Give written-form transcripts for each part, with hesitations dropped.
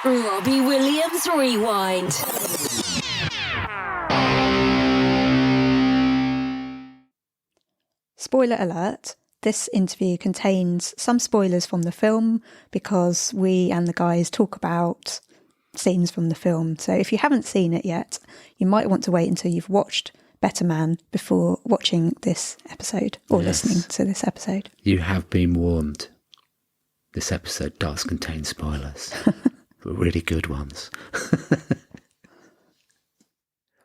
Robbie Williams Rewind. Spoiler alert, this interview contains some spoilers from the film because we and the guys talk about scenes from the film. So if you haven't seen it yet, you might want to wait until you've watched Better Man before watching this episode or listening to this episode. You have been warned. This episode does contain spoilers, but really good ones.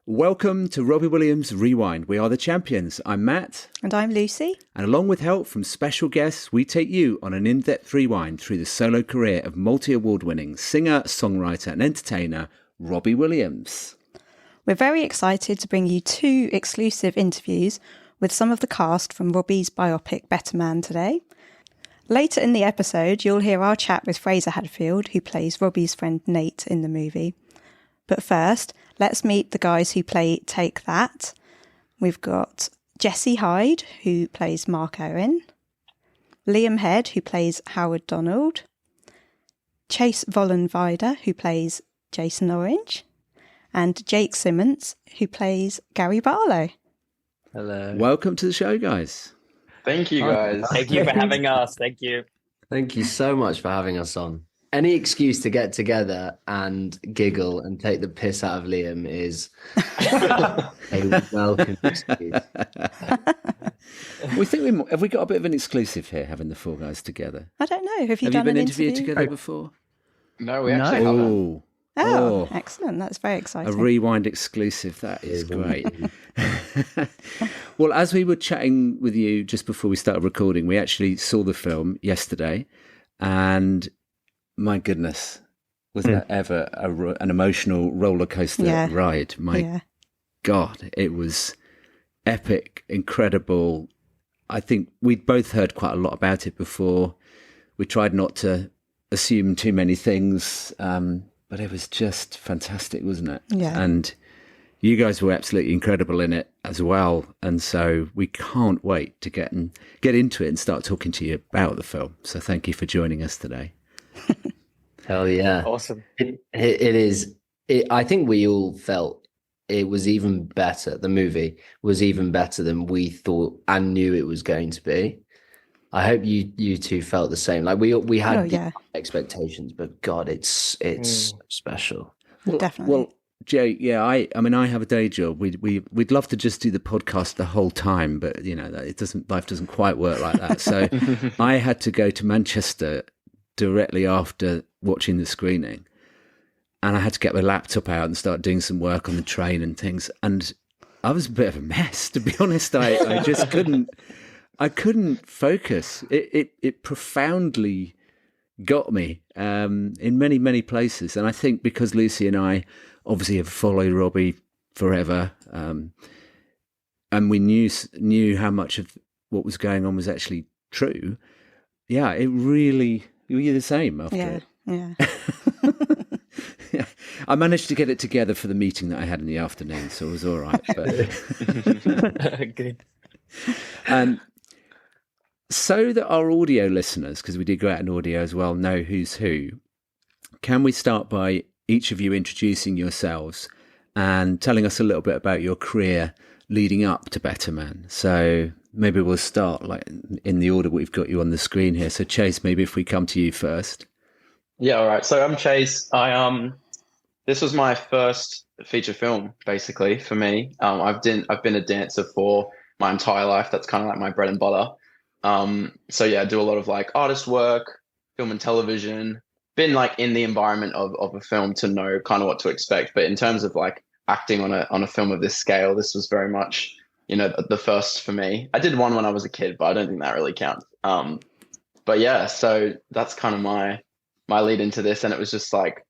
Welcome to Robbie Williams Rewind. We are the champions. I'm Matt. And I'm Lucy. And along with help from special guests, we take you on an in-depth rewind through the solo career of multi-award-winning singer, songwriter and entertainer Robbie Williams. We're very excited to bring you 2 exclusive interviews with some of the cast from Robbie's biopic Better Man today. Later in the episode, you'll hear our chat with Frazer Hadfield, who plays Robbie's friend Nate in the movie. But first, let's meet the guys who play Take That. We've got Jesse Hyde, who plays Mark Owen, Liam Head, who plays Howard Donald, Chase Vollenweider, who plays Jason Orange, and Jake Simmance, who plays Gary Barlow. Hello. Welcome to the show, guys. Thank you, guys. Thank you for having us. Thank you. Thank you so much for having us on. Any excuse to get together and giggle and take the piss out of Liam is a welcome excuse. We think have we got a bit of an exclusive here, having the 4 guys together? I don't know. Have you Have done you been an interviewed interview together before? No, we actually haven't. Oh, excellent. That's very A exciting. rewind exclusive. That is great. Well, as we were chatting with you just before we started recording, we actually saw the film yesterday, and my goodness, was that ever an emotional roller coaster ride? My God, it was epic, incredible. I think we'd both heard quite a lot about it before. We tried not to assume too many things, but it was just fantastic, wasn't it? Yeah. And you guys were absolutely incredible in it as well. And so we can't wait to get into it and start talking to you about the film. So thank you for joining us today. Hell yeah. Awesome. It is. I think we all felt it was even better. The movie was even better than we thought and knew it was going to be. I hope you two felt the same. Like we had expectations, but God, it's so special. Well, definitely. Well, Jay, I mean, I have a day job. We'd love to just do the podcast the whole time, but you know, life doesn't quite work like that. So I had to go to Manchester directly after watching the screening, and I had to get my laptop out and start doing some work on the train and things. And I was a bit of a mess, to be honest. I just couldn't focus. It profoundly got me in many, many places. And I think because Lucy and I obviously have followed Robbie forever, and we knew how much of what was going on was actually true. Yeah, it really, you were the same after it. Yeah. Yeah. I managed to get it together for the meeting that I had in the afternoon, so it was all right. But Good. So that our audio listeners, because we did go out in audio as well, know who's who, can we start by each of you introducing yourselves and telling us a little bit about your career leading up to Better Man? So maybe we'll start like in the order we've got you on the screen here. So Chase, maybe if we come to you first. Yeah, all right. So I'm Chase. This was my first feature film, basically, for me. I've been a dancer for my entire life. That's kind of like my bread and butter. So yeah, I do a lot of like artist work, film and television. Been like in the environment of a film to know kind of what to expect. But in terms of like acting on a film of this scale, this was very much, you know, the first for me. I did one when I was a kid, but I don't think that really counts. But yeah, so that's kind of my lead into this, and it was just like,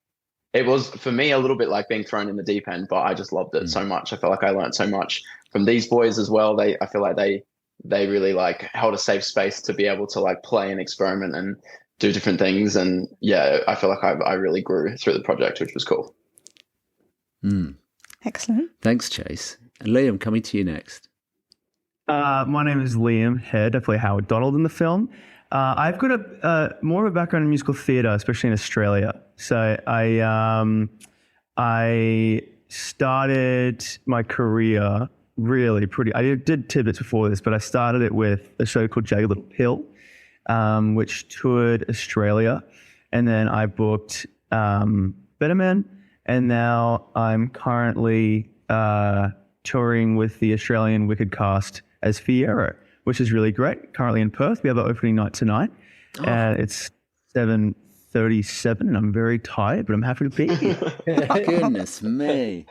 it was for me a little bit like being thrown in the deep end, but I just loved it so much. I felt like I learned so much from these boys as well. I feel like they really like held a safe space to be able to like play and experiment and do different things. And yeah, I feel like I really grew through the project, which was cool. Excellent. Thanks, Chase. And Liam, coming to you next. My name is Liam Head. I play Howard Donald in the film. I've got a more of a background in musical theatre, especially in Australia. So I started my career really pretty. I did tidbits before this, but I started it with a show called Jagged Little Pill, which toured Australia, and then I booked Better Man, and now I'm currently touring with the Australian Wicked cast as Fiyero, which is really great. Currently in Perth, we have our opening night tonight, and it's 7:37, and I'm very tired, but I'm happy to be here. Goodness me.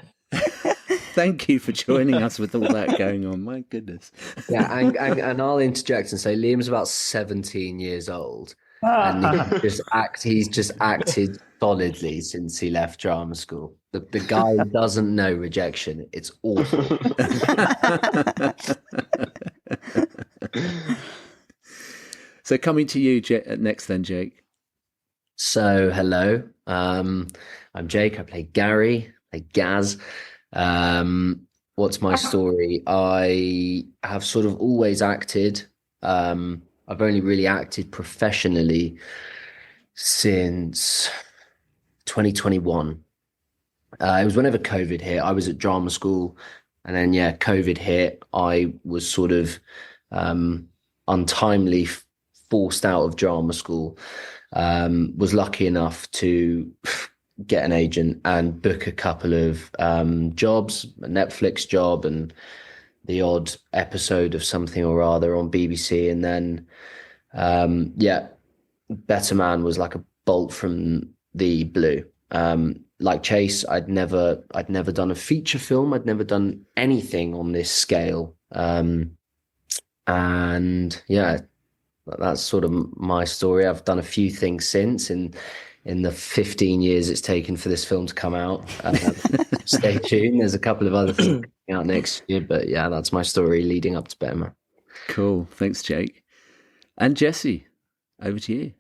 Thank you for joining us with all that going on. My goodness. Yeah, and I'll interject and say Liam's about 17 years old, and he's just acted solidly since he left drama school. The guy doesn't know rejection. It's awful. So coming to you next then, Jake. So hello, I'm Jake. I play Gary, I play Gaz. What's my story? I have sort of always acted. I've only really acted professionally since 2021. It was whenever COVID hit. I was at drama school, and then COVID hit. I was sort of untimely forced out of drama school. Was lucky enough to get an agent and book a couple of jobs, a Netflix job and the odd episode of something or other on BBC. And then, Better Man was like a bolt from the blue. Like Chase, I'd never done a feature film. I'd never done anything on this scale. That's sort of my story. I've done a few things since in the 15 years it's taken for this film to come out. Stay tuned. There's a couple of other things coming out next year, but yeah, that's my story leading up to Better Man. Cool. Thanks, Jake. And Jesse, over to you.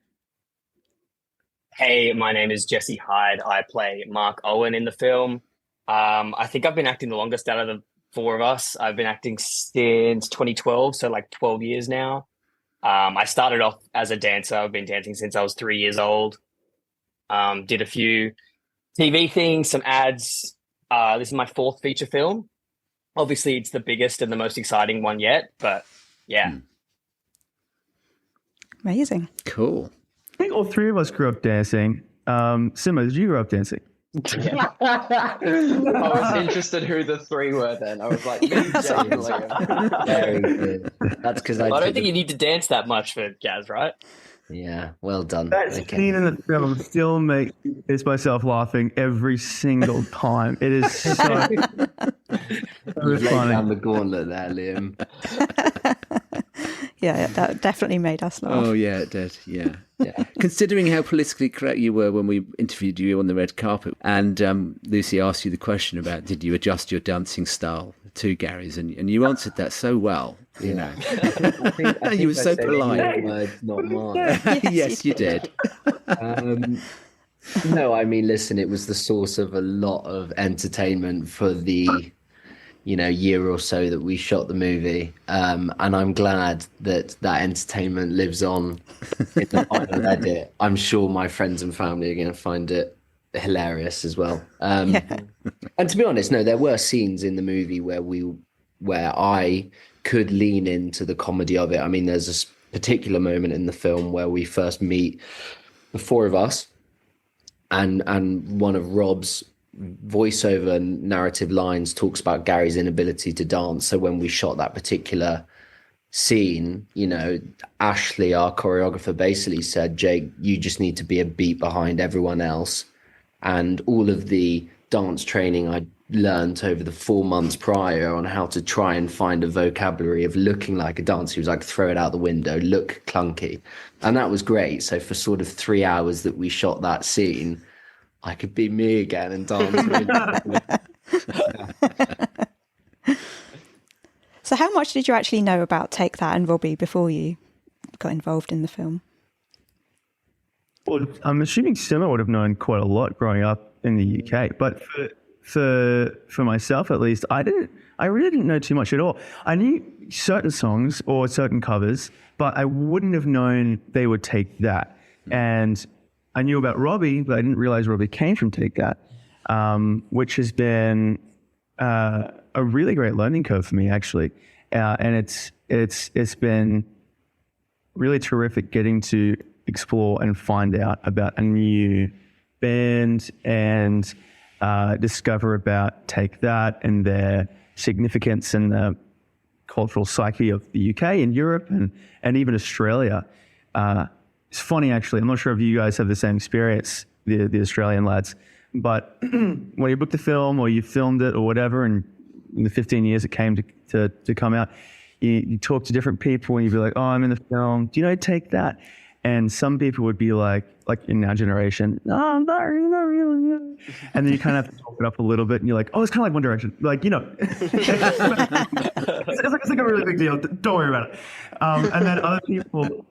Hey, my name is Jesse Hyde. I play Mark Owen in the film. I think I've been acting the longest out of the four of us. I've been acting since 2012, so like 12 years now. I started off as a dancer. I've been dancing since I was 3 years old. Did a few TV things, some ads. This is my fourth feature film. Obviously, it's the biggest and the most exciting one yet, but yeah. Amazing. Cool. I think all three of us grew up dancing. Simmance, did you grow up dancing? Yeah. I was interested who the three were then. I was like, me, Jay, and Liam. Very good. That's because I don't think you need to dance that much for Gaz, right? Yeah, well done. That scene in the film still makes me piss myself laughing every single time. It is so You've laid funny. down the gauntlet there, Liam. Yeah, that definitely made us laugh. Oh, yeah, it did. Yeah. Considering how politically correct you were when we interviewed you on the red carpet, and Lucy asked you the question about did you adjust your dancing style to Gary's, and you answered that so well. You know, I think you were I so said polite. words, not mine. Yes, you did. No, I mean, listen, it was the source of a lot of entertainment for the, year or so that we shot the movie. And I'm glad that entertainment lives on in the final edit. I'm sure my friends and family are going to find it hilarious as well. And to be honest, no, there were scenes in the movie where I could lean into the comedy of it. I mean, there's a particular moment in the film where we first meet the four of us, and one of Rob's voiceover narrative lines talks about Gary's inability to dance. So when we shot that particular scene, Ashley, our choreographer, basically said, Jake, you just need to be a beat behind everyone else. And all of the dance training I learned over the 4 months prior on how to try and find a vocabulary of looking like a dancer, he was like, throw it out the window, look clunky. And that was great. So for sort of 3 hours that we shot that scene, I could be me again and dance. So how much did you actually know about Take That and Robbie before you got involved in the film? Well, I'm assuming Simma would have known quite a lot growing up in the UK, but for myself at least, I really didn't know too much at all. I knew certain songs or certain covers, but I wouldn't have known they would Take That. And I knew about Robbie, but I didn't realize Robbie came from Take That, which has been a really great learning curve for me, actually. And it's been really terrific getting to explore and find out about a new band and discover about Take That and their significance in the cultural psyche of the UK and Europe and even Australia. It's funny, actually. I'm not sure if you guys have the same experience, the Australian lads, but when you booked the film or you filmed it or whatever, and in the 15 years it came to come out, you talk to different people and you'd be like, oh, I'm in the film. Do you know Take That? And some people would be like in our generation, no, I'm not really. And then you kind of have to talk it up a little bit and you're like, oh, it's kind of like One Direction. Like, it's like a really big deal. Don't worry about it. And then other people,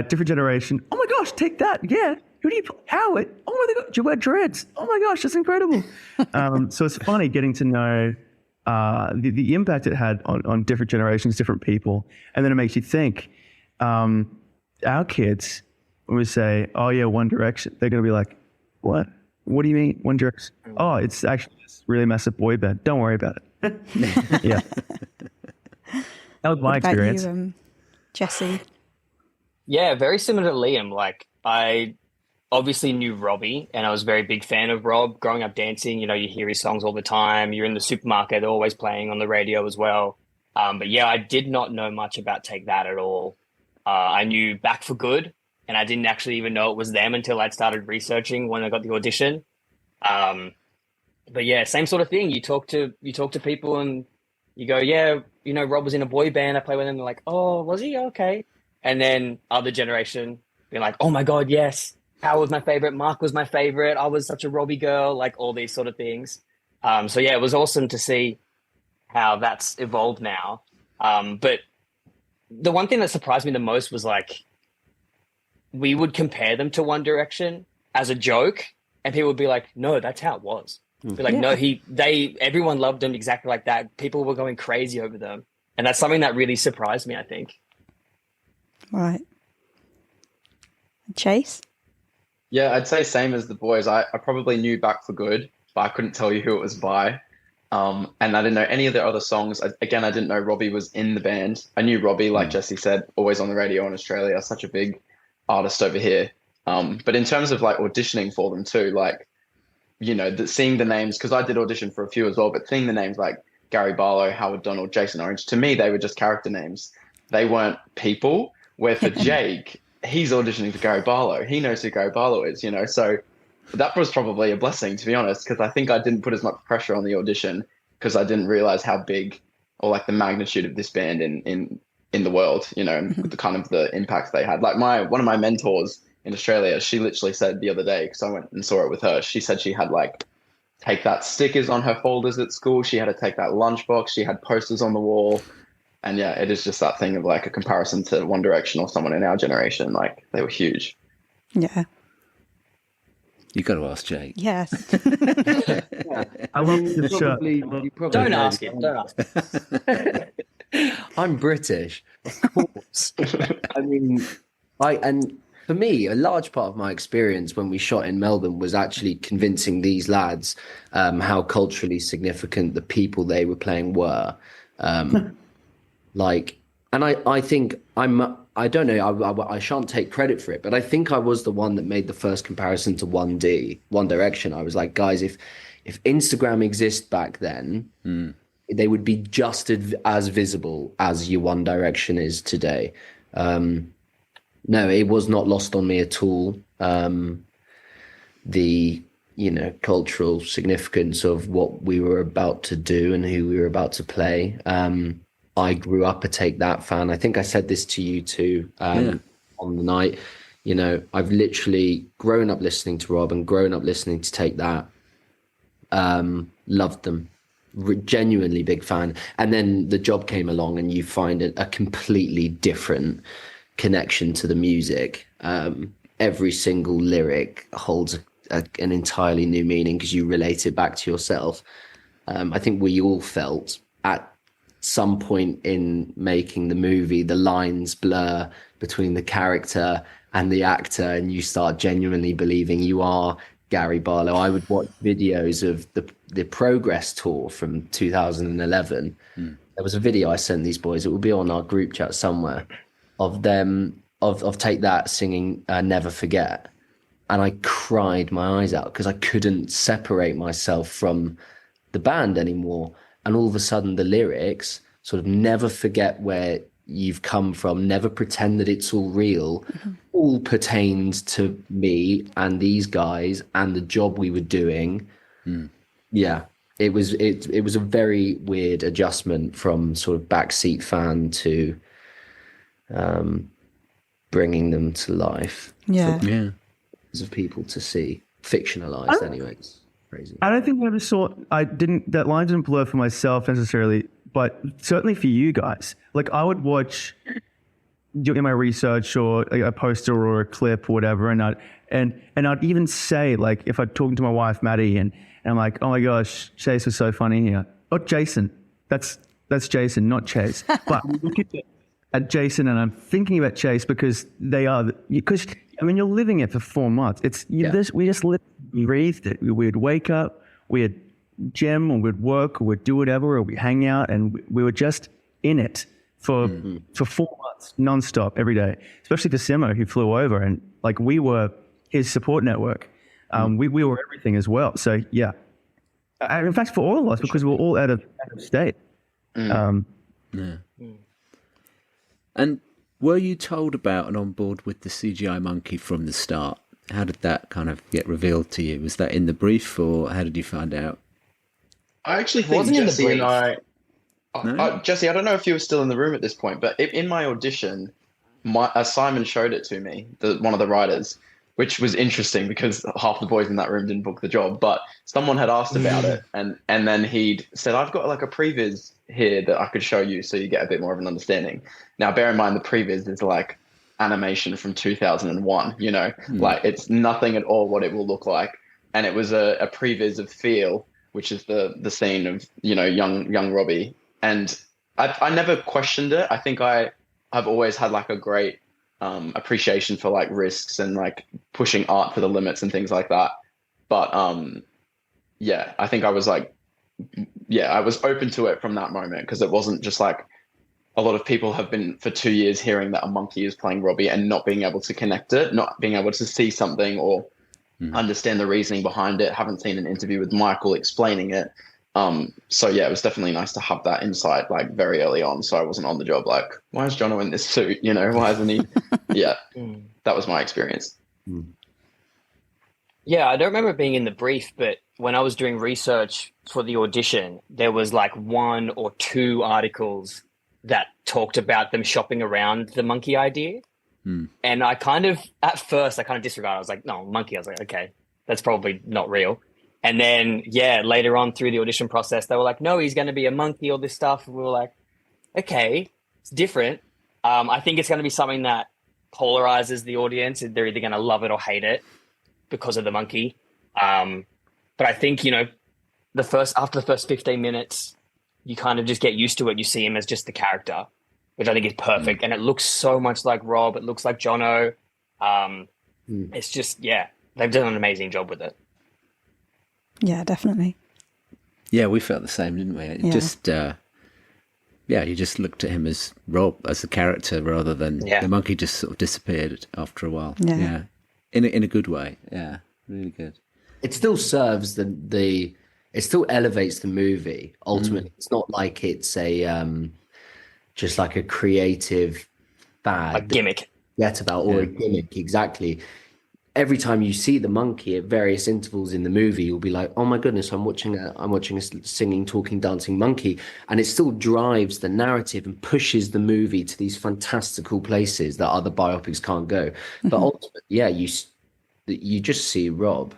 different generation, oh my gosh, Take That. Yeah. Who do you play? Howard. Oh my God, you wear dreads. Oh my gosh, that's incredible. So it's funny getting to know the impact it had on different generations, different people. And then it makes you think, our kids, when we say, oh yeah, One Direction, they're going to be like, what? What do you mean, One Direction? Oh, it's actually this really massive boy band. Don't worry about it. Yeah. That was my experience. You, Jesse? Yeah, very similar to Liam. Like, I obviously knew Robbie, and I was a very big fan of Rob. Growing up dancing, you hear his songs all the time. You're in the supermarket, they're always playing on the radio as well. But yeah, I did not know much about Take That at all. I knew Back for Good, and I didn't actually even know it was them until I'd started researching when I got the audition. But yeah, same sort of thing. You talk to people and you go, yeah, Rob was in a boy band. I play with him. They're like, oh, was he? Okay. And then other generation being like, oh my God, yes. Hal was my favorite. Mark was my favorite. I was such a Robbie girl, like all these sort of things. So yeah, it was awesome to see how that's evolved now. But the one thing that surprised me the most was like, we would compare them to One Direction as a joke, and people would be like, no, that's how it was. Be like, no, everyone loved them exactly like that. People were going crazy over them. And that's something that really surprised me, I think. Right. Chase? Yeah, I'd say same as the boys. I probably knew Back for Good, but I couldn't tell you who it was by. And I didn't know any of the other songs. I didn't know Robbie was in the band. I knew Robbie, like Jesse said, always on the radio in Australia, such a big artist over here. But in terms of like auditioning for them too, like, seeing the names, because I did audition for a few as well, but seeing the names like Gary Barlow, Howard Donald, Jason Orange, to me, they were just character names. They weren't people, where for Jake, he's auditioning for Gary Barlow. He knows who Gary Barlow is, so that was probably a blessing, to be honest, because I think I didn't put as much pressure on the audition because I didn't realize how big or like the magnitude of this band in the world, and the kind of the impact they had. Like one of my mentors in Australia, she literally said the other day, because I went and saw it with her, she said she had like Take That stickers on her folders at school. She had to Take That lunchbox. She had posters on the wall. And yeah, it is just that thing of like a comparison to One Direction or someone in our generation. Like they were huge. Yeah. You got to ask Jake. Yes. I love this show. Don't ask him. Don't ask him. I'm British, of course. I mean, and for me, a large part of my experience when we shot in Melbourne was actually convincing these lads how culturally significant the people they were playing were. And I think I don't know, I shan't take credit for it, but I think I was the one that made the first comparison to One Direction. I was like, guys, if Instagram existed back then, they would be just as visible as your One Direction is today. No, it was not lost on me at all. The cultural significance of what we were about to do and who we were about to play. I grew up a Take That fan. I think I said this to you too on the night. I've literally grown up listening to Rob and grown up listening to Take That. Loved them. Genuinely big fan. And then the job came along and you find a completely different connection to the music. Every single lyric holds an entirely new meaning because you relate it back to yourself. I think we all felt at some point in making the movie, the lines blur between the character and the actor, and you start genuinely believing you are Gary Barlow. I would watch videos of the Progress tour from 2011. There was a video I sent these boys, it will be on our group chat somewhere, of them of Take That singing Never Forget. And I cried my eyes out because I couldn't separate myself from the band anymore. And all of a sudden the lyrics sort of never forget where you've come from, never pretend that it's all real, all pertains to me and these guys and the job we were doing. Yeah, it was a very weird adjustment from sort of backseat fan to bringing them to life. Of people to see, fictionalized anyway. It's crazy. I don't think I ever saw. That line didn't blur for myself necessarily, but certainly for you guys. Like I would watch in my research or a poster or a clip or whatever, and I'd even say, like, if I'm talking to my wife Maddie and I'm like, oh my gosh, Chase was so funny here. Oh, Jason, that's Jason, not Chase. But I look at Jason and I'm thinking about Chase because you're living it for 4 months. We just lived, breathed it. We'd wake up, we'd gym, or we'd work, or we'd do whatever, or we'd hang out, and we were just in it for 4 months, nonstop, every day. Especially for Simo, who flew over, and like we were his support network. We were everything as well. So yeah, in fact, for all of us, because we're all out of state. And were you told about and on board with the CGI monkey from the start? How did that kind of get revealed to you? Was that in the brief, or how did you find out? I actually think Jesse and Jesse, I don't know if you were still in the room at this point, but in my audition, Simon showed it to me, one of the writers, which was interesting because half the boys in that room didn't book the job. But someone had asked about it, and then he'd said, "I've got like a previs here that I could show you, so you get a bit more of an understanding." Now, bear in mind, the previs is like animation from 2001. Like it's nothing at all what it will look like, and it was a previs of Feel, which is the scene of young Robbie, and I never questioned it. I think I've always had like a great appreciation for like risks and like pushing art to the limits and things like that. But I think I was like, I was open to it from that moment, because it wasn't just like a lot of people have been for 2 years hearing that a monkey is playing Robbie and not being able to connect it, not being able to see something or understand the reasoning behind it. Haven't seen an interview with Michael explaining it. So yeah, it was definitely nice to have that insight like very early on. So I wasn't on the job like, why is Jono in this suit? Why isn't he? Yeah, that was my experience. Yeah, I don't remember being in the brief, but when I was doing research for the audition, there was like 1 or 2 articles that talked about them shopping around the monkey idea. And I kind of, at first, I kind of disregarded. I was like, no, monkey. I was like, okay, that's probably not real. And then, later on through the audition process, they were like, no, he's going to be a monkey, all this stuff. And we were like, okay, it's different. I think it's going to be something that polarizes the audience. They're either going to love it or hate it because of the monkey. But I think, after the first 15 minutes, you kind of just get used to it. You see him as just the character, which I think is perfect. And it looks so much like Rob. It looks like Jono. It's just, they've done an amazing job with it. Yeah, definitely. Yeah, we felt the same, didn't we? Yeah. Just, you just looked at him as Rob, as the character, rather than the monkey just sort of disappeared after a while. Yeah. In a good way. Yeah, really good. It still serves it still elevates the movie. Ultimately, it's not like it's a just like a creative fad, a gimmick. Forget about or a gimmick, exactly. Every time you see the monkey at various intervals in the movie, you'll be like, "Oh my goodness, I'm watching a singing, talking, dancing monkey," and it still drives the narrative and pushes the movie to these fantastical places that other biopics can't go. But ultimately, you just see Rob.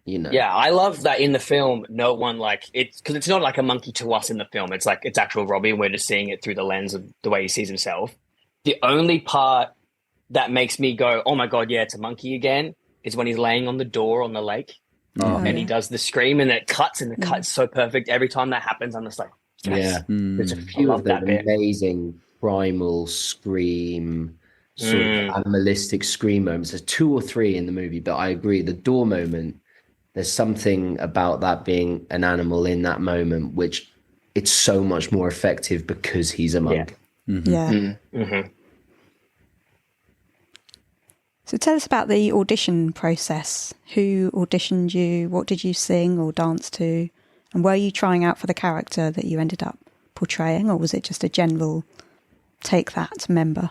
Yeah, I love that in the film. No one because it's not like a monkey to us in the film. It's like it's actual Robbie, and we're just seeing it through the lens of the way he sees himself. The only part that makes me go, oh my God, yeah, it's a monkey again, is when he's laying on the door on the lake, and he does the scream, and it cuts, and the cut's so perfect. Every time that happens, I'm just like, yes. There's a few of those amazing primal scream, sort of animalistic scream moments. There's 2 or 3 in the movie, but I agree, the door moment, there's something about that being an animal in that moment, which it's so much more effective because he's a monk. So tell us about the audition process. Who auditioned you? What did you sing or dance to? And were you trying out for the character that you ended up portraying, or was it just a general Take That member?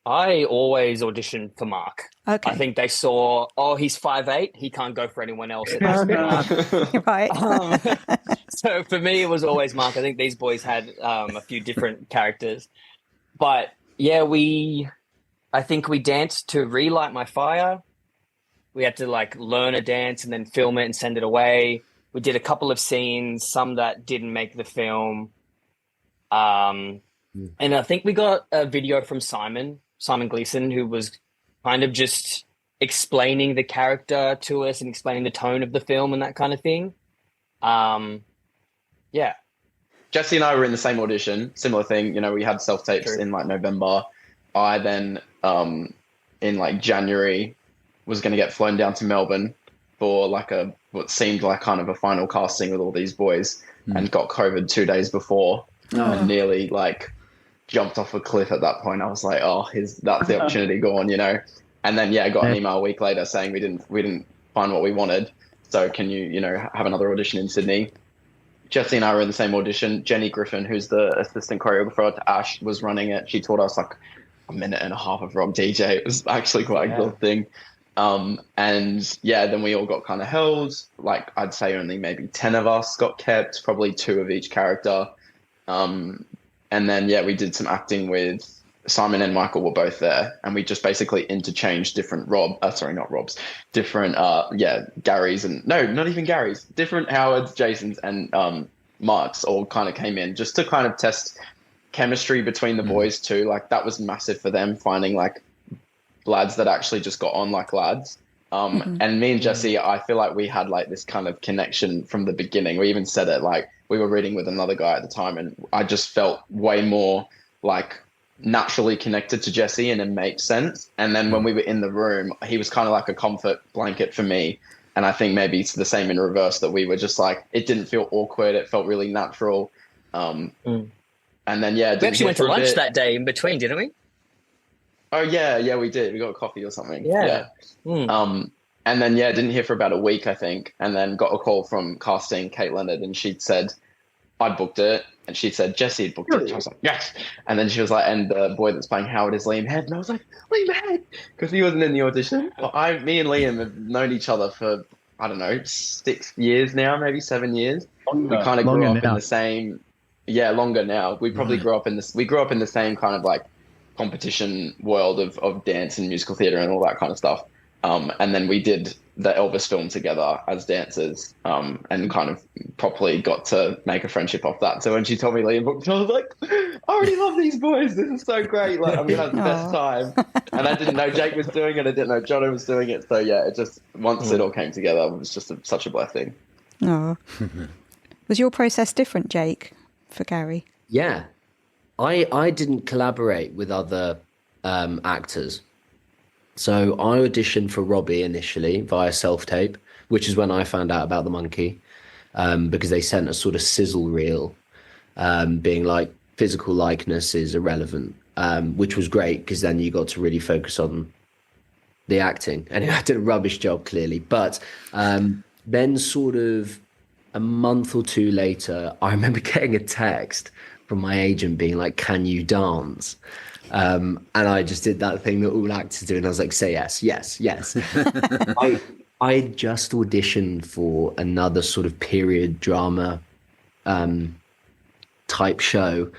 I always auditioned for Mark. Okay. I think they saw, he's 5'8", he can't go for anyone else. It has to be Mark. Right. So for me, it was always Mark. I think these boys had a few different characters. But yeah, I think we danced to Relight My Fire. We had to like learn a dance and then film it and send it away. We did a couple of scenes, some that didn't make the film. And I think we got a video from Simon Gleason, who was kind of just explaining the character to us and explaining the tone of the film and that kind of thing. Yeah. Jesse and I were in the same audition, similar thing. You know, we had self-tapes in like November. I then, in like January, was going to get flown down to Melbourne for like what seemed like kind of a final casting with all these boys, and got COVID 2 days before, and nearly like jumped off a cliff at that point. I was like, that's the opportunity gone, you know? And then, I got an email a week later saying we didn't find what we wanted. So can you have another audition in Sydney? Jesse and I were in the same audition. Jenny Griffin, who's the assistant choreographer to Ash, was running it. She taught us like a minute and a half of Rob DJ. It was actually quite a good thing. Then we all got kind of held. Like I'd say only maybe 10 of us got kept, probably 2 of each character. And then, we did some acting with Simon and Michael were both there, and we just basically interchanged different different Gary's, and no, not even Gary's, different Howards, Jason's, and Mark's all kind of came in just to kind of test chemistry between the boys too. Like that was massive for them, finding like lads that actually just got on like lads. And me and Jesse, I feel like we had like this kind of connection from the beginning. We even said it, like we were reading with another guy at the time, and I just felt way more like naturally connected to Jesse, and it made sense. And then when we were in the room, he was kind of like a comfort blanket for me. And I think maybe it's the same in reverse, that we were just like, it didn't feel awkward. It felt really natural. And then, we actually went to lunch that day in between, didn't we? Oh yeah, we did. We got a coffee or something. Yeah. And then didn't hear for about a week, I think, and then got a call from casting, Kate Leonard, and she'd said I'd booked it, and she said Jesse had booked it. I was like, yes. And then she was like, and the boy that's playing Howard is Liam Head, and I was like, Liam Head, because he wasn't in the audition. But me and Liam have known each other for, I don't know, 6 years now, maybe 7 years. We kind of grew up in the same. Longer now. We probably grew up in this. We grew up in the same kind of like competition world of dance and musical theatre and all that kind of stuff. And then we did the Elvis film together as dancers, and kind of properly got to make a friendship off that. So when she told me Liam booked, I was like, I already love these boys. This is so great. Like I'm gonna have the best time. And I didn't know Jake was doing it. I didn't know Jono was doing it. So it just once it all came together, it was just such a blessing. Oh, was your process different, Jake, for Gary? Yeah, I didn't collaborate with other actors. So I auditioned for Robbie initially via self-tape, which is when I found out about the monkey, because they sent a sort of sizzle reel, being like physical likeness is irrelevant, which was great because then you got to really focus on the acting. And I did a rubbish job, clearly. But then sort of a month or 2 later, I remember getting a text from my agent being like, can you dance? And I just did that thing that all actors do, and I was like, say yes. I just auditioned for another sort of period drama type show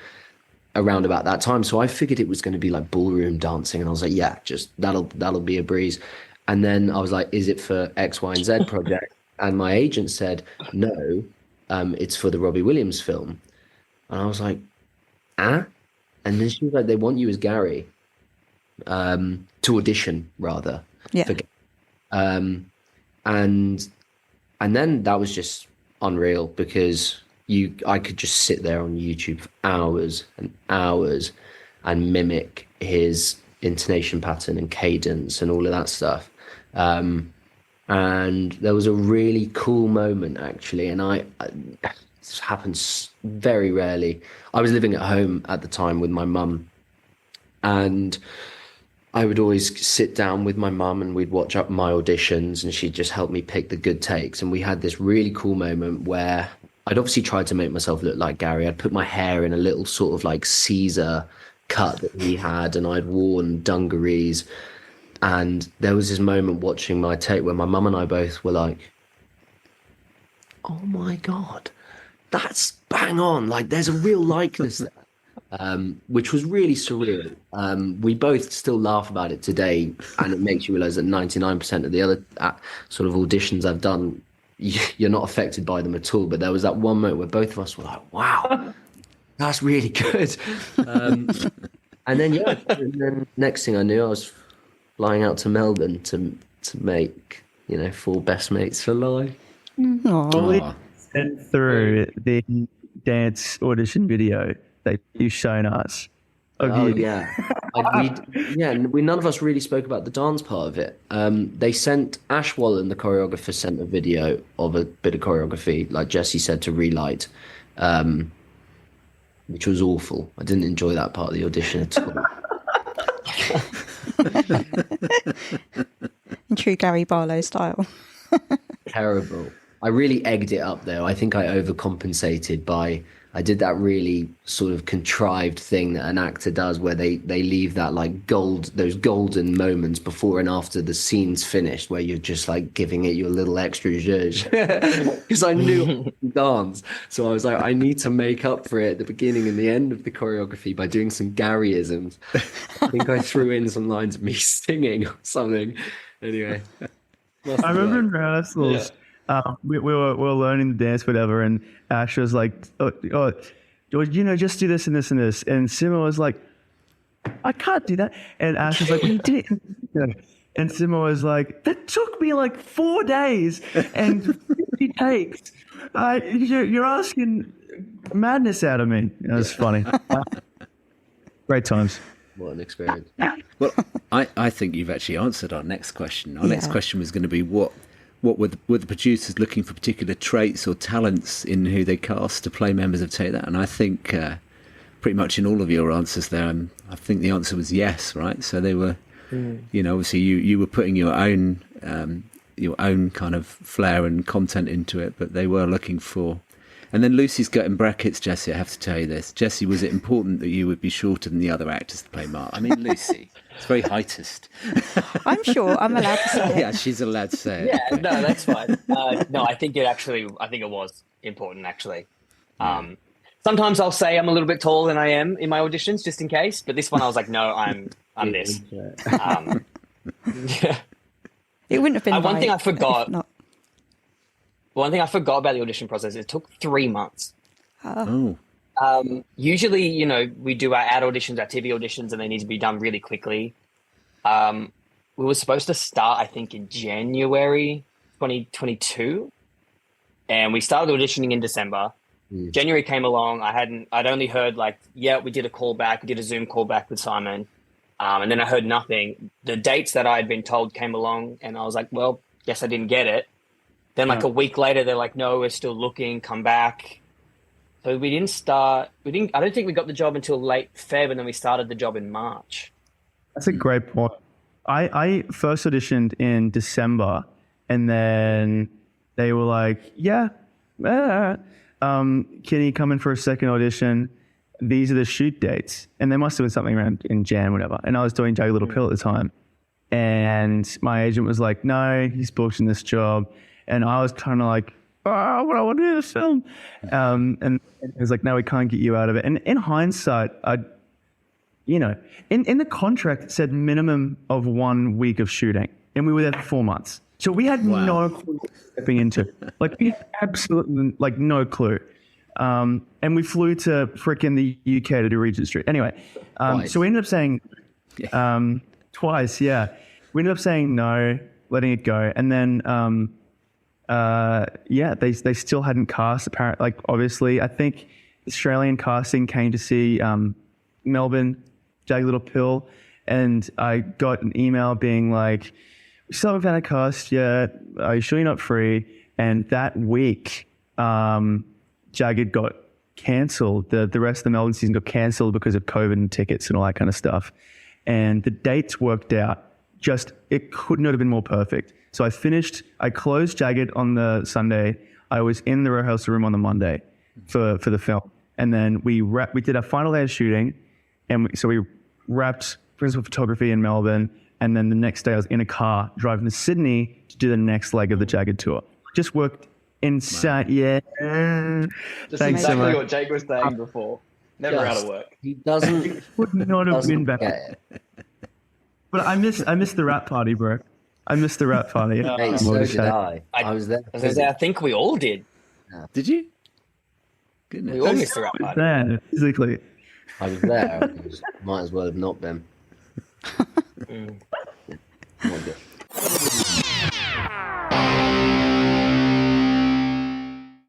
around about that time, so I figured it was going to be like ballroom dancing, and I was like, just that'll be a breeze. And then I was like, is it for X, Y, and Z project? And my agent said, no, it's for the Robbie Williams film. And I was like, And then she was like, they want you as Gary. to audition rather. Yeah. And then that was just unreal because I could just sit there on YouTube for hours and hours and mimic his intonation pattern and cadence and all of that stuff. And there was a really cool moment actually, and this happens very rarely. I was living at home at the time with my mum, and I would always sit down with my mum and we'd watch up my auditions and she'd just help me pick the good takes. And we had this really cool moment where I'd obviously tried to make myself look like Gary. I'd put my hair in a little sort of like Caesar cut that he had, and I'd worn dungarees. And there was this moment watching my take where my mum and I both were like, oh my God, that's bang on. Like there's a real likeness there. Which was really surreal. We both still laugh about it today, and it makes you realize that 99% of the other sort of auditions I've done, you're not affected by them at all. But there was that one moment where both of us were like, wow, that's really good. And then next thing I knew, I was flying out to Melbourne to make, 4 best mates for life. Aww. Sent through the dance audition video that you've shown us. Yeah. None of us really spoke about the dance part of it. They sent Ash Wallen, the choreographer, sent a video of a bit of choreography, like Jesse said, to relight, which was awful. I didn't enjoy that part of the audition at all. In true Gary Barlow style. Terrible. I really egged it up though. I think I overcompensated I did that really sort of contrived thing that an actor does where they leave that like those golden moments before and after the scene's finished where you're just like giving it your little extra zhuzh. Because I knew I could dance. So I was like, I need to make up for it at the beginning and the end of the choreography by doing some Garyisms. I think I threw in some lines of me singing or something. Anyway. I remember in rehearsals, we were learning the dance, whatever, and Ash was like, just do this and this and this. And Simma was like, I can't do that. And Ash was like, well, you did it. And Simma was like, that took me like 4 days and 50 takes. You're asking madness out of me. It was funny. Great times. What an experience. Well, I think you've actually answered our next question. Our next question was going to be what were the producers looking for particular traits or talents in who they cast to play members of Take That? And I think pretty much in all of your answers there, I think the answer was yes, right? So they were, obviously you were putting your own kind of flair and content into it, but they were looking for. And then Lucy's got in brackets, Jesse, I have to tell you this. Jesse, was it important that you would be shorter than the other actors to play Mark? I mean, Lucy, it's very heightist. I'm sure I'm allowed to say it. Yeah, she's allowed to say it. Yeah, no, that's fine. No, I think it was important, actually. Sometimes I'll say I'm a little bit taller than I am in my auditions, just in case. But this one, I was like, no, I'm this. Yeah. It wouldn't have been One thing I forgot. One thing I forgot about the audition process, it took 3 months. Oh. Usually, we do our ad auditions, our TV auditions, and they need to be done really quickly. We were supposed to start, I think, in January 2022. And we started auditioning in December. January came along. I'd only heard we did a callback. We did a Zoom callback with Simon. And then I heard nothing. The dates that I had been told came along, and I was like, well, guess I didn't get it. Then a week later, they're like, no, we're still looking, come back. So we didn't start, I don't think we got the job until late Feb, and then we started the job in March. That's a great point. I first auditioned in December, and then they were like, can you come in for a second audition? These are the shoot dates. And there must have been something around in Jan, whatever. And I was doing Jagged Little Pill at the time. And my agent was like, no, he's booked in this job. And I was kind of like, what I want to do this film. And he was like, no, we can't get you out of it. And in hindsight, in the contract, it said minimum of 1 week of shooting. And we were there for 4 months. So we had no clue what we were stepping into. We had absolutely no clue. And we flew to frickin' the UK to do Regent Street. Anyway, so we ended up saying, Twice, yeah. We ended up saying no, letting it go, and then they still hadn't cast. Apparently, like obviously, I think Australian casting came to see Melbourne, Jagged Little Pill, and I got an email being like, "We still haven't found a cast yet. Are you sure you're not free?" And that week, Jagged got cancelled. The rest of the Melbourne season got cancelled because of COVID and tickets and all that kind of stuff. And the dates worked out. It could not have been more perfect. So I closed Jagged on the Sunday. I was in the rehearsal room on the Monday for the film. And then we did our final day of shooting. And we wrapped principal photography in Melbourne. And then the next day I was in a car driving to Sydney to do the next leg of the Jagged tour. Just worked insane. Yeah. Just Thanks so exactly much. what Jake was saying before. Never out of work. He doesn't. Would not have been doesn't better. get it. But I missed the rap party, bro. I missed the rap party. Mate, so did I. I was there. I think we all did. Did you? Goodness. We all missed the rap party. There, physically. I was there. Might as well have not been.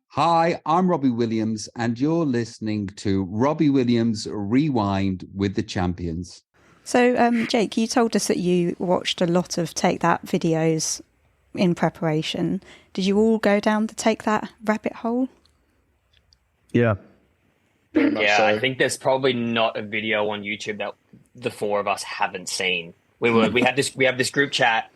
Hi, I'm Robbie Williams, and you're listening to Robbie Williams Rewind with the Champions. So, Jake, you told us that you watched a lot of Take That videos in preparation. Did you all go down the Take That rabbit hole? Yeah. Very much Yeah, so. I think there's probably not a video on YouTube that the four of us haven't seen. We have this group chat,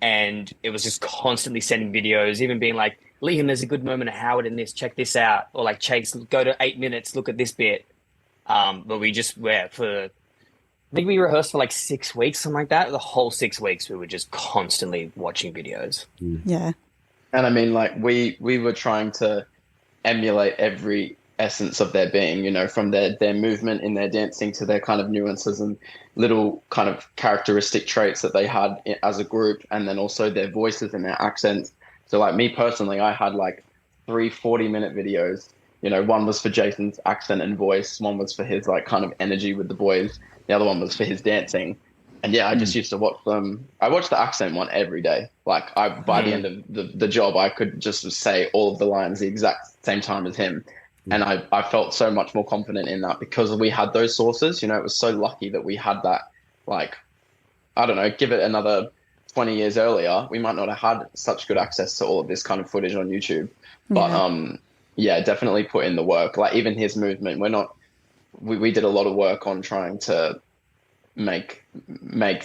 and it was just constantly sending videos, even being like, Liam, there's a good moment of Howard in this, check this out. Or like, Chase, go to 8 minutes, look at this bit. But we just I think we rehearsed for like 6 weeks, something like that. The whole 6 weeks, we were just constantly watching videos. Yeah. And I mean, like, we were trying to emulate every essence of their being, you know, from their movement in their dancing to their kind of nuances and little kind of characteristic traits that they had as a group, and then also their voices and their accents. So like me personally, I had like 3 40-minute videos. You know, one was for Jason's accent and voice, one was for his like kind of energy with the boys, the other one was for his dancing. And yeah, I just used to watch them. I watched the accent one every day. Like by the end of the job, I could just say all of the lines the exact same time as him. And I felt so much more confident in that because we had those sources. You know, it was so lucky that we had that. Like, I don't know, give it another 20 years earlier, we might not have had such good access to all of this kind of footage on YouTube. But yeah, definitely put in the work. Like even his movement, we did a lot of work on trying to make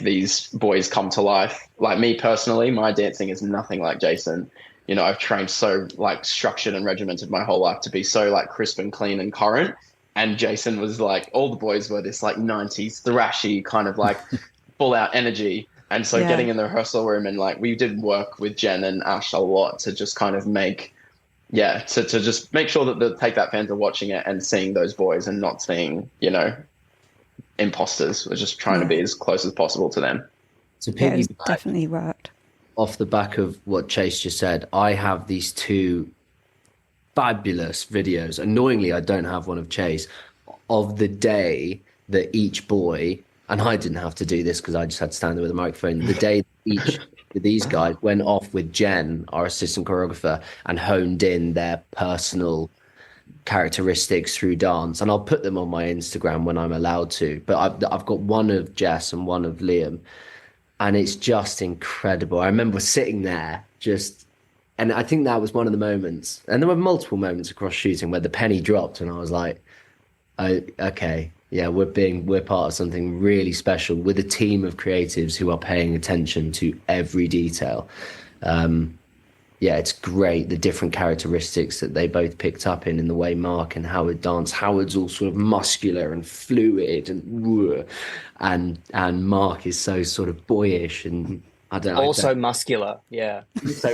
these boys come to life. Like me personally, my dancing is nothing like Jason. You know, I've trained so like structured and regimented my whole life to be so like crisp and clean and current. And Jason was like, all the boys were this like 90s thrashy kind of like full out energy. And so getting in the rehearsal room and like we did work with Jen and Ash a lot to just kind of to just make sure that the Take That fans are watching it and seeing those boys and not seeing, you know, imposters. We're just trying to be as close as possible to them. To Yeah, it piggyback definitely worked. off the back of what Chase just said, I have these 2 fabulous videos. Annoyingly, I don't have one of Chase, of the day that each boy, and I didn't have to do this because I just had to stand there with a microphone, the day each of these guys went off with Jen, our assistant choreographer, and honed in their personal characteristics through dance. And I'll put them on my Instagram when I'm allowed to. But I've got one of Jess and one of Liam, and it's just incredible. I remember sitting there and I think that was one of the moments, and there were multiple moments across shooting where the penny dropped and I was like, oh, okay, yeah, we're part of something really special with a team of creatives who are paying attention to every detail. Yeah, it's great, the different characteristics that they both picked up in the way Mark and Howard dance. Howard's all sort of muscular and fluid and Mark is so sort of boyish and I don't know. Also muscular, yeah. So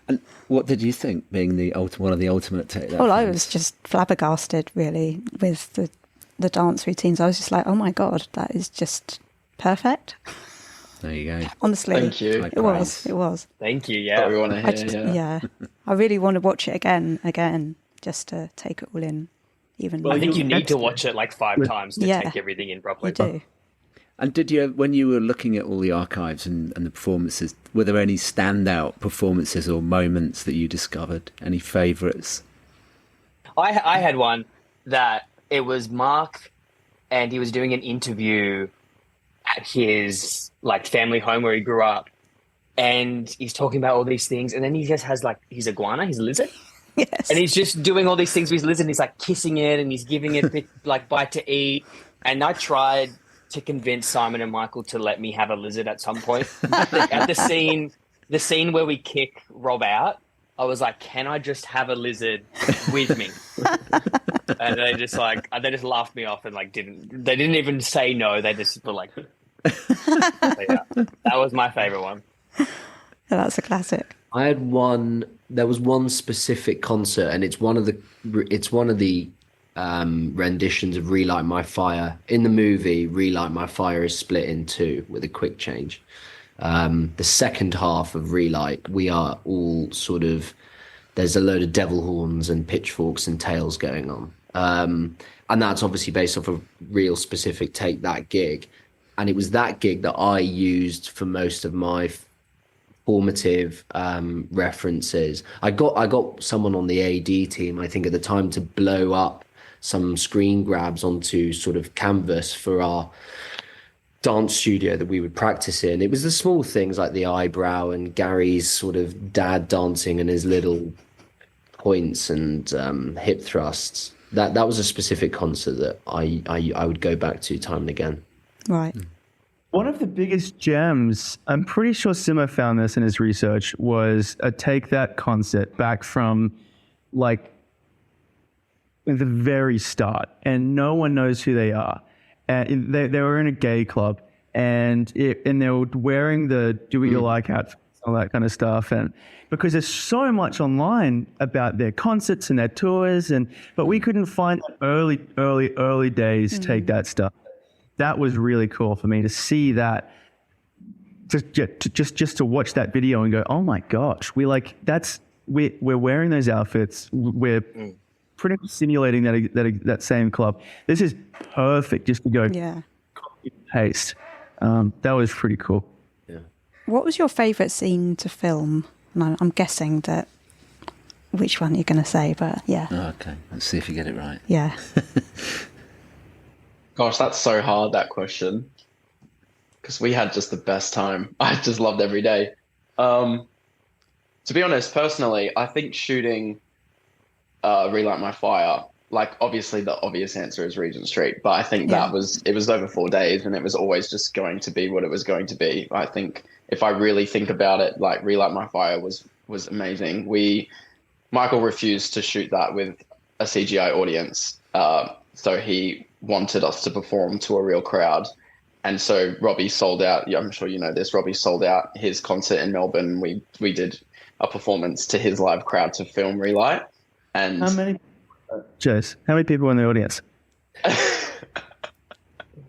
And what did you think, being one of the ultimate Take That Well, I fans? was just flabbergasted, really, with the dance routines. I was just like, oh my God, that is just perfect. There you go. Honestly, Thank you. it was. Thank you, That's what yeah. we want to hear. I really want to watch it again, just to take it all in. even. I think you need to that's- watch it like 5 times to Yeah. take everything in You properly. do. And did you, when you were looking at all the archives and the performances, were there any standout performances or moments that you discovered? Any favourites? I had one that it was Mark, and he was doing an interview at his like family home where he grew up, and he's talking about all these things, and then he just has like his iguana, his lizard, Yes. and he's just doing all these things with his lizard, and he's like kissing it, and he's giving it like bite to eat. And I tried to convince Simon and Michael to let me have a lizard at some point. At the scene where we kick Rob out, I was like, "Can I just have a lizard with me?" And they just laughed me off and like they didn't even say no. They just were like, yeah, that was my favorite one. That's a classic. I had one. There was one specific concert, and it's one of the renditions of "Relight My Fire." In the movie, "Relight My Fire" is split in two with a quick change. The second half of "Relight," we are all sort of, there's a load of devil horns and pitchforks and tails going on. And that's obviously based off a real specific Take That gig. And it was that gig that I used for most of my formative references. I got someone on the AD team, I think at the time, to blow up some screen grabs onto sort of canvas for our dance studio that we would practice in. It was the small things like the eyebrow and Gary's sort of dad dancing and his little points and hip thrusts. That was a specific concert that I would go back to time and again. Right. One of the biggest gems, I'm pretty sure Simo found this in his research, was a Take That concert back from like the very start, and no one knows who they are. And they were in a gay club, and they were wearing the do what you like outfits, all that kind of stuff. And because there's so much online about their concerts and their tours, but we couldn't find early days Take That stuff. That was really cool for me to see that. Just to watch that video and go, oh my gosh, we're wearing those outfits. We're pretty much simulating that same club. This is perfect just to go copy and paste. That was pretty cool. Yeah. What was your favourite scene to film? And I'm guessing that which one you're going to say, but yeah. Oh, okay, let's see if you get it right. Yeah. Gosh, that's so hard, that question. Because we had just the best time. I just loved every day. To be honest, personally, I think shooting Relight My Fire, like obviously the obvious answer is Regent Street, but I think it was over 4 days and it was always just going to be what it was going to be. I think if I really think about it, like Relight My Fire was amazing. Michael refused to shoot that with a CGI audience. So he wanted us to perform to a real crowd. And so Robbie sold out. Yeah, I'm sure you know this. Robbie sold out his concert in Melbourne. We did a performance to his live crowd to film Relight. And How many people were in the audience?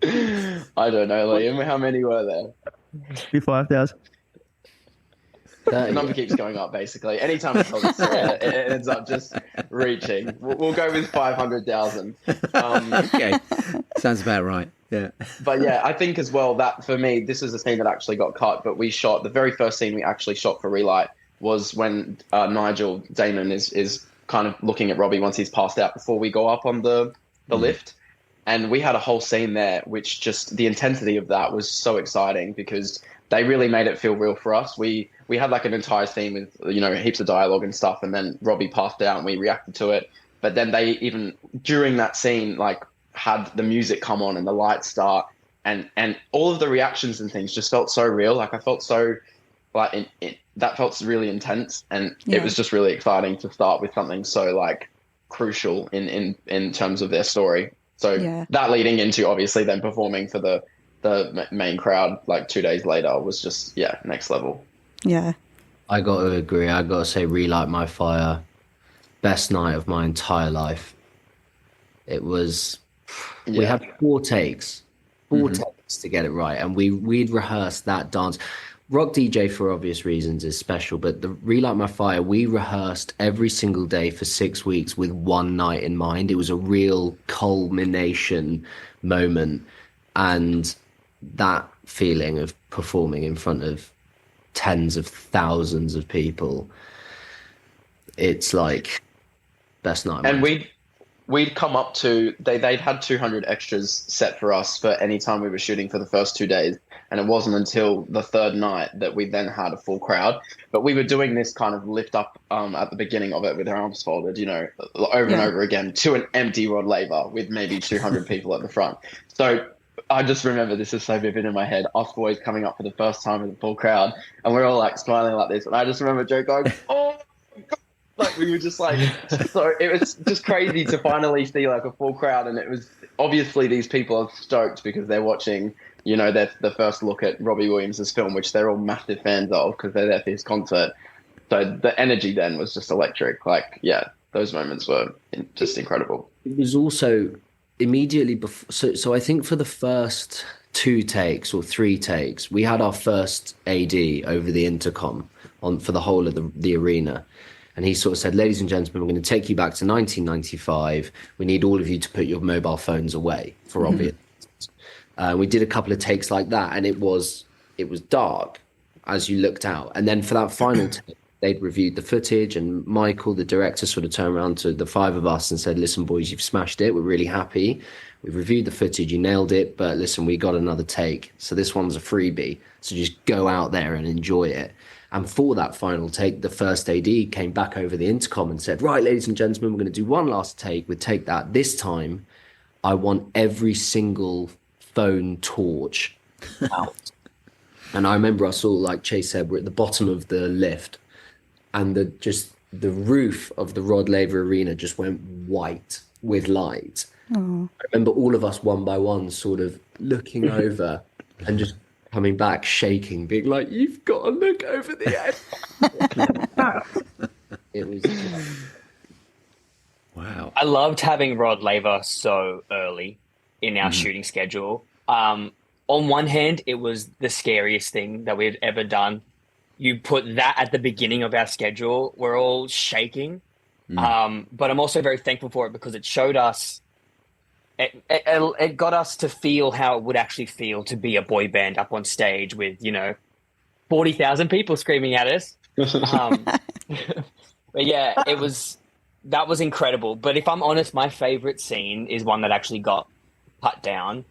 I don't know, Liam. How many were there? 5,000. The number keeps going up, basically. Anytime we tell the story, it ends up just reaching. We'll go with 500,000. Okay, sounds about right. Yeah. But yeah, I think as well that for me, this is a scene that actually got cut, but we shot, the very first scene we actually shot for Relight was when Nigel Damon is kind of looking at Robbie once he's passed out before we go up on the lift. And we had a whole scene there, which just the intensity of that was so exciting because they really made it feel real for us. We had like an entire scene with, heaps of dialogue and stuff. And then Robbie passed out and we reacted to it. But then they even during that scene, like had the music come on and the lights start and all of the reactions and things just felt so real. Like I felt so like that felt really intense. And it was just really exciting to start with something so like crucial in terms of their story. So that leading into obviously then performing for the main crowd like 2 days later was just, next level. Yeah. I got to agree. I got to say Relight My Fire, best night of my entire life. It was, we had 4 takes to get it right. And we'd rehearsed that dance. Rock DJ, for obvious reasons, is special, but the Relight My Fire, we rehearsed every single day for 6 weeks with one night in mind. It was a real culmination moment, and that feeling of performing in front of tens of thousands of people, it's like best night. And we'd come up to they'd had 200 extras set for us for any time we were shooting for the first 2 days, and it wasn't until the third night that we then had a full crowd. But we were doing this kind of lift up at the beginning of it with our arms folded, over and over again to an empty Rod Laver with maybe 200 people at the front. So I just remember, this is so vivid in my head, us boys coming up for the first time with a full crowd, and we're all like smiling like this, and I just remember Joe going, "Oh my God." Like, we were just like, so it was just crazy to finally see like a full crowd. And it was obviously, these people are stoked because they're watching, the first look at Robbie Williams' film, which they're all massive fans of because they're there for his concert. So the energy then was just electric. Like, yeah, those moments were just incredible. It was also immediately before. So I think for the first 2 takes or 3 takes, we had our first AD over the intercom for the whole of the arena. And he sort of said, "Ladies and gentlemen, we're going to take you back to 1995. We need all of you to put your mobile phones away for obvious reasons." We did a couple of takes like that, and it was dark as you looked out. And then for that final take, they'd reviewed the footage, and Michael, the director, sort of turned around to the 5 of us and said, "Listen, boys, you've smashed it. We're really happy. We've reviewed the footage. You nailed it. But listen, we got another take. So this one's a freebie. So just go out there and enjoy it." And for that final take, the first AD came back over the intercom and said, "Right, ladies and gentlemen, we're going to do one last take with Take That. This time, I want every single phone torch out." And I remember us all, like Chase said, we're at the bottom of the lift, and the roof of the Rod Laver Arena just went white with light. I remember all of us one by one sort of looking over and just coming back shaking, being like, "You've got to look over the edge." It was wow. I loved having Rod Laver so early in our shooting schedule. On one hand, it was the scariest thing that we had ever done. You put that at the beginning of our schedule, we're all shaking. But I'm also very thankful for it because it showed us, it got us to feel how it would actually feel to be a boy band up on stage with, 40,000 people screaming at us. But yeah, that was incredible. But if I'm honest, my favorite scene is one that actually got cut down.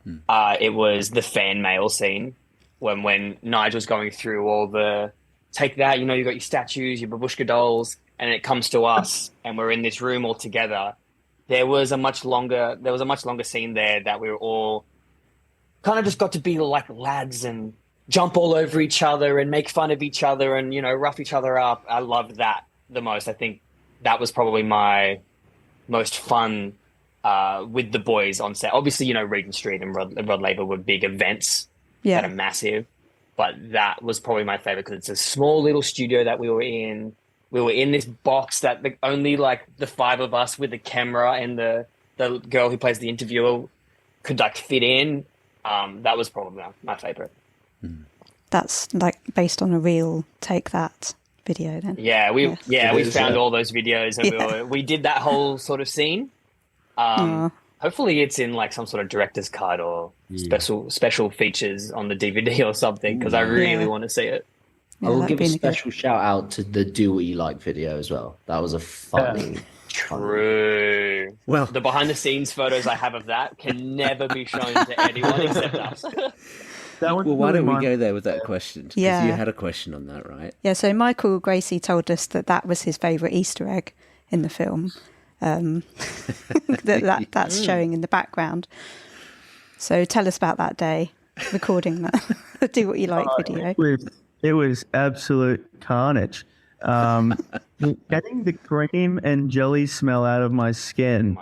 It was the fan mail scene when Nigel's going through all the, take that, you got your statues, your babushka dolls, and it comes to us and we're in this room all together. There was a much longer scene there that we were all kind of just got to be like lads and jump all over each other and make fun of each other and, rough each other up. I loved that the most. I think that was probably my most fun with the boys on set. Obviously, Regent Street and Rod Laver were big events that are massive, but that was probably my favorite because it's a small little studio that we were in. We were in this box that only like the 5 of us with the camera and the girl who plays the interviewer could like fit in. That was probably my favorite. That's like based on a real Take That video then. Yeah, we found all those videos and we did that whole sort of scene. Hopefully it's in like some sort of director's cut or special features on the DVD or something because I really want to see it. I will give a special shout out to the Do What You Like video as well. That was a funny. True. Well, the behind the scenes photos I have of that can never be shown to anyone except us. Well, why don't we go there with that question? Because you had a question on that, right? Yeah, so Michael Gracie told us that was his favourite Easter egg in the film. That's showing in the background. So tell us about that day, recording that Do What You Like video. It was absolute carnage. Getting the cream and jelly smell out of my skin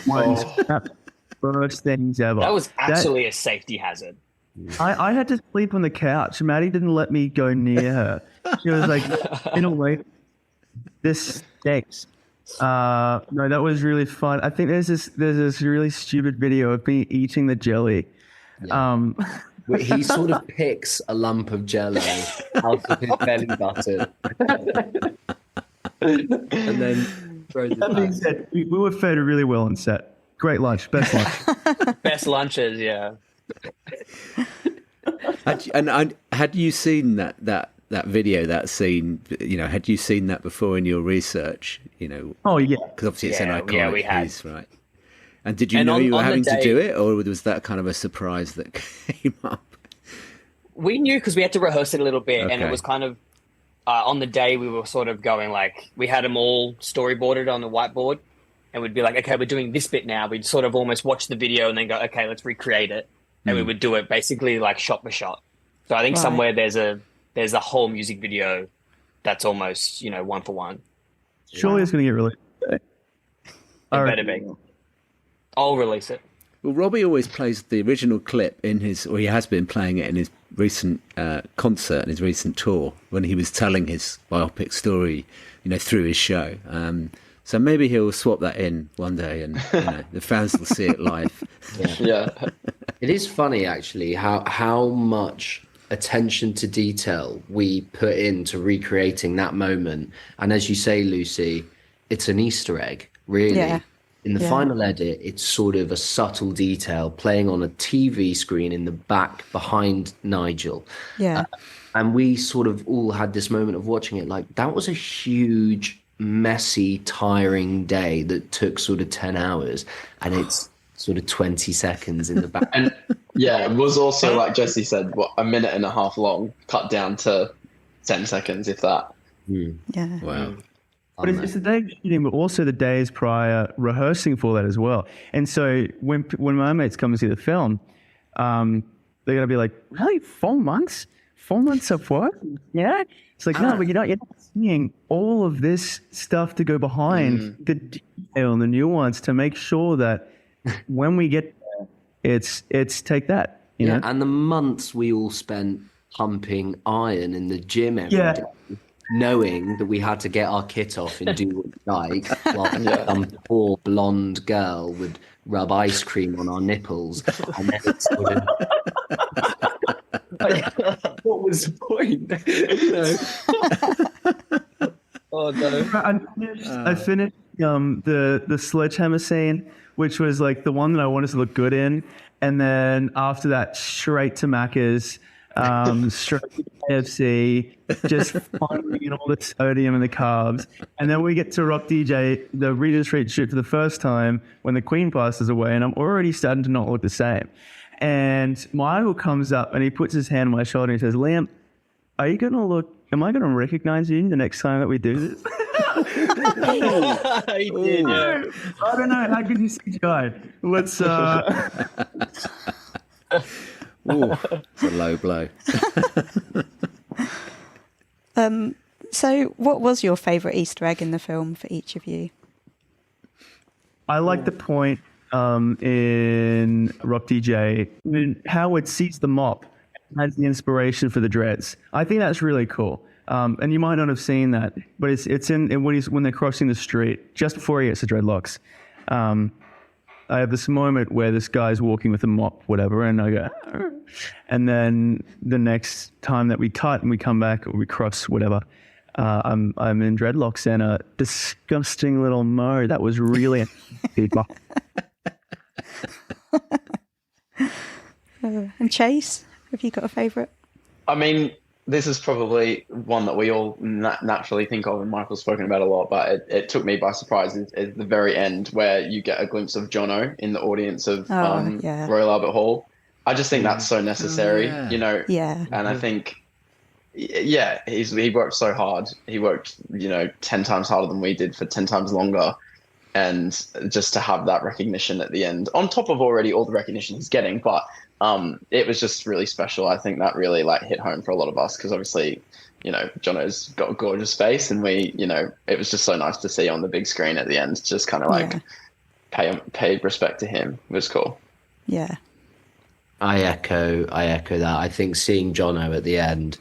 was the worst things ever. That was actually a safety hazard. I had to sleep on the couch. Maddie didn't let me go near her. She was like, in a way, this stinks. No, that was really fun. I think there's this really stupid video of me eating the jelly. He sort of picks a lump of jello out of his belly button. And then throws it That being back. said, we were fed really well on set. Great lunch, best lunch. Best lunches, yeah. Had you seen that video, that scene? Had you seen that before in your research? Oh yeah, because obviously it's an Yeah, iconic we had. piece, right? And did you And know you were on the having to day- do it, or was that kind of a surprise that came up? We knew because we had to rehearse it a little bit, and Okay. it was kind of on the day we were sort of going like we had them all storyboarded on the whiteboard, and we'd be like, okay, we're doing this bit now. We'd sort of almost watch the video and then go, okay, let's recreate it, and we would do it basically like shot for shot. So I think Right. somewhere there's a whole music video that's almost one for one. surely it's going to get released. It better be. I'll release it. Well, Robbie always plays the original clip he has been playing it in his recent concert and his recent tour when he was telling his biopic story, through his show. So maybe he'll swap that in one day, and the fans will see it live. Yeah. It is funny, actually, how much attention to detail we put into recreating that moment. And as you say, Lucy, it's an Easter egg, really. Yeah. In the Yeah. final edit, it's sort of a subtle detail playing on a TV screen in the back behind Nigel. Yeah. And we sort of all had this moment of watching it like, that was a huge, messy, tiring day that took sort of 10 hours. And it's sort of 20 seconds in the back. And yeah, it was also, like Jesse said, a minute and a half long, cut down to 10 seconds, if that. Yeah. Wow. But it's the day of shooting, but also the days prior rehearsing for that as well. And so when my mates come and see the film, they're gonna be like, "Really, 4 months? 4 months of work? Yeah." It's like, no, but you're not seeing all of this stuff to go behind the detail and the nuance to make sure that when we get there, it's take that. You know? And the months we all spent pumping iron in the gym every day, knowing that we had to get our kit off and do what we like, while some poor blonde girl would rub ice cream on our nipples, and then it's sort of what was the point? Oh no! I finished the sledgehammer scene, which was like the one that I wanted to look good in, and then after that, straight to Macca's, straight to KFC, just firing all the sodium and the carbs, and then we get to Rock DJ, the Regent Street shoot for the first time when the Queen passes away, and I'm already starting to not look the same. And Michael comes up and he puts his hand on my shoulder and he says, "Liam, am I going to recognize you the next time that we do this?" He did, yeah. I don't know. How could you see Hyde? Let's. Ooh, it's a low blow. So what was your favourite Easter egg in the film for each of you? I like the point in Rock DJ when Howard sees the mop and has the inspiration for the dreads. I think that's really cool. And you might not have seen that, but it's in when they're crossing the street just before he gets the dreadlocks. I have this moment where this guy's walking with a mop, whatever, and I go, "Arr." And then the next time that we cut and we come back or we cross whatever, I'm in dreadlocks and a disgusting little mo that was really people. And Chase, have you got a favourite? I mean, this is probably one that we all naturally think of, and Michael's spoken about a lot, but it took me by surprise at the very end where you get a glimpse of Jono in the audience of Royal Albert Hall. I just think that's so necessary, Yeah. and I think, he worked so hard. He worked, 10 times harder than we did for 10 times longer. And just to have that recognition at the end, on top of already all the recognition he's getting, but it was just really special. I think that really hit home for a lot of us because obviously, Jono's got a gorgeous face, and we, it was just so nice to see on the big screen at the end, just kind of pay respect to him. It was cool. Yeah. I echo that. I think seeing Jono at the end,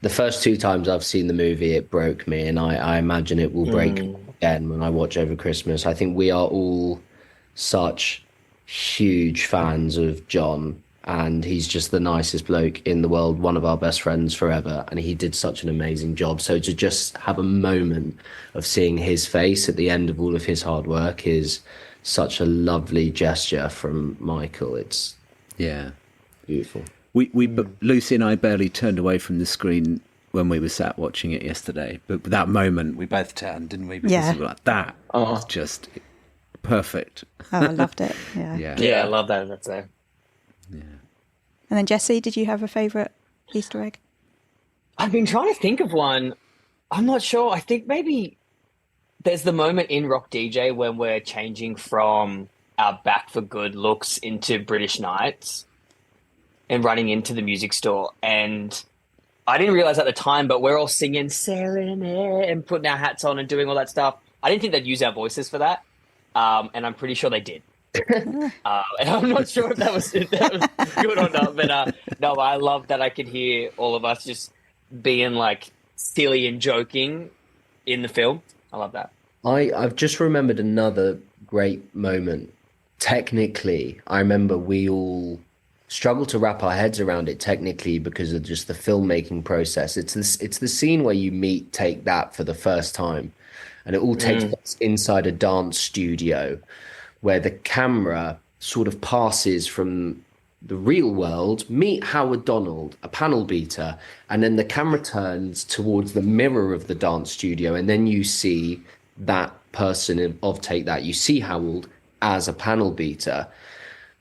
the first 2 times I've seen the movie, it broke me, and I imagine it will break me again when I watch over Christmas. I think we are all such huge fans of John, and he's just the nicest bloke in the world, one of our best friends forever, and he did such an amazing job. So to just have a moment of seeing his face at the end of all of his hard work is such a lovely gesture from Michael. It's beautiful. Lucy and I barely turned away from the screen when we were sat watching it yesterday, but that moment we both turned, didn't we? Because we were like, that was just perfect. Oh, I loved it. Yeah, I love that. That's it. Yeah. And then Jesse, did you have a favourite Easter egg? I've been trying to think of one. I'm not sure. I think maybe there's the moment in Rock DJ when we're changing from our Back for Good looks into British Knights and running into the music store. And I didn't realize at the time, but we're all singing Serenade and putting our hats on and doing all that stuff. I didn't think they'd use our voices for that. And I'm pretty sure they did. And I'm not sure if that was good or not, but no, I love that I could hear all of us just being like silly and joking in the film. I love that. I've just remembered another great moment. Technically, I remember we all struggled to wrap our heads around it technically because of just the filmmaking process. It's the scene where you meet Take That for the first time, and it all takes place inside a dance studio where the camera sort of passes from the real world, meet Howard Donald, a panel beater, and then the camera turns towards the mirror of the dance studio, and then you see that person of Take That. You see Howard as a panel beater.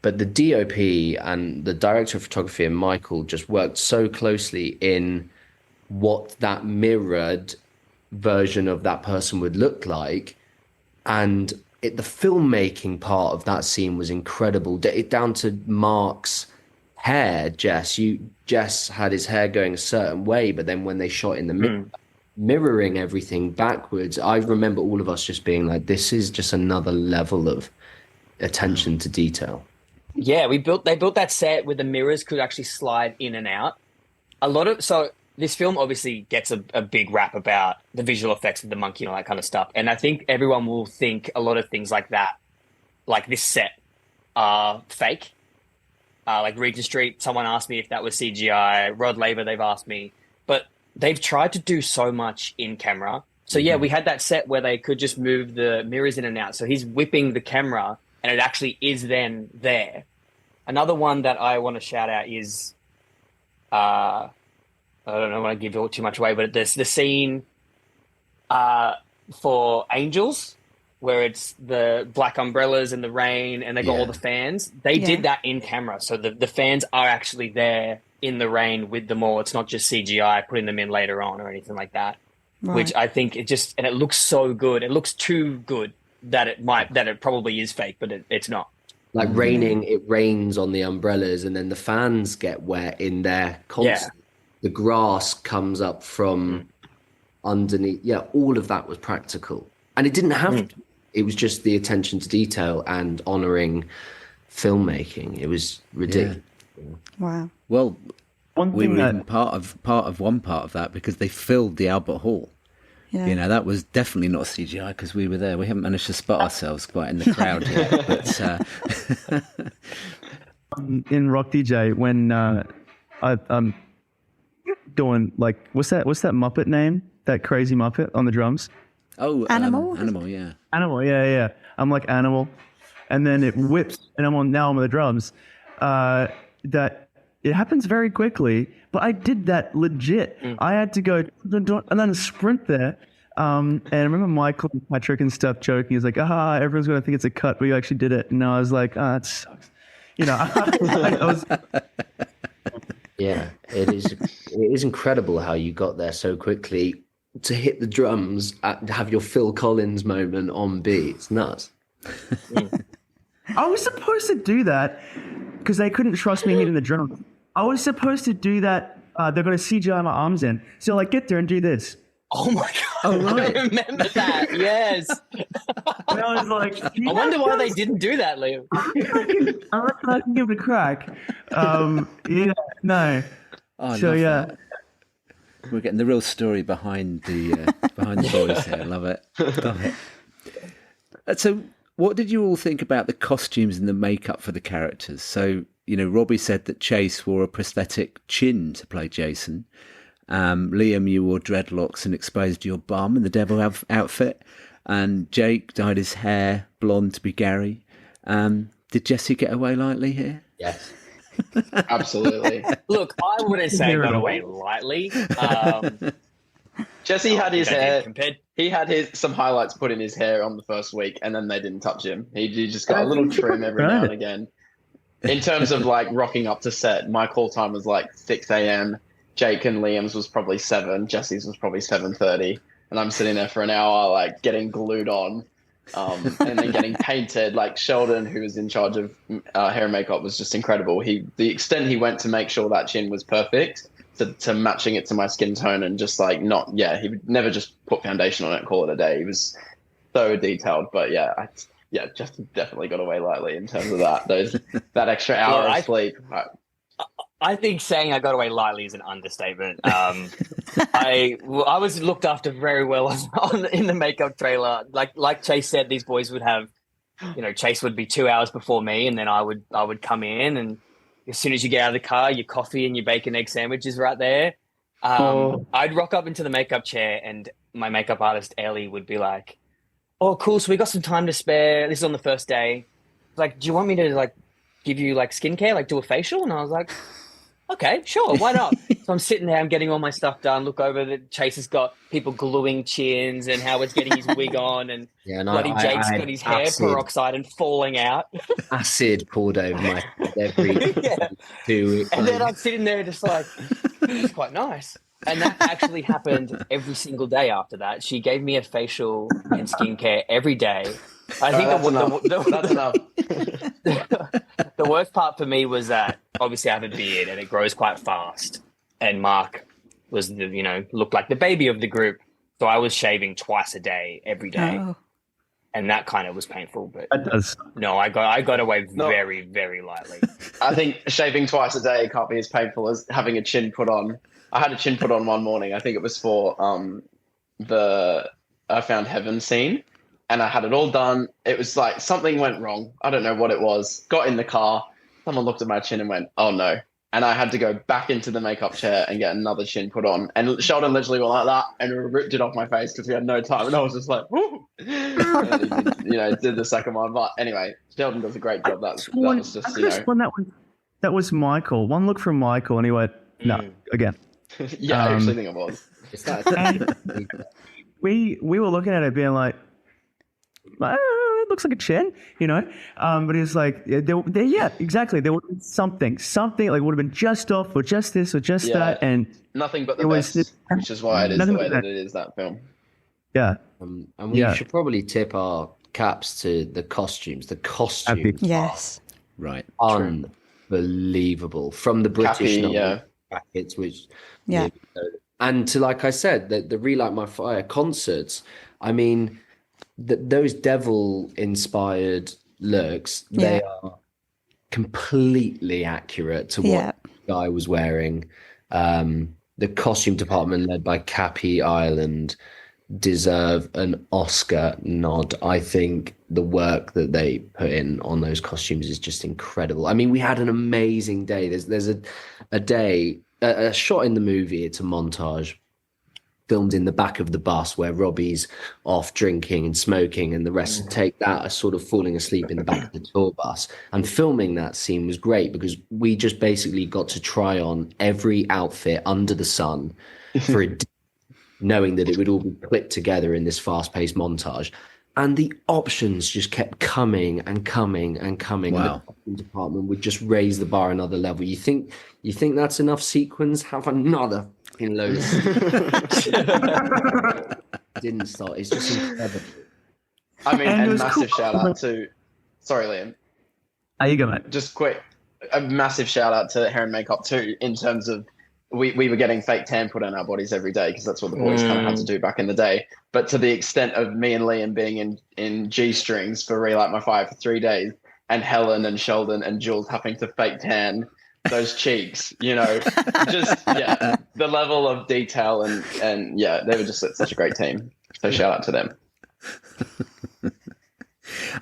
But the DOP and the director of photography and Michael just worked so closely in what that mirrored version of that person would look like. And the filmmaking part of that scene was incredible. Down to Mark's hair, Jess had his hair going a certain way, but then when they shot in the mirror, mirroring everything backwards, I remember all of us just being like, this is just another level of attention to detail. Yeah, they built that set where the mirrors could actually slide in and out. So this film obviously gets a big rap about the visual effects of the monkey and all that kind of stuff. And I think everyone will think a lot of things like that, like this set, are fake. Like Regent Street, someone asked me if that was CGI. Rod Laver, they've asked me. But they've tried to do so much in camera. So yeah, we had that set where they could just move the mirrors in and out. So he's whipping the camera and it actually is then there. Another one that I want to shout out is, I don't want to give too much away, but there's the scene for Angels, where it's the black umbrellas and the rain and they got all the fans. They did that in camera. So the fans are actually there in the rain with them all. It's not just CGI putting them in later on or anything like that, which I think and it looks so good. It looks too good that it probably is fake, but it's not. Like raining, it rains on the umbrellas and then the fans get wet in their concert. The grass comes up from underneath. Yeah, all of that was practical. And it didn't have to. It was just the attention to detail and honouring filmmaking. It was ridiculous. Yeah. Wow. Well, we were even part of one part of that because they filled the Albert Hall. Yeah. You know, that was definitely not CGI because we were there. We haven't managed to spot ourselves quite in the crowd yet. But in Rock DJ, when I'm doing like, what's that Muppet name? That crazy Muppet on the drums? Oh, Animal? Animal, yeah. Animal, yeah. I'm like Animal. And then it whips, and I'm on the drums. That it happens very quickly, but I did that legit. I had to go and then sprint there. And I remember Michael and Patrick and stuff joking. He's like, everyone's going to think it's a cut, but you actually did it. And I was like, that sucks. You know, I was... Yeah, it is incredible how you got there so quickly to hit the drums, have your Phil Collins moment on beat. It's nuts. I was supposed to do that because they couldn't trust me hitting the drums. I was supposed to do that. They're going to CGI my arms in. So like, get there and do this. Oh my God. Oh, right. I remember that. Yes. And I was like, I wonder why they didn't do that, Liam. I reckon I can give it a crack. Yeah, no. Oh, so yeah. That. We're getting the real story behind the boys here. Love it. So what did you all think about the costumes and the makeup for the characters? So, Robbie said that Chase wore a prosthetic chin to play Jason. Liam, you wore dreadlocks and exposed your bum in the devil outfit. And Jake dyed his hair blonde to be Gary. Did Jesse get away lightly here? Yes. Absolutely. Look, I wouldn't say got away lightly. Jesse had his hair. He had some highlights put in his hair on the first week, and then they didn't touch him. He just got a little trim every now and again. In terms of like rocking up to set, my call time was like 6 a.m. Jake and Liam's was probably 7. Jesse's was probably 7:30, and I'm sitting there for an hour, like getting glued on, and then getting painted. Like Sheldon, who was in charge of hair and makeup, was just incredible. The extent he went to make sure that chin was perfect, to matching it to my skin tone, and just like he would never just put foundation on it and call it a day. He was so detailed, but just definitely got away lightly in terms of that. That extra hour of sleep. I think saying I got away lightly is an understatement. I was looked after very well in the makeup trailer. Like Chase said, these boys would have, Chase would be 2 hours before me, and then I would come in, and as soon as you get out of the car, your coffee and your bacon egg sandwich is right there. I'd rock up into the makeup chair, and my makeup artist Ellie would be like, "Oh, cool! So we got some time to spare. This is on the first day. Like, do you want me to give you skincare, do a facial?" And I was like, "Okay, sure, why not?" So I'm sitting there, I'm getting all my stuff done. Look over that Chase has got people gluing chins and Howard's getting his wig on, and bloody Jake's got his hair peroxide and falling out. Acid poured over my head every 2 weeks. And then I'm sitting there just like, this is quite nice. And that actually happened every single day after that. She gave me a facial and skincare every day. I think that's enough. The worst part for me was that obviously I have a beard and it grows quite fast. And Mark was looked like the baby of the group. So I was shaving twice a day, every day. Oh. And that kind of was painful. But that does. No, I got away very, very lightly. I think shaving twice a day can't be as painful as having a chin put on. I had a chin put on one morning. I think it was for the I Found Heaven scene. And I had it all done. It was like something went wrong. I don't know what it was. Got in the car. Someone looked at my chin and went, "Oh no." And I had to go back into the makeup chair and get another chin put on. And Sheldon literally went like that and ripped it off my face because we had no time. And I was just like, "Woo!" And did the second one. But anyway, Sheldon does a great job. That was just, that was Michael. One look from Michael and he went, "No, again." Yeah, I actually think it was. We were looking at it being like, it looks like a chin, but he was like, exactly. There would have been something like would have been just off or just this or just that. And nothing but the best, which is why it is the way that it is, that film. Yeah. And we should probably tip our caps to the costumes. The costumes. Yes. Right. Unbelievable. From the British brackets, which and to, like I said, the Relight My Fire concerts, I mean, those devil-inspired looks, they are completely accurate to what the guy was wearing. The costume department led by Cappy Ireland deserve an Oscar nod. I think the work that they put in on those costumes is just incredible. I mean, we had an amazing day. There's a shot in the movie, it's a montage filmed in the back of the bus where Robbie's off drinking and smoking and the rest of Take That are sort of falling asleep in the back of the tour bus. And filming that scene was great because we just basically got to try on every outfit under the sun for a day, knowing that it would all be clipped together in this fast-paced montage. And the options just kept coming and coming and coming. Wow. The costume department would just raise the bar another level. You think that's enough sequins? Have another fucking load of Didn't start. It's just incredible. I mean, and massive shout out to... Sorry, Liam. How you going? Just quick. A massive shout out to hair and makeup too, in terms of we were getting fake tan put on our bodies every day because that's what the boys kind of had to do back in the day. But to the extent of me and Liam being in G-strings for Relight My Fire for 3 days, and Helen and Sheldon and Jules having to fake tan those cheeks, just the level of detail and they were just such a great team. So shout out to them.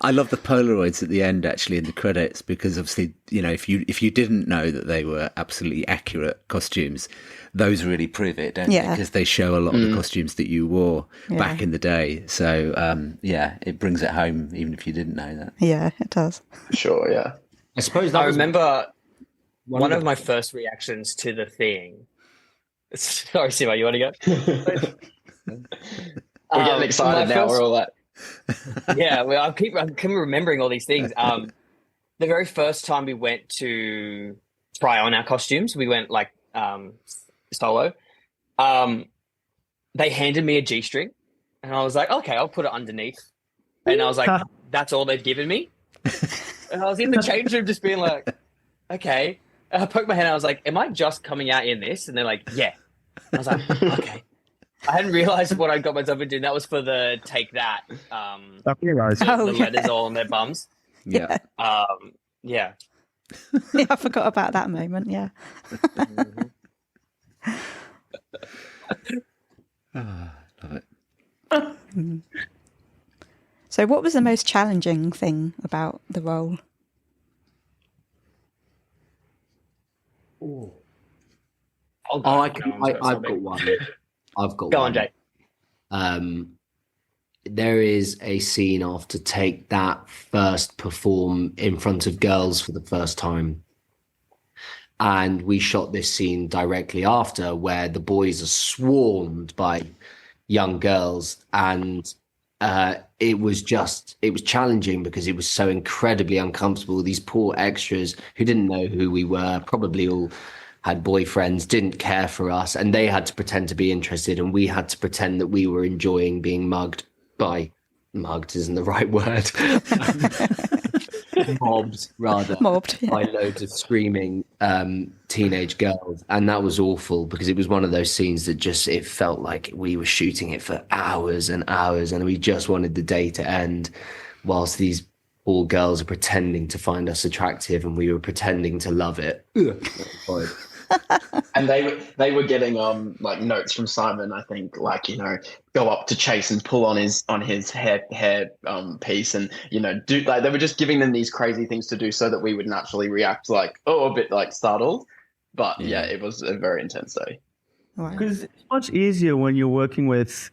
I love the Polaroids at the end, actually, in the credits, because obviously, if you didn't know that they were absolutely accurate costumes, those really prove it, don't they? Because they show a lot of the costumes that you wore back in the day. So, it brings it home, even if you didn't know that. Yeah, it does. Sure, yeah. I suppose I remember one of my first reactions to the thing. Sorry, Simo, you want to go? We're getting excited now. We're all like, yeah, well, I keep remembering all these things. The very first time we went to try on our costumes, we went like solo. They handed me a G-string, and I was like, okay, I'll put it underneath. And I was like, that's all they've given me. And I was in the change room just being like, okay. And I poked my hand and I was like, am I just coming out in this? And they're like, yeah. I was like, okay. I hadn't realized what I got myself into. That was for the Take That. The letters all on their bums. Yeah. Yeah. Yeah, I forgot about that moment. Yeah. Love it. So, what was the most challenging thing about the role? I've got one. Go on, Jake. There is a scene after Take That first perform in front of girls for the first time. And we shot this scene directly after, where the boys are swarmed by young girls. And it was challenging because it was so incredibly uncomfortable. These poor extras who didn't know who we were, probably all had boyfriends, didn't care for us, and they had to pretend to be interested, and we had to pretend that we were enjoying being mugged isn't the right word. Mobbed, rather. Mobbed, yeah. By loads of screaming teenage girls. And that was awful because it was one of those scenes that it felt like we were shooting it for hours and hours, and we just wanted the day to end whilst these poor girls are pretending to find us attractive and we were pretending to love it. And they were getting like notes from Simon, I think, like, go up to Chase and pull on his hair piece, and do, like, they were just giving them these crazy things to do so that we would naturally react like, a bit like startled. But yeah, it was a very intense day. Because it's much easier when you're working with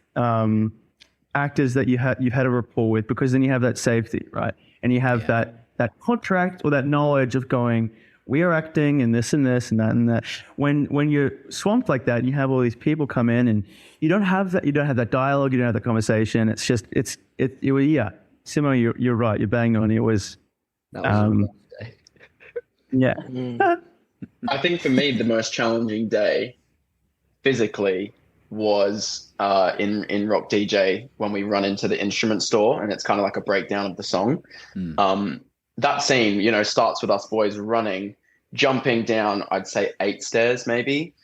actors that you've had a rapport with, because then you have that safety, right? And you have that contract or that knowledge of going, we are acting in this and this and that and that. When you're swamped like that and you have all these people come in and you don't have that dialogue, you don't have that conversation. It's just, Simo, you're right. You're banging on. It was, that was a rough day. Yeah. I think for me, the most challenging day physically was in Rock DJ when we run into the instrument store and it's kind of like a breakdown of the song. That scene, starts with us boys running, jumping down, I'd say 8 stairs maybe,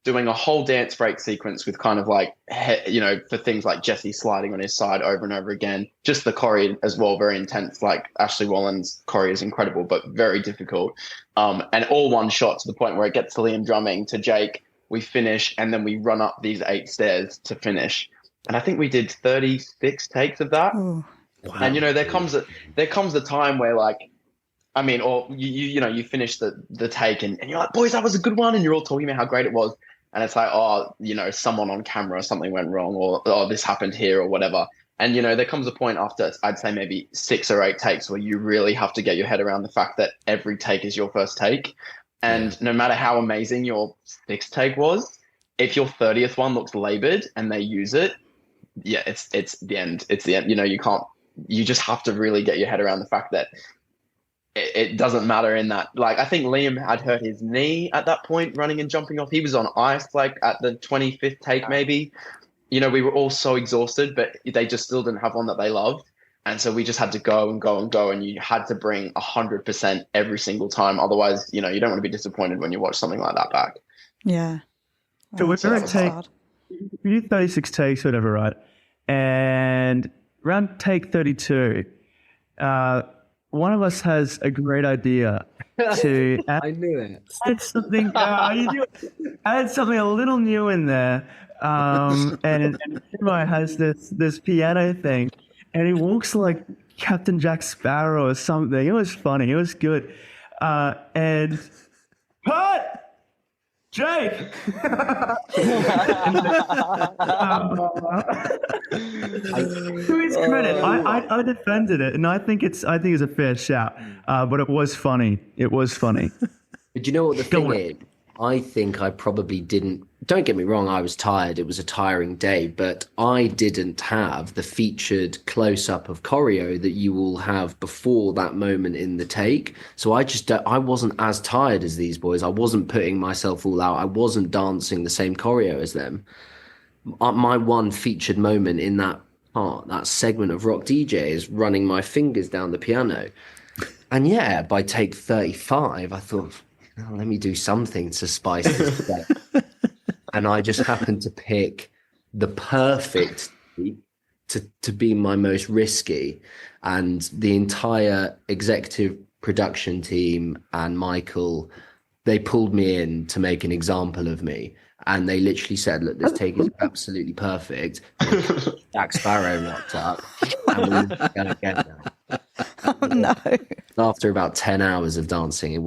doing a whole dance break sequence with kind of like, for things like Jesse sliding on his side over and over again. Just the choreo as well, very intense. Like Ashley Wallen's choreo is incredible, but very difficult. And all one shot to the point where it gets to Liam drumming, to Jake, we finish, and then we run up these 8 stairs to finish. And I think we did 36 takes of that. Ooh. Wow. And there comes a time where, like, I mean, or you finish the take and you're like, boys, that was a good one, and you're all talking about how great it was, and it's like, someone on camera or something went wrong, or this happened here or whatever. And there comes a point after, I'd say maybe 6 or 8 takes, where you really have to get your head around the fact that every take is your first take, and no matter how amazing your 6th take was, if your 30th one looks labored and they use it, it's the end. It's the end. You just have to really get your head around the fact that it doesn't matter in that. Like, I think Liam had hurt his knee at that point, running and jumping off. He was on ice, like at the 25th take, maybe. We were all so exhausted, but they just still didn't have one that they loved. And so we just had to go and go and go. And you had to bring 100% every single time. Otherwise, you don't want to be disappointed when you watch something like that back. Yeah. So we're going to take, we do 36 takes, whatever, right? And around take 32, one of us has a great idea to I knew it. add something. Add something a little new in there. And Simo has this piano thing, and he walks like Captain Jack Sparrow or something. It was funny. It was good. And cut! Jake! To his credit, I defended it, and I think it's a fair shout. But it was funny. It was funny. But you know what the thing is? I think I probably didn't. Don't get me wrong, I was tired. It was a tiring day, but I didn't have the featured close-up of choreo that you will have before that moment in the take. So I wasn't as tired as these boys. I wasn't putting myself all out. I wasn't dancing the same choreo as them. My one featured moment in that part, that segment of Rock DJ, is running my fingers down the piano. And yeah, by take 35, I thought, oh, let me do something to spice this up. And I just happened to pick the perfect to be my most risky. And the entire executive production team and Michael, they pulled me in to make an example of me. And they literally said, look, this take is absolutely perfect. Jack Sparrow rocked up. And we're going to get there. Oh, no. After about 10 hours of dancing,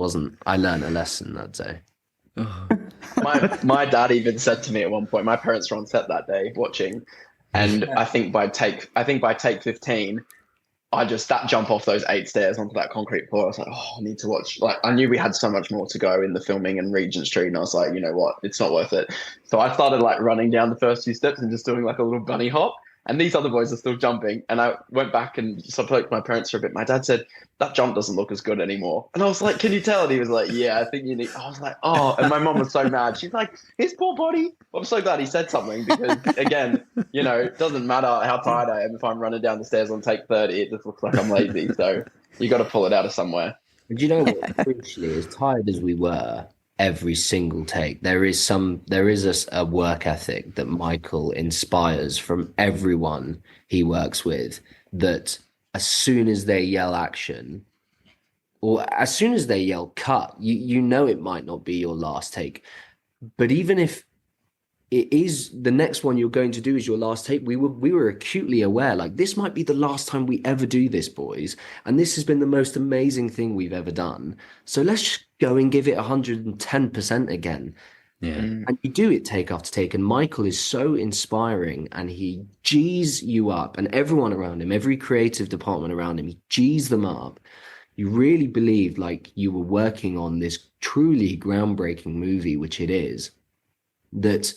I learned a lesson that day. Oh. My dad even said to me at one point, my parents were on set that day watching, and I think by take 15, that jump off those 8 stairs onto that concrete floor, I was like, oh, I need to watch. Like, I knew we had so much more to go in the filming in Regent Street, and I was like, you know what, it's not worth it. So I started like running down the first few steps and just doing like a little bunny hop. And these other boys are still jumping. And I went back and spoke to my parents for a bit. My dad said, that jump doesn't look as good anymore. And I was like, can you tell? And he was like, yeah, I think you need. I was like, oh. And my mom was so mad. She's like, his poor body. I'm so glad he said something because, again, you know, it doesn't matter how tired I am. If I'm running down the stairs on take 30, it just looks like I'm lazy. So you got to pull it out of somewhere. But you know what? Crucially, as tired as we were, every single take, there is a work ethic that Michael inspires from everyone he works with, that as soon as they yell action or as soon as they yell cut, you know it might not be your last take. But even if it is the next one you're going to do is your last take, we were acutely aware, like, this might be the last time we ever do this, boys, and this has been the most amazing thing we've ever done, so let's just go and give it 110% again. And you do it take after take, and Michael is so inspiring, and he G's you up, and everyone around him, every creative department around him, he G's them up. You really believed like you were working on this truly groundbreaking movie, which it is. That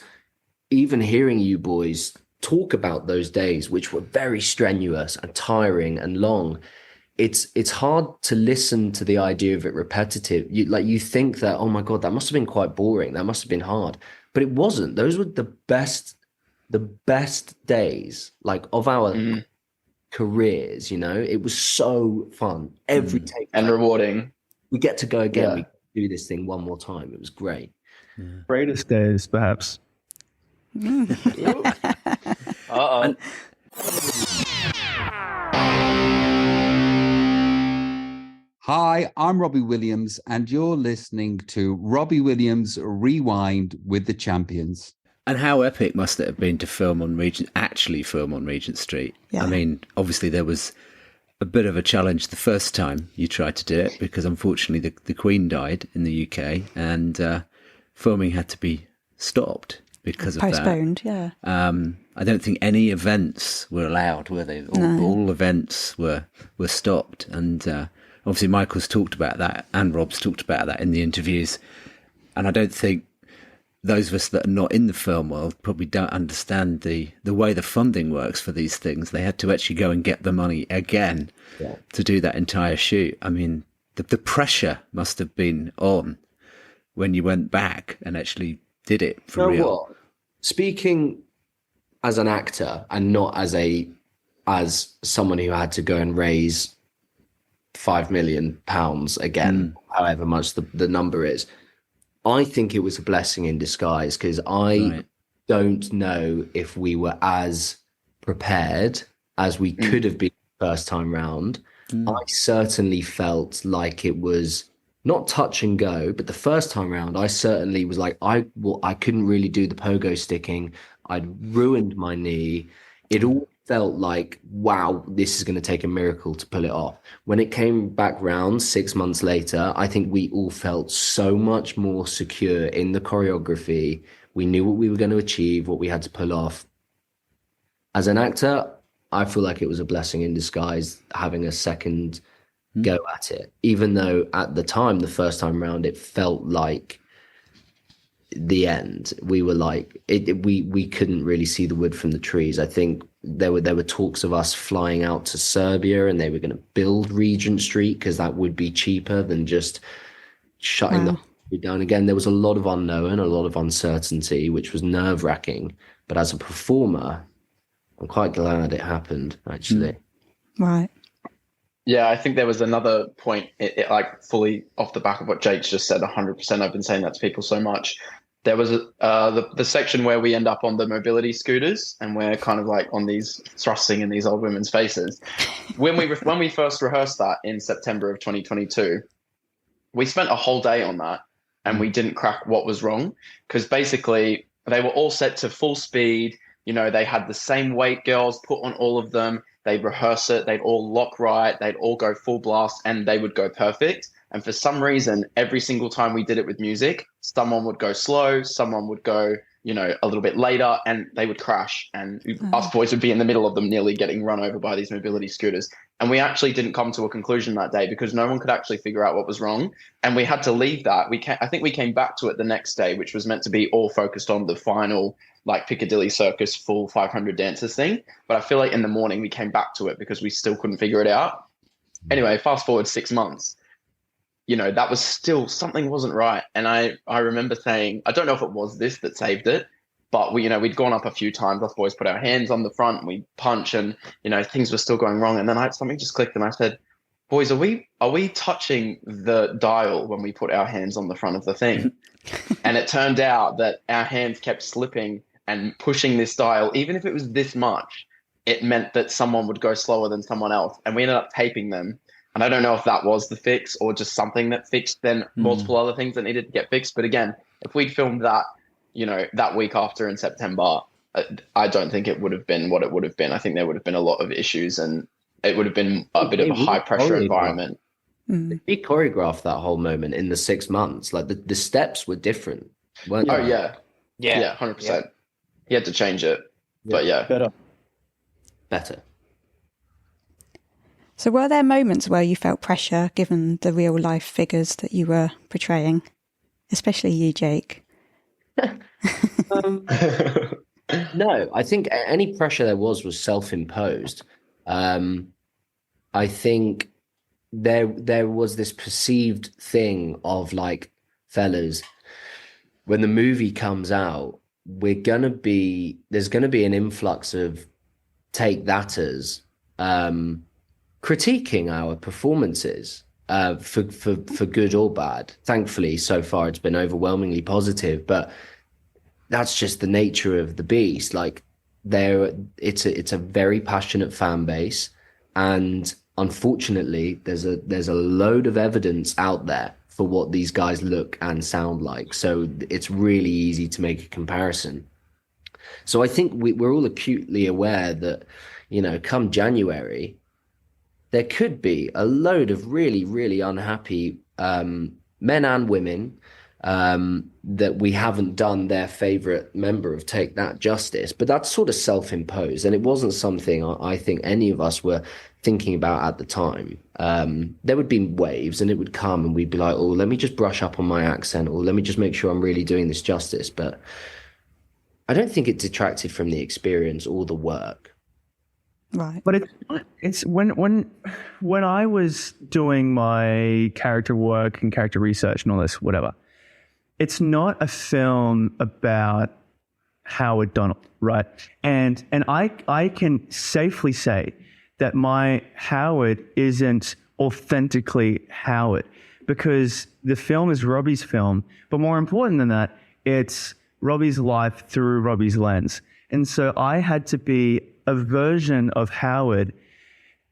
even hearing you boys talk about those days, which were very strenuous and tiring and long, it's hard to listen to the idea of it repetitive. You think that, oh my God, that must have been quite boring. That must have been hard. But it wasn't. Those were the best days, like, of our careers, you know. It was so fun. Every take. And rewarding. We get to go again. Yeah. We do this thing one more time. It was great. Greatest days, perhaps. Uh-oh. Hi, I'm Robbie Williams, and you're listening to Robbie Williams Rewind with the Champions. And how epic must it have been to film on Regent Street? Yeah. I mean, obviously there was a bit of a challenge the first time you tried to do it, because unfortunately the Queen died in the UK, and filming had to be stopped because of that. Postponed, yeah. I don't think any events were allowed, were they? All events were stopped, and obviously Michael's talked about that, and Rob's talked about that in the interviews, and I don't think those of us that are not in the film world probably don't understand the way the funding works for these things. They had to actually go and get the money again to do that entire shoot. I mean, the pressure must have been on when you went back and actually did it for real. What? Speaking as an actor and not as someone who had to go and raise £5 million again, however much the number is, I think it was a blessing in disguise, because I don't know if we were as prepared as we could have been first time round. I certainly felt like it was not touch and go, but the first time round, I certainly was like, I couldn't really do the pogo sticking. I'd ruined my knee. It all felt like, wow, this is going to take a miracle to pull it off. When it came back round 6 months later, I think we all felt so much more secure in the choreography. We knew what we were going to achieve, what we had to pull off. As an actor, I feel like it was a blessing in disguise having a second go at it, even though at the time, the first time round, it felt like the end. We were like, we couldn't really see the wood from the trees. I think there were talks of us flying out to Serbia, and they were going to build Regent Street because that would be cheaper than just shutting the street down again. There was a lot of unknown, a lot of uncertainty, which was nerve-wracking. But as a performer, I'm quite glad it happened, actually. Right. Yeah, I think there was another point, it like fully off the back of what Jake's just said, 100%. I've been saying that to people so much. There was the section where we end up on the mobility scooters, and we're kind of like on these thrusting in these old women's faces. When we first rehearsed that in September of 2022, we spent a whole day on that, and we didn't crack what was wrong, because basically they were all set to full speed. You know, they had the same weight girls put on all of them. They'd rehearse it. They'd all lock right. They'd all go full blast, and they would go perfect. And for some reason, every single time we did it with music, someone would go slow, someone would go, you know, a little bit later, and they would crash. And us boys would be in the middle of them, nearly getting run over by these mobility scooters. And we actually didn't come to a conclusion that day because no one could actually figure out what was wrong. And we had to leave that. I think we came back to it the next day, which was meant to be all focused on the final, like Piccadilly Circus full 500 dancers thing. But I feel like in the morning we came back to it because we still couldn't figure it out. Anyway, fast forward 6 months, you know, that was still, something wasn't right. And I remember saying, I don't know if it was this that saved it, but we'd gone up a few times. Us boys put our hands on the front and we punch, and, you know, things were still going wrong. And then something just clicked, and I said, boys, are we touching the dial when we put our hands on the front of the thing? And it turned out that our hands kept slipping and pushing this dial. Even if it was this much, it meant that someone would go slower than someone else. And we ended up taping them. And I don't know if that was the fix or just something that fixed then multiple other things that needed to get fixed. But again, if we'd filmed that, you know, that week after in September, I don't think it would have been what it would have been. I think there would have been a lot of issues, and it would have been a bit of a high pressure environment. He choreographed that whole moment in the 6 months. Like the steps were different, weren't they? Oh yeah, 100%. Yeah. He had to change it, but better. So were there moments where you felt pressure given the real life figures that you were portraying, especially you, Jake? No, I think any pressure there was self-imposed. I think there was this perceived thing of like, fellas, when the movie comes out, there's gonna be an influx of take thaters critiquing our performances for good or bad. Thankfully, so far it's been overwhelmingly positive, but that's just the nature of the beast. Like, it's a very passionate fan base, and unfortunately, there's a load of evidence out there for what these guys look and sound like. So it's really easy to make a comparison. So I think we're all acutely aware that, you know, come January, there could be a load of really, really unhappy men and women that we haven't done their favorite member of Take That justice. But that's sort of self-imposed, and it wasn't something I think any of us were thinking about at the time. There would be waves, and it would come, and we'd be like, oh, let me just brush up on my accent, or let me just make sure I'm really doing this justice. But I don't think it detracted from the experience or the work. Right. But it's when I was doing my character work and character research and all this, whatever, it's not a film about Howard Donald, right? And I can safely say that my Howard isn't authentically Howard, because the film is Robbie's film. But more important than that, it's Robbie's life through Robbie's lens. And so I had to be a version of Howard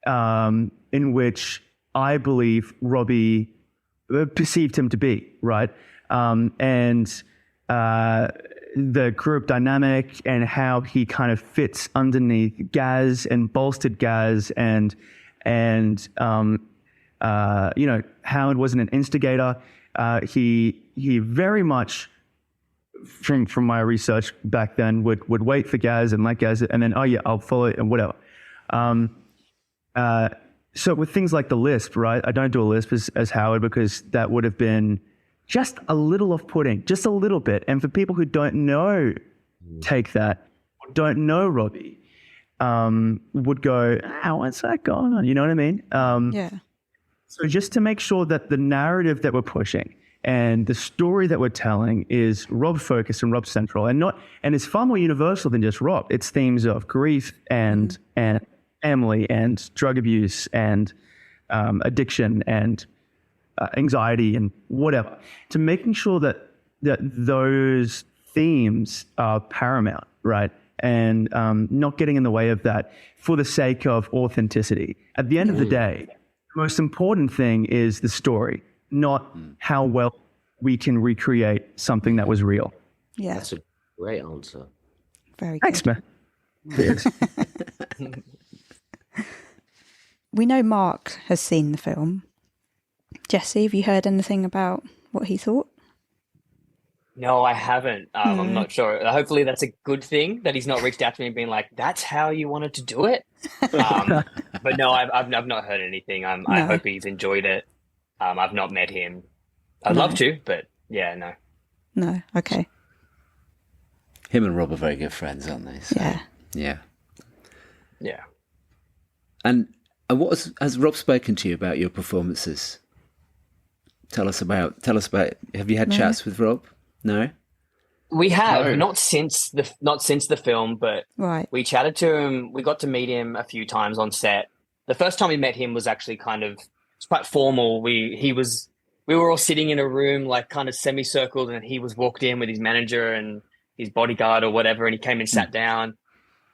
in which I believe Robbie perceived him to be, right? And the group dynamic and how he kind of fits underneath Gaz and bolstered Gaz, and Howard wasn't an instigator. He very much, from my research back then, would wait for Gaz and let Gaz, and then I'll follow it and whatever. So with things like the lisp, right? I don't do a lisp as Howard because that would have been just a little off-putting, just a little bit. And for people who don't know Take That, don't know Robbie, would go, what's that going on? You know what I mean? Yeah. So just to make sure that the narrative that we're pushing and the story that we're telling is Rob focused and Rob central, and it's far more universal than just Rob. It's themes of grief and family and drug abuse and addiction and anxiety and whatever. To making sure that those themes are paramount, right? And not getting in the way of that for the sake of authenticity. At the end of the day, the most important thing is the story, not how well we can recreate something that was real. Yeah. That's a great answer. Very good. Thanks, man. Cheers. We know Mark has seen the film. Jesse, have you heard anything about what he thought? No, I haven't. I'm not sure. Hopefully that's a good thing that he's not reached out to me and been like, that's how you wanted to do it. But no, I've not heard anything. I hope he's enjoyed it. I've not met him. I'd love to, but yeah, no. No, okay. Him and Rob are very good friends, aren't they? So, yeah. Yeah. And what has Rob spoken to you about your performances? Tell us about. Have you had chats with Rob? No. We have not since the film, but we chatted to him. We got to meet him a few times on set. The first time we met him was actually it's quite formal. We were all sitting in a room, like kind of semicircled, and he was walked in with his manager and his bodyguard or whatever, and he came and sat down,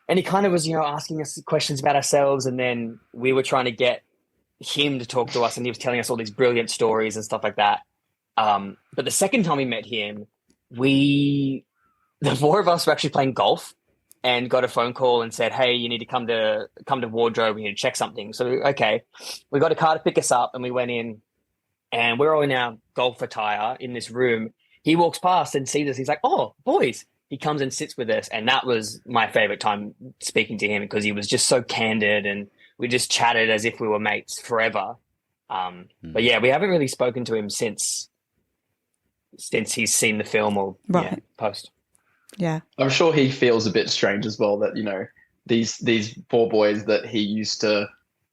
and he kind of was, asking us questions about ourselves, and then we were trying to get him to talk to us, and he was telling us all these brilliant stories and stuff like that. But the second time we met him, the four of us were actually playing golf and got a phone call and said, hey, you need to come to wardrobe. We need to check something. So, okay, we got a car to pick us up, and we went in, and we're all in our golf attire in this room. He walks past and sees us. He's like, oh, boys. He comes and sits with us. And that was my favorite time speaking to him, because he was just so candid, and we just chatted as if we were mates forever. But yeah, we haven't really spoken to him since he's seen the film or post. Yeah. I'm sure he feels a bit strange as well that, these four boys that he used to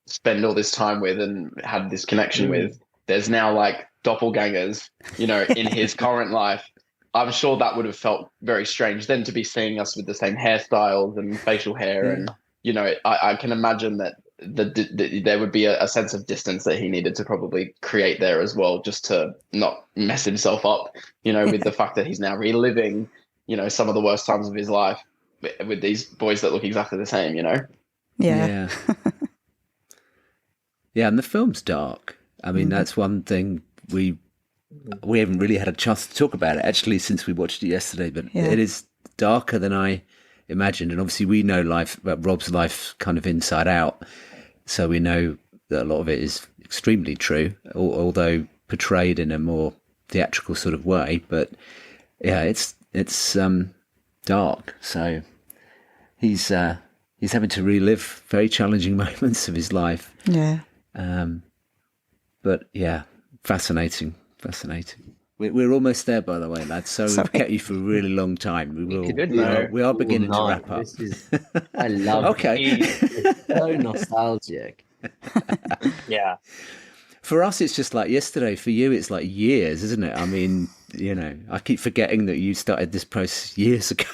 spend all this time with and had this connection with, there's now like doppelgangers, in his current life. I'm sure that would have felt very strange then to be seeing us with the same hairstyles and facial hair. And, I can imagine that there would be a sense of distance that he needed to probably create there as well, just to not mess himself up, with the fact that he's now reliving, some of the worst times of his life with these boys that look exactly the same, Yeah. Yeah, and the film's dark. I mean, that's one thing we haven't really had a chance to talk about it actually since we watched it yesterday, but it is darker than I imagined. And obviously we know Rob's life kind of inside out. So we know that a lot of it is extremely true, although portrayed in a more theatrical sort of way. But yeah, it's dark. So he's having to relive very challenging moments of his life. Yeah. But yeah, fascinating. We're almost there, by the way, lads. So we've kept you for a really long time. We are beginning to wrap up. I love it. It's so nostalgic. Yeah. For us, it's just like yesterday. For you, it's like years, isn't it? I mean, I keep forgetting that you started this process years ago.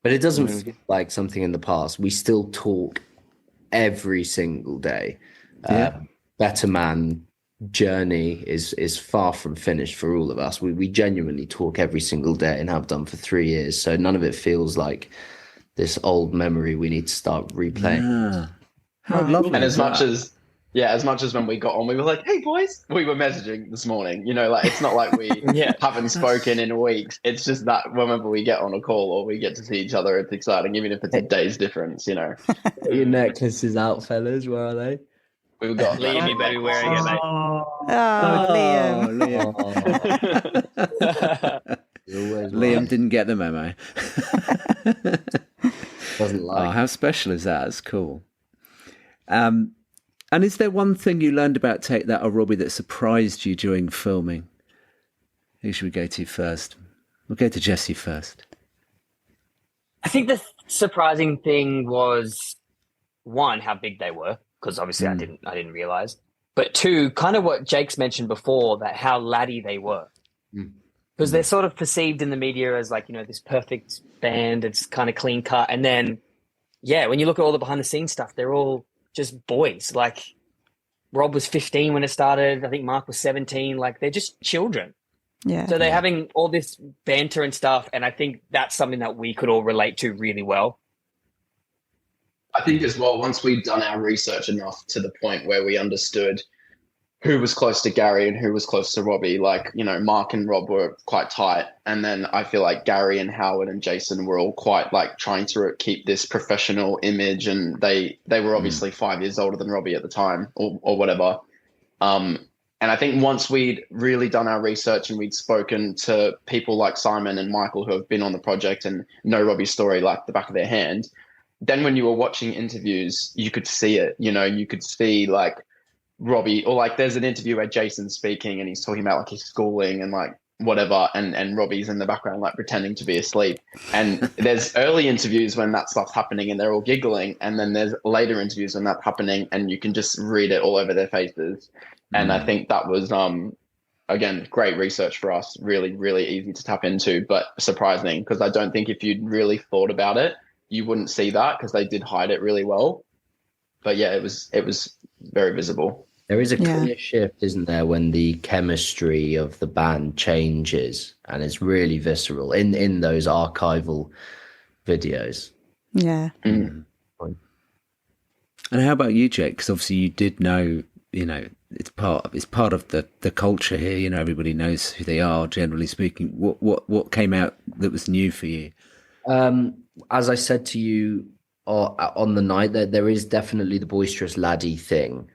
But it doesn't feel like something in the past. We still talk every single day. Better Man journey is far from finished for all of us. We genuinely talk every single day and have done for 3 years. So none of it feels like this old memory we need to start replaying. How lovely. And as much as Yeah, as much as when we got on, we were like, "Hey boys," we were messaging this morning. Like it's not like we Yeah. haven't spoken in weeks. It's just that whenever we get on a call or we get to see each other, it's exciting, even if it's a day's difference. Your necklaces out, fellas. Where are they? We've got Liam, you better be wearing it, mate. Oh, Liam. Liam didn't get the memo. Doesn't like. Oh, how special is that? That's cool. And is there one thing you learned about Take That Robbie that surprised you during filming? Who should we go to first? We'll go to Jesse first. I think the surprising thing was, one, how big they were, because obviously I didn't realize. But two, kind of what Jake's mentioned before, that how laddie they were. Because they're sort of perceived in the media as like, this perfect band, it's kind of clean cut. And then, when you look at all the behind the scenes stuff, they're all just boys. Like Rob was 15 when it started. I think Mark was 17. Like they're just children. Yeah. So they're having all this banter and stuff. And I think that's something that we could all relate to really well. I think as well, once we'd done our research enough to the point where we understood who was close to Gary and who was close to Robbie, like, Mark and Rob were quite tight. And then I feel like Gary and Howard and Jason were all quite like trying to keep this professional image. And they were obviously 5 years older than Robbie at the time or whatever. And I think once we'd really done our research and we'd spoken to people like Simon and Michael who have been on the project and know Robbie's story like the back of their hand, then when you were watching interviews, you could see it. You could see like Robbie, or like there's an interview where Jason's speaking and he's talking about like his schooling and like whatever, and Robbie's in the background like pretending to be asleep. And there's early interviews when that stuff's happening and they're all giggling, and then there's later interviews when that's happening and you can just read it all over their faces. And I think that was again great research for us, really, really easy to tap into, but surprising, because I don't think if you'd really thought about it, you wouldn't see that, because they did hide it really well. But yeah, it was very visible. There is a clear shift, isn't there, when the chemistry of the band changes, and it's really visceral in those archival videos. Yeah. And how about you, Jake? Because obviously you did know, it's part of the culture here. Everybody knows who they are, generally speaking. What came out that was new for you? As I said to you on the night, that there is definitely the boisterous laddie thing.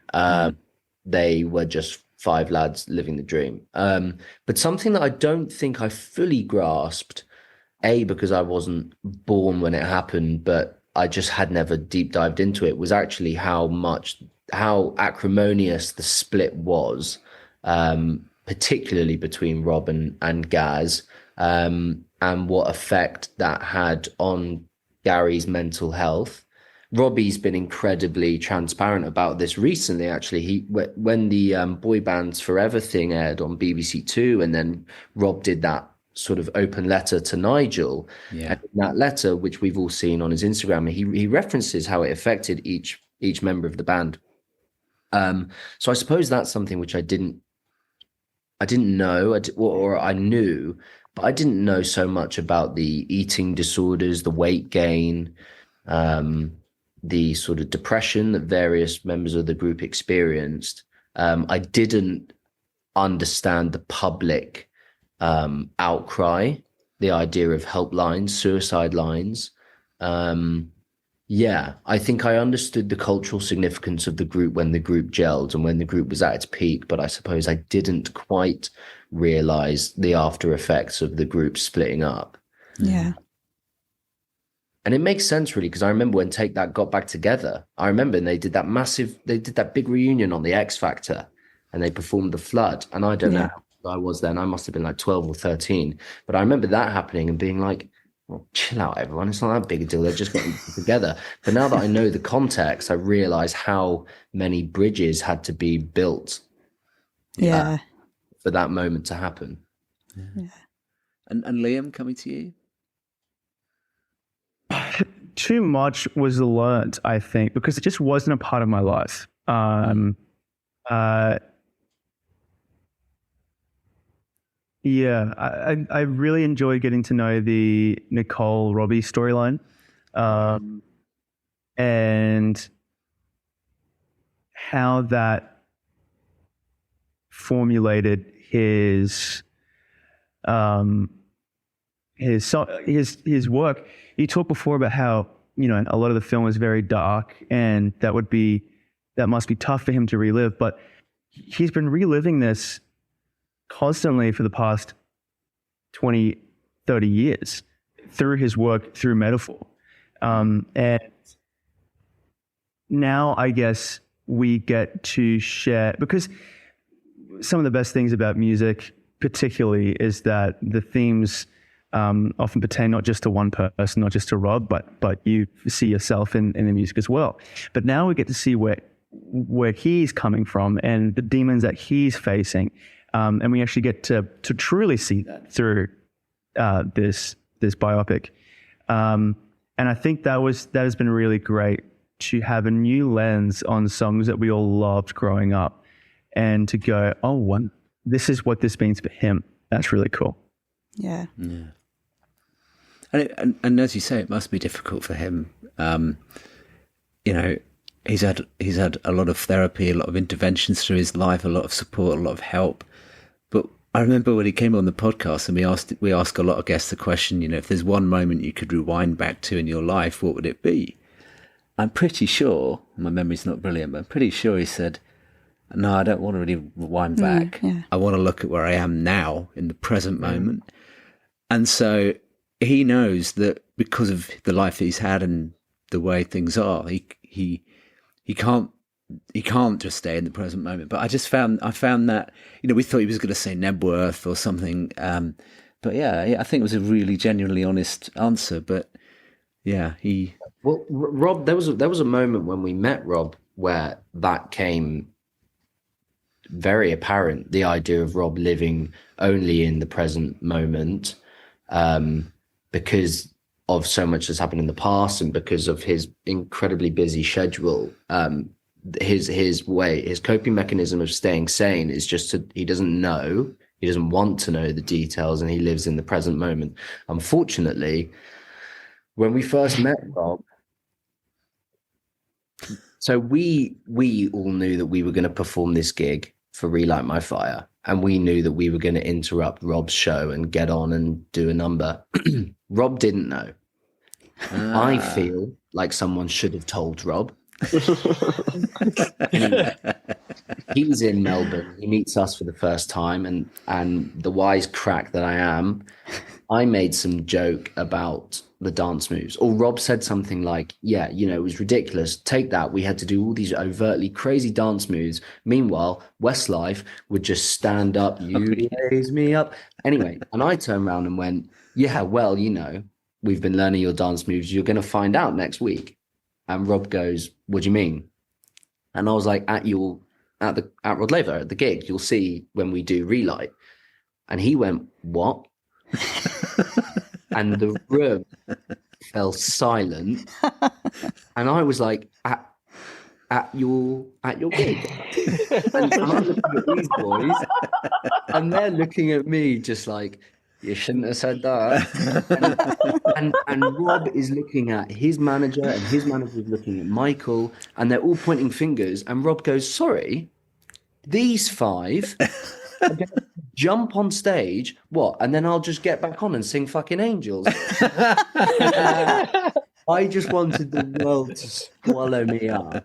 They were just 5 lads living the dream. But something that I don't think I fully grasped, because I wasn't born when it happened, but I just had never deep dived into it, was actually how acrimonious the split was, particularly between Rob and Gaz, and what effect that had on Gary's mental health. Robbie's been incredibly transparent about this recently, actually. When the Boy Bands Forever thing aired on BBC Two, and then Rob did that sort of open letter to Nigel. And in that letter, which we've all seen on his Instagram, he references how it affected each member of the band. So I suppose that's something which I didn't know, or I knew, but I didn't know so much about the eating disorders, the weight gain, the sort of depression that various members of the group experienced. I didn't understand the public outcry, the idea of helplines, suicide lines. I think I understood the cultural significance of the group when the group gelled and when the group was at its peak, but I suppose I didn't quite realize the after effects of the group splitting up. Yeah. And it makes sense, really, because I remember when Take That got back together. I remember they did that big reunion on the X Factor, and they performed The Flood. And I don't know how old I was then. I must have been like 12 or 13. But I remember that happening and being like, well, chill out, everyone. It's not that big a deal. They've just got together. But now that I know the context, I realize how many bridges had to be built for that moment to happen. Yeah. And Liam, coming to you? Too much was learnt, I think, because it just wasn't a part of my life. I really enjoyed getting to know the Nicole Robbie storyline, and how that formulated his work. You talked before about how, you know, a lot of the film is very dark, and that must be tough for him to relive, but he's been reliving this constantly for the past 20, 30 years through his work, through metaphor. And now I guess we get to share, because some of the best things about music particularly is that the themes often pertain not just to one person, not just to Rob, but you see yourself in the music as well. But now we get to see where he's coming from and the demons that he's facing. And we actually get to truly see that through this biopic. And I think that has been really great, to have a new lens on songs that we all loved growing up, and to go, oh, this is what this means for him. That's really cool. Yeah. Yeah. And as you say, it must be difficult for him. You know, he's had a lot of therapy, a lot of interventions through his life, a lot of support, a lot of help. But I remember when he came on the podcast, and we ask a lot of guests the question, you know, if there's one moment you could rewind back to in your life, what would it be? I'm pretty sure, my memory's not brilliant, but I'm pretty sure he said, no, I don't want to really rewind back. Yeah. I want to look at where I am now in the present moment. And so he knows that because of the life that he's had and the way things are, he can't just stay in the present moment. But I found that, you know, we thought he was going to say Nebworth or something. But yeah, I think it was a really genuinely honest answer. But yeah, Well, Rob, there was a moment when we met Rob where that came very apparent, the idea of Rob living only in the present moment, because of so much that's happened in the past and because of his incredibly busy schedule. His coping mechanism of staying sane is just he doesn't want to know the details, and he lives in the present moment. Unfortunately, when we first met Rob, so we all knew that we were going to perform this gig for Relight My Fire, and we knew that we were going to interrupt Rob's show and get on and do a number. Rob didn't know. I feel like someone should have told Rob. He's in Melbourne. He meets us for the first time, and the wise crack that I am, I made some joke about the dance moves, or Rob said something like, yeah, you know, it was ridiculous. Take That. We had to do all these overtly crazy dance moves. Meanwhile, Westlife would just stand up. You raise me up. Anyway, and I turned around and went, yeah, well, you know, we've been learning your dance moves. You're going to find out next week. And Rob goes, what do you mean? And I was like, at Rod Laver, at the gig, you'll see when we do Relight. And he went, what? And the room fell silent. And I was like, at your gig. And I'm looking at these boys, and they're looking at me just like, you shouldn't have said that. And Rob is looking at his manager, and his manager is looking at Michael, and they're all pointing fingers. And Rob goes, sorry, these five are going to jump on stage, what? And then I'll just get back on and sing fucking Angels. I just wanted the world to swallow me up.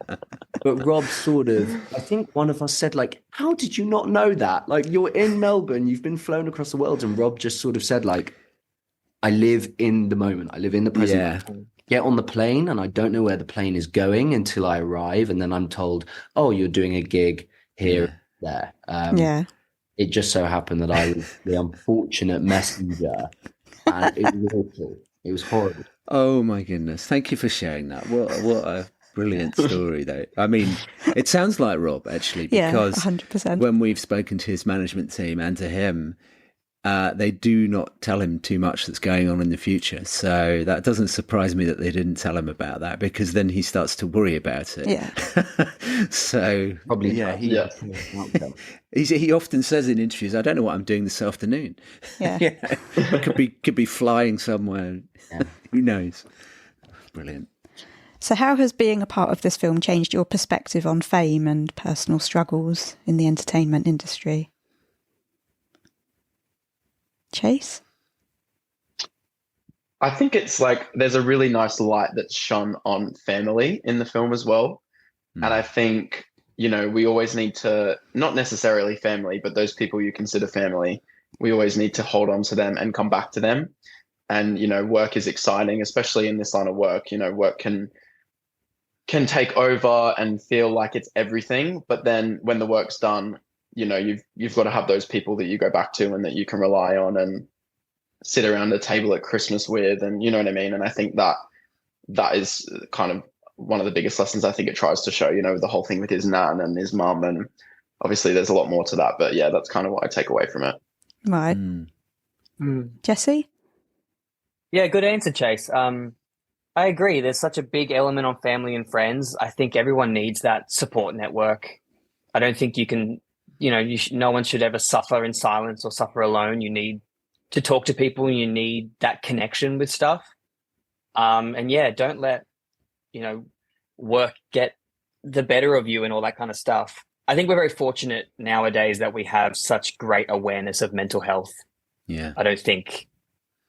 But Rob sort of, I think one of us said, like, how did you not know that? Like, you're in Melbourne, you've been flown across the world. And Rob just sort of said, like, I live in the moment. I live in the present. Yeah. Get on the plane, and I don't know where the plane is going until I arrive. And then I'm told, oh, you're doing a gig here, there. It just so happened that I was the unfortunate messenger. And it was awful. It was horrible. Oh my goodness! Thank you for sharing that. What a brilliant story, though. I mean, it sounds like Rob actually, because 100%. When we've spoken to his management team and to him, they do not tell him too much that's going on in the future. So that doesn't surprise me that they didn't tell him about that, because then he starts to worry about it. Yeah. So probably, he often says in interviews, "I don't know what I'm doing this afternoon." Yeah. Could be flying somewhere. Yeah. Who knows? Brilliant. So how has being a part of this film changed your perspective on fame and personal struggles in the entertainment industry? Chase? I think it's like there's a really nice light that's shone on family in the film as well. And I think, we always need to, not necessarily family, but those people you consider family, we always need to hold on to them and come back to them. And, work is exciting, especially in this line of work. Work can take over and feel like it's everything. But then when the work's done, you've got to have those people that you go back to and that you can rely on and sit around a table at Christmas with, and you know what I mean? And I think that is kind of one of the biggest lessons I think it tries to show, the whole thing with his nan and his mum. And obviously there's a lot more to that, but yeah, that's kind of what I take away from it. Right. Jesse? Yeah, good answer, Chase. I agree. There's such a big element on family and friends. I think everyone needs that support network. I don't think you can, no one should ever suffer in silence or suffer alone. You need to talk to people. You need that connection with stuff. And yeah, don't let, work get the better of you and all that kind of stuff. I think we're very fortunate nowadays that we have such great awareness of mental health. Yeah. I don't think,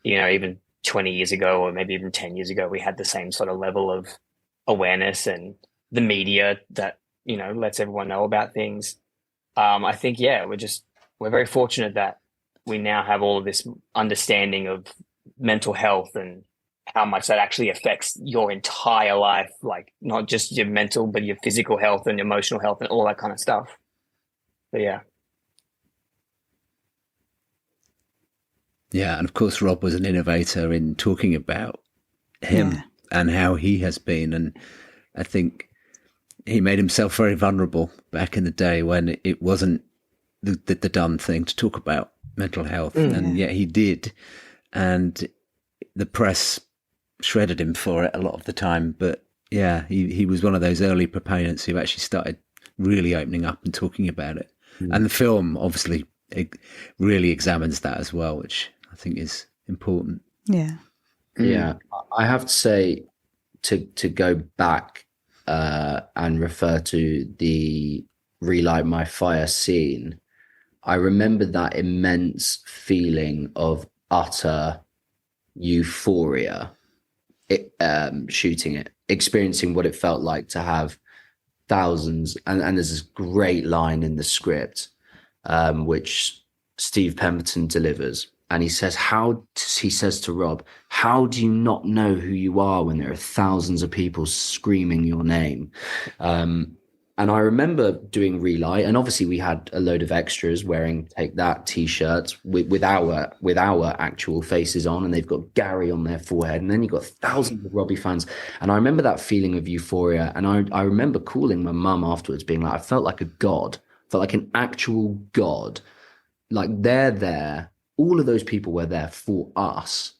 even 20 years ago or maybe even 10 years ago, we had the same sort of level of awareness and the media that, lets everyone know about things. I think, yeah, we're very fortunate that we now have all of this understanding of mental health and how much that actually affects your entire life, like not just your mental, but your physical health and emotional health and all that kind of stuff. But yeah. Yeah, and of course, Rob was an innovator in talking about him and how he has been. And I think he made himself very vulnerable back in the day when it wasn't the done thing to talk about mental health. And yet he did. And the press shredded him for it a lot of the time. But yeah, he was one of those early proponents who actually started really opening up and talking about it. And the film, obviously, it really examines that as well, which I think is important. Yeah. Yeah. I have to say, to go back and refer to the Relight My Fire scene, I remember that immense feeling of utter euphoria, shooting it, experiencing what it felt like to have thousands. And there's this great line in the script, which Steve Pemberton delivers. And he says to Rob, how do you not know who you are when there are thousands of people screaming your name? And I remember doing Relight, and obviously we had a load of extras wearing Take That t-shirts with our actual faces on, and they've got Gary on their forehead, and then you've got thousands of Robbie fans. And I remember that feeling of euphoria, and I remember calling my mum afterwards being like, I felt like a god, felt like an actual god. Like they're there, all of those people were there for us.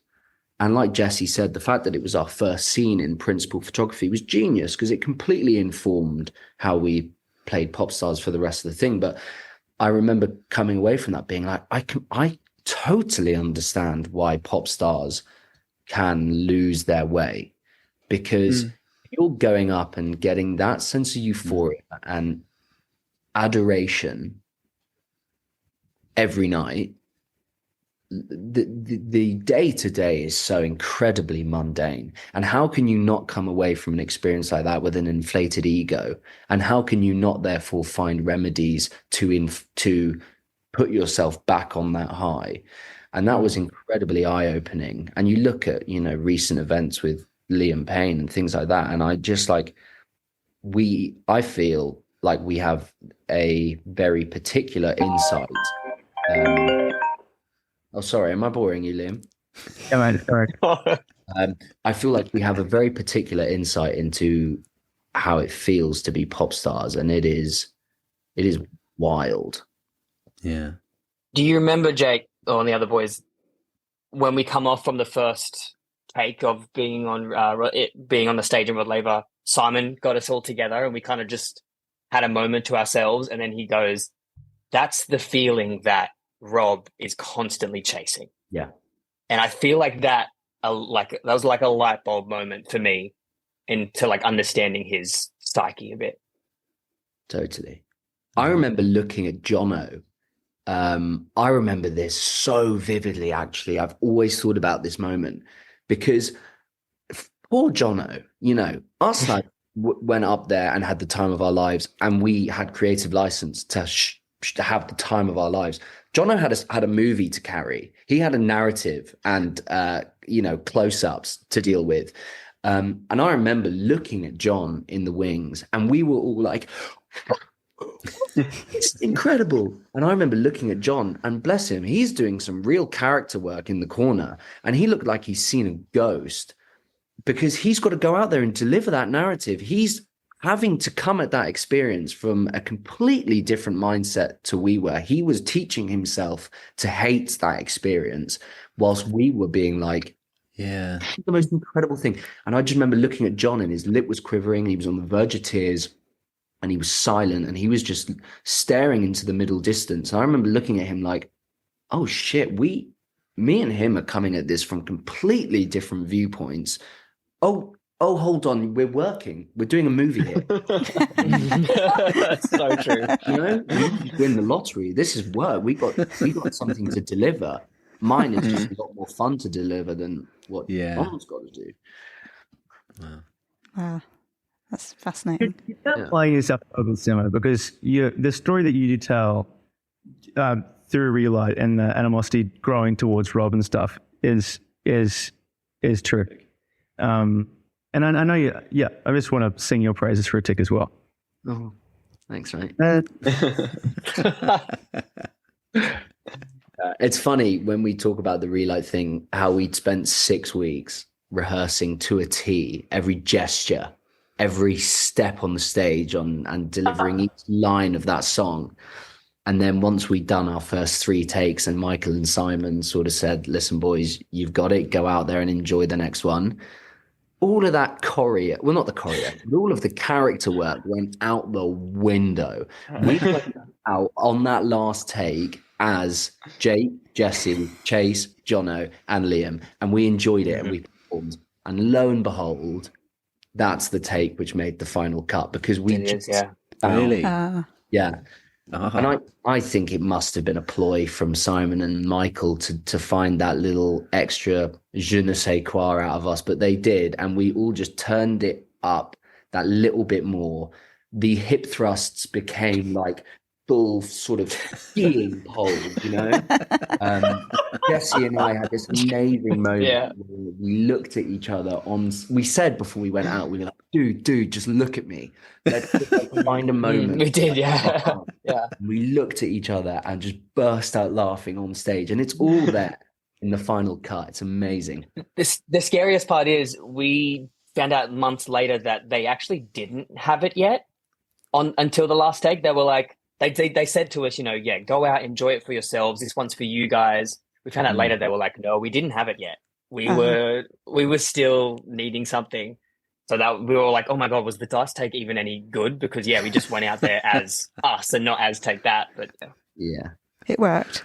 And like Jesse said, the fact that it was our first scene in principal photography was genius because it completely informed how we played pop stars for the rest of the thing. But I remember coming away from that being like, I totally understand why pop stars can lose their way, because you're going up and getting that sense of euphoria and adoration every night. The day-to-day is so incredibly mundane, and how can you not come away from an experience like that with an inflated ego, and how can you not therefore find remedies to put yourself back on that high? And that was incredibly eye-opening. And you look at recent events with Liam Payne and things like that, and I feel like we have a very particular insight. Oh, sorry. Am I boring you, Liam? Yeah, man. Sorry. I feel like we have a very particular insight into how it feels to be pop stars, and it is wild. Yeah. Do you remember, Jake, or the other boys, when we come off from the first take of being on the stage in Rod Laver, Simon got us all together and we kind of just had a moment to ourselves, and then he goes, "That's the feeling that Rob is constantly chasing." Yeah. And I feel like that was like a light bulb moment for me, into like understanding his psyche a bit. Totally. I remember looking at Jono. I remember this so vividly, actually. I've always thought about this moment because poor Jono, you know, us like went up there and had the time of our lives, and we had creative license to have the time of our lives. Jono had a movie to carry. He had a narrative and, close-ups to deal with. And I remember looking at John in the wings, and we were all like, it's incredible. And I remember looking at John, and bless him, he's doing some real character work in the corner, and he looked like he's seen a ghost because he's got to go out there and deliver that narrative. He's having to come at that experience from a completely different mindset to we were. He was teaching himself to hate that experience whilst we were being like, yeah, the most incredible thing. And I just remember looking at John, and his lip was quivering, and he was on the verge of tears, and he was silent, and he was just staring into the middle distance. And I remember looking at him like, oh shit, me and him are coming at this from completely different viewpoints. Oh, hold on, we're working. We're doing a movie here. That's so true. You know, we win the lottery. This is work. We got something to deliver. Mine is just a lot more fun to deliver than what John's got to do. Wow. That's fascinating. You're playing yourself over cinema because the story that you do tell through Relight and the animosity growing towards Rob and stuff is terrific. And I know you. Yeah, I just want to sing your praises for a tick as well. Oh, thanks, mate. It's funny when we talk about the Relight thing, how we'd spent 6 weeks rehearsing to a T every gesture, every step on the stage and delivering each line of that song. And then once we'd done our first 3 takes and Michael and Simon sort of said, listen, boys, you've got it. Go out there and enjoy the next one. All of that all of the character work went out the window. We went out on that last take as Jake, Jesse, Chase, Jono, and Liam. And we enjoyed it and we performed. And lo and behold, that's the take which made the final cut because we Really? Yeah. Uh-huh. And I think it must have been a ploy from Simon and Michael to find that little extra je ne sais quoi out of us, but they did, and we all just turned it up that little bit more. The hip thrusts became like full sort of skiing pole, you know? Jesse and I had this amazing moment where we looked at each other we said before we went out, we were like, dude, just look at me. Let's find a moment. We did, yeah. We looked at each other and just burst out laughing on stage, and it's all there in the final cut. It's amazing. The scariest part is we found out months later that they actually didn't have it yet until the last take. They were like, they said to us, go out, enjoy it for yourselves. This one's for you guys. We found out later they were like, no, we didn't have it yet. We were still needing something. So that we were like, oh my God, was the last take even any good? Because we just went out there as us and not as Take That. But yeah, it worked.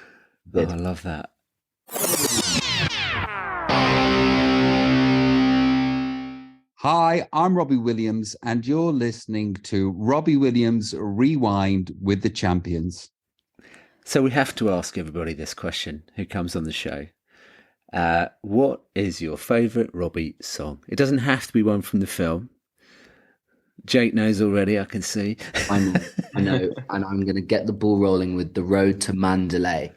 Oh, I love that. Hi, I'm Robbie Williams, and you're listening to Robbie Williams Rewind with the Champions. So we have to ask everybody this question who comes on the show. What is your favourite Robbie song? It doesn't have to be one from the film. Jake knows already, I can see. I know, and I'm going to get the ball rolling with The Road to Mandalay.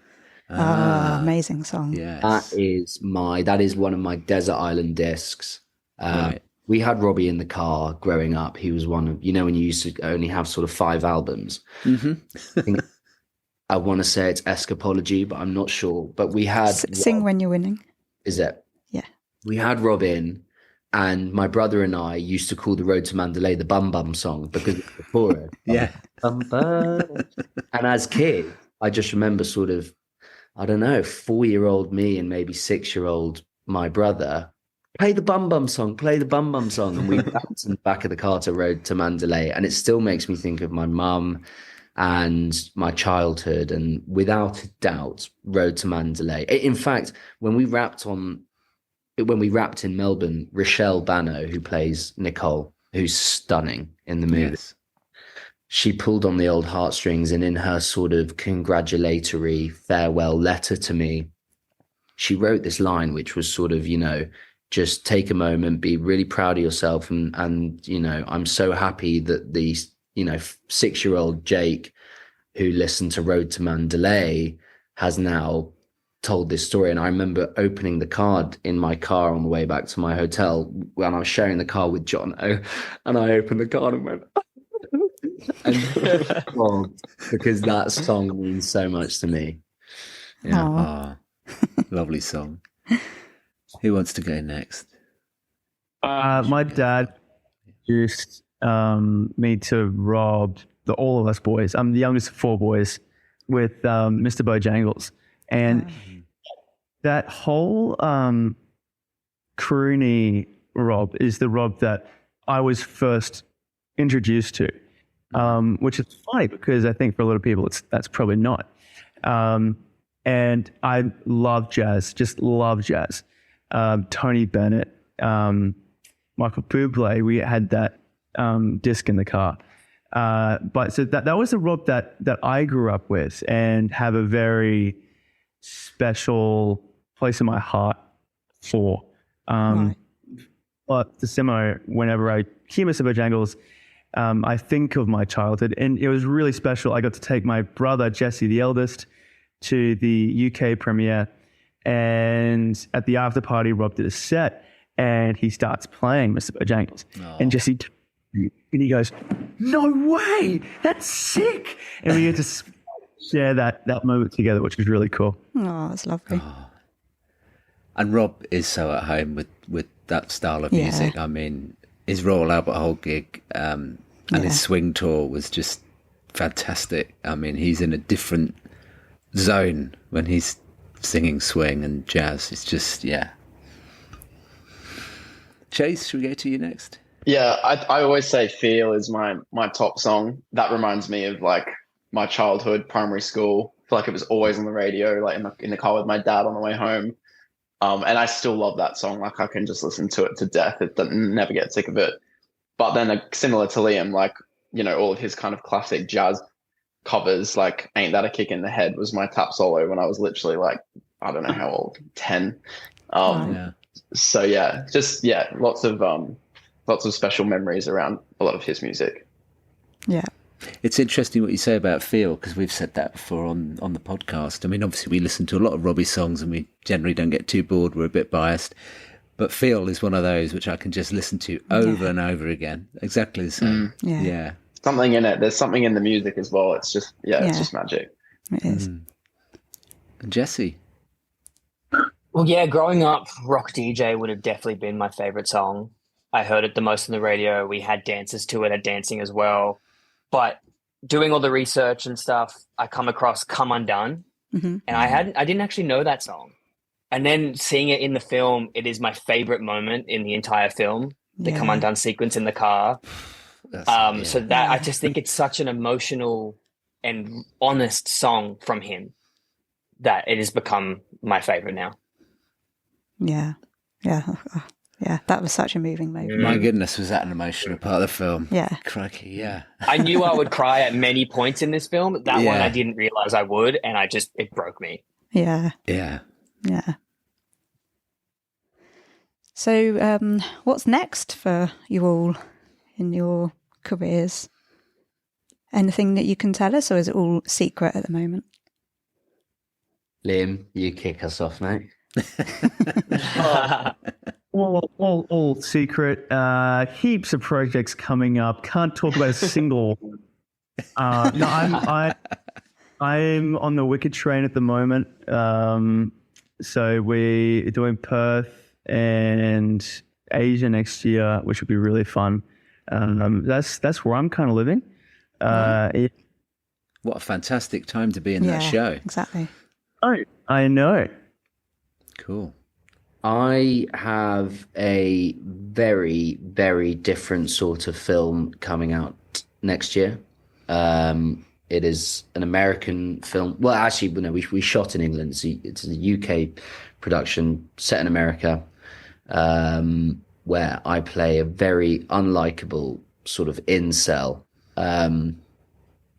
Amazing song. Yes. That is one of my Desert Island discs. Right. We had Robbie in the car growing up. He was one of, when you used to only have sort of 5 albums. Mm-hmm. I want to say it's Escapology, but I'm not sure. But we had... Sing When You're Winning. Is it? Yeah. We had Rob in, and my brother and I used to call The Road to Mandalay the Bum Bum song because it's the chorus. Yeah. Bum, bum. And as kid, I just remember sort of, I don't know, 4-year-old me and maybe 6-year-old my brother, play the Bum Bum song. And we bounced in the back of the car to Road to Mandalay. And it still makes me think of my mum and my childhood, and without a doubt, Road to Mandalay. In fact, when we wrapped on when we wrapped in Melbourne, Rochelle Bano, who plays Nicole, who's stunning in the movie, Yes. she pulled on the old heartstrings, and in her sort of congratulatory farewell letter to me, she wrote this line, which was sort of, just take a moment, be really proud of yourself. And I'm so happy that the, 6-year-old Jake, who listened to Road to Mandalay, has now told this story. And I remember opening the card in my car on the way back to my hotel when I was sharing the car with John O, and I opened the card and went, because that song means so much to me. Yeah. Lovely song. Who wants to go next? My dad introduced me to Rob, all of us boys. I'm the youngest of 4 boys, with Mr. Bojangles. And that whole croony Rob is the Rob that I was first introduced to, which is funny because I think for a lot of people that's probably not. And I love jazz, just love jazz. Tony Bennett, Michael Bublé, we had that disc in the car. But so that was the Rob that I grew up with and have a very special place in my heart for. But Simo, whenever I hear Mr. Bojangles, I think of my childhood, and it was really special. I got to take my brother, Jesse, the eldest, to the UK premiere, and at the after party, Rob did a set, and he starts playing Mr. Bojangles, and Jesse, and he goes, "No way, that's sick!" And we get to share that moment together, which was really cool. Oh, that's lovely. And Rob is so at home with that style of music. I mean, his Royal Albert Hall gig and his swing tour was just fantastic. I mean, he's in a different zone when he's singing swing and jazz. It's just, Chase, should we go to you next? Yeah, I always say Feel is my top song. That reminds me of like my childhood, primary school. I feel like it was always on the radio, like in the car with my dad on the way home. And I still love that song. Like I can just listen to it to death. It doesn't never get sick of it. But then similar to Liam, like, all of his kind of classic jazz covers, like Ain't That a Kick in the Head was my tap solo when I was literally like, I don't know how old, 10. So lots of special memories around a lot of his music. Yeah. It's interesting what you say about Feel, because we've said that before on the podcast. I mean, obviously we listen to a lot of Robbie songs and we generally don't get too bored. We're a bit biased. But Feel is one of those which I can just listen to over and over again. Exactly the same. Yeah. Something in it. There's something in the music as well. It's just, it's just magic. It is. And Jesse? Well, growing up, Rock DJ would have definitely been my favorite song. I heard it the most on the radio. We had dances to it at dancing as well. But doing all the research and stuff, I come across Come Undone. Mm-hmm. And I didn't actually know that song. And then seeing it in the film, it is my favorite moment in the entire film, the Come Undone sequence in the car. So that I just think it's such an emotional and honest song from him that it has become my favorite now. Yeah. That was such a moving moment. My goodness, was that an emotional part of the film? Yeah. Crikey, yeah. I knew I would cry at many points in this film. That one I didn't realize I would, and it broke me. Yeah. Yeah. Yeah. So what's next for you all in your careers? Anything that you can tell us, or is it all secret at the moment? Liam, you kick us off, mate. All secret. Heaps of projects coming up. Can't talk about a single. No, I'm on the Wicked train at the moment. So we're doing Perth and Asia next year, which will be really fun. That's where I'm kind of living. What a fantastic time to be in that show. Exactly. Oh, I know. Cool. I have a very, very different sort of film coming out next year. It is an American film. Well, actually, no, we shot in England. It's a UK production set in America. where I play a very unlikable sort of incel.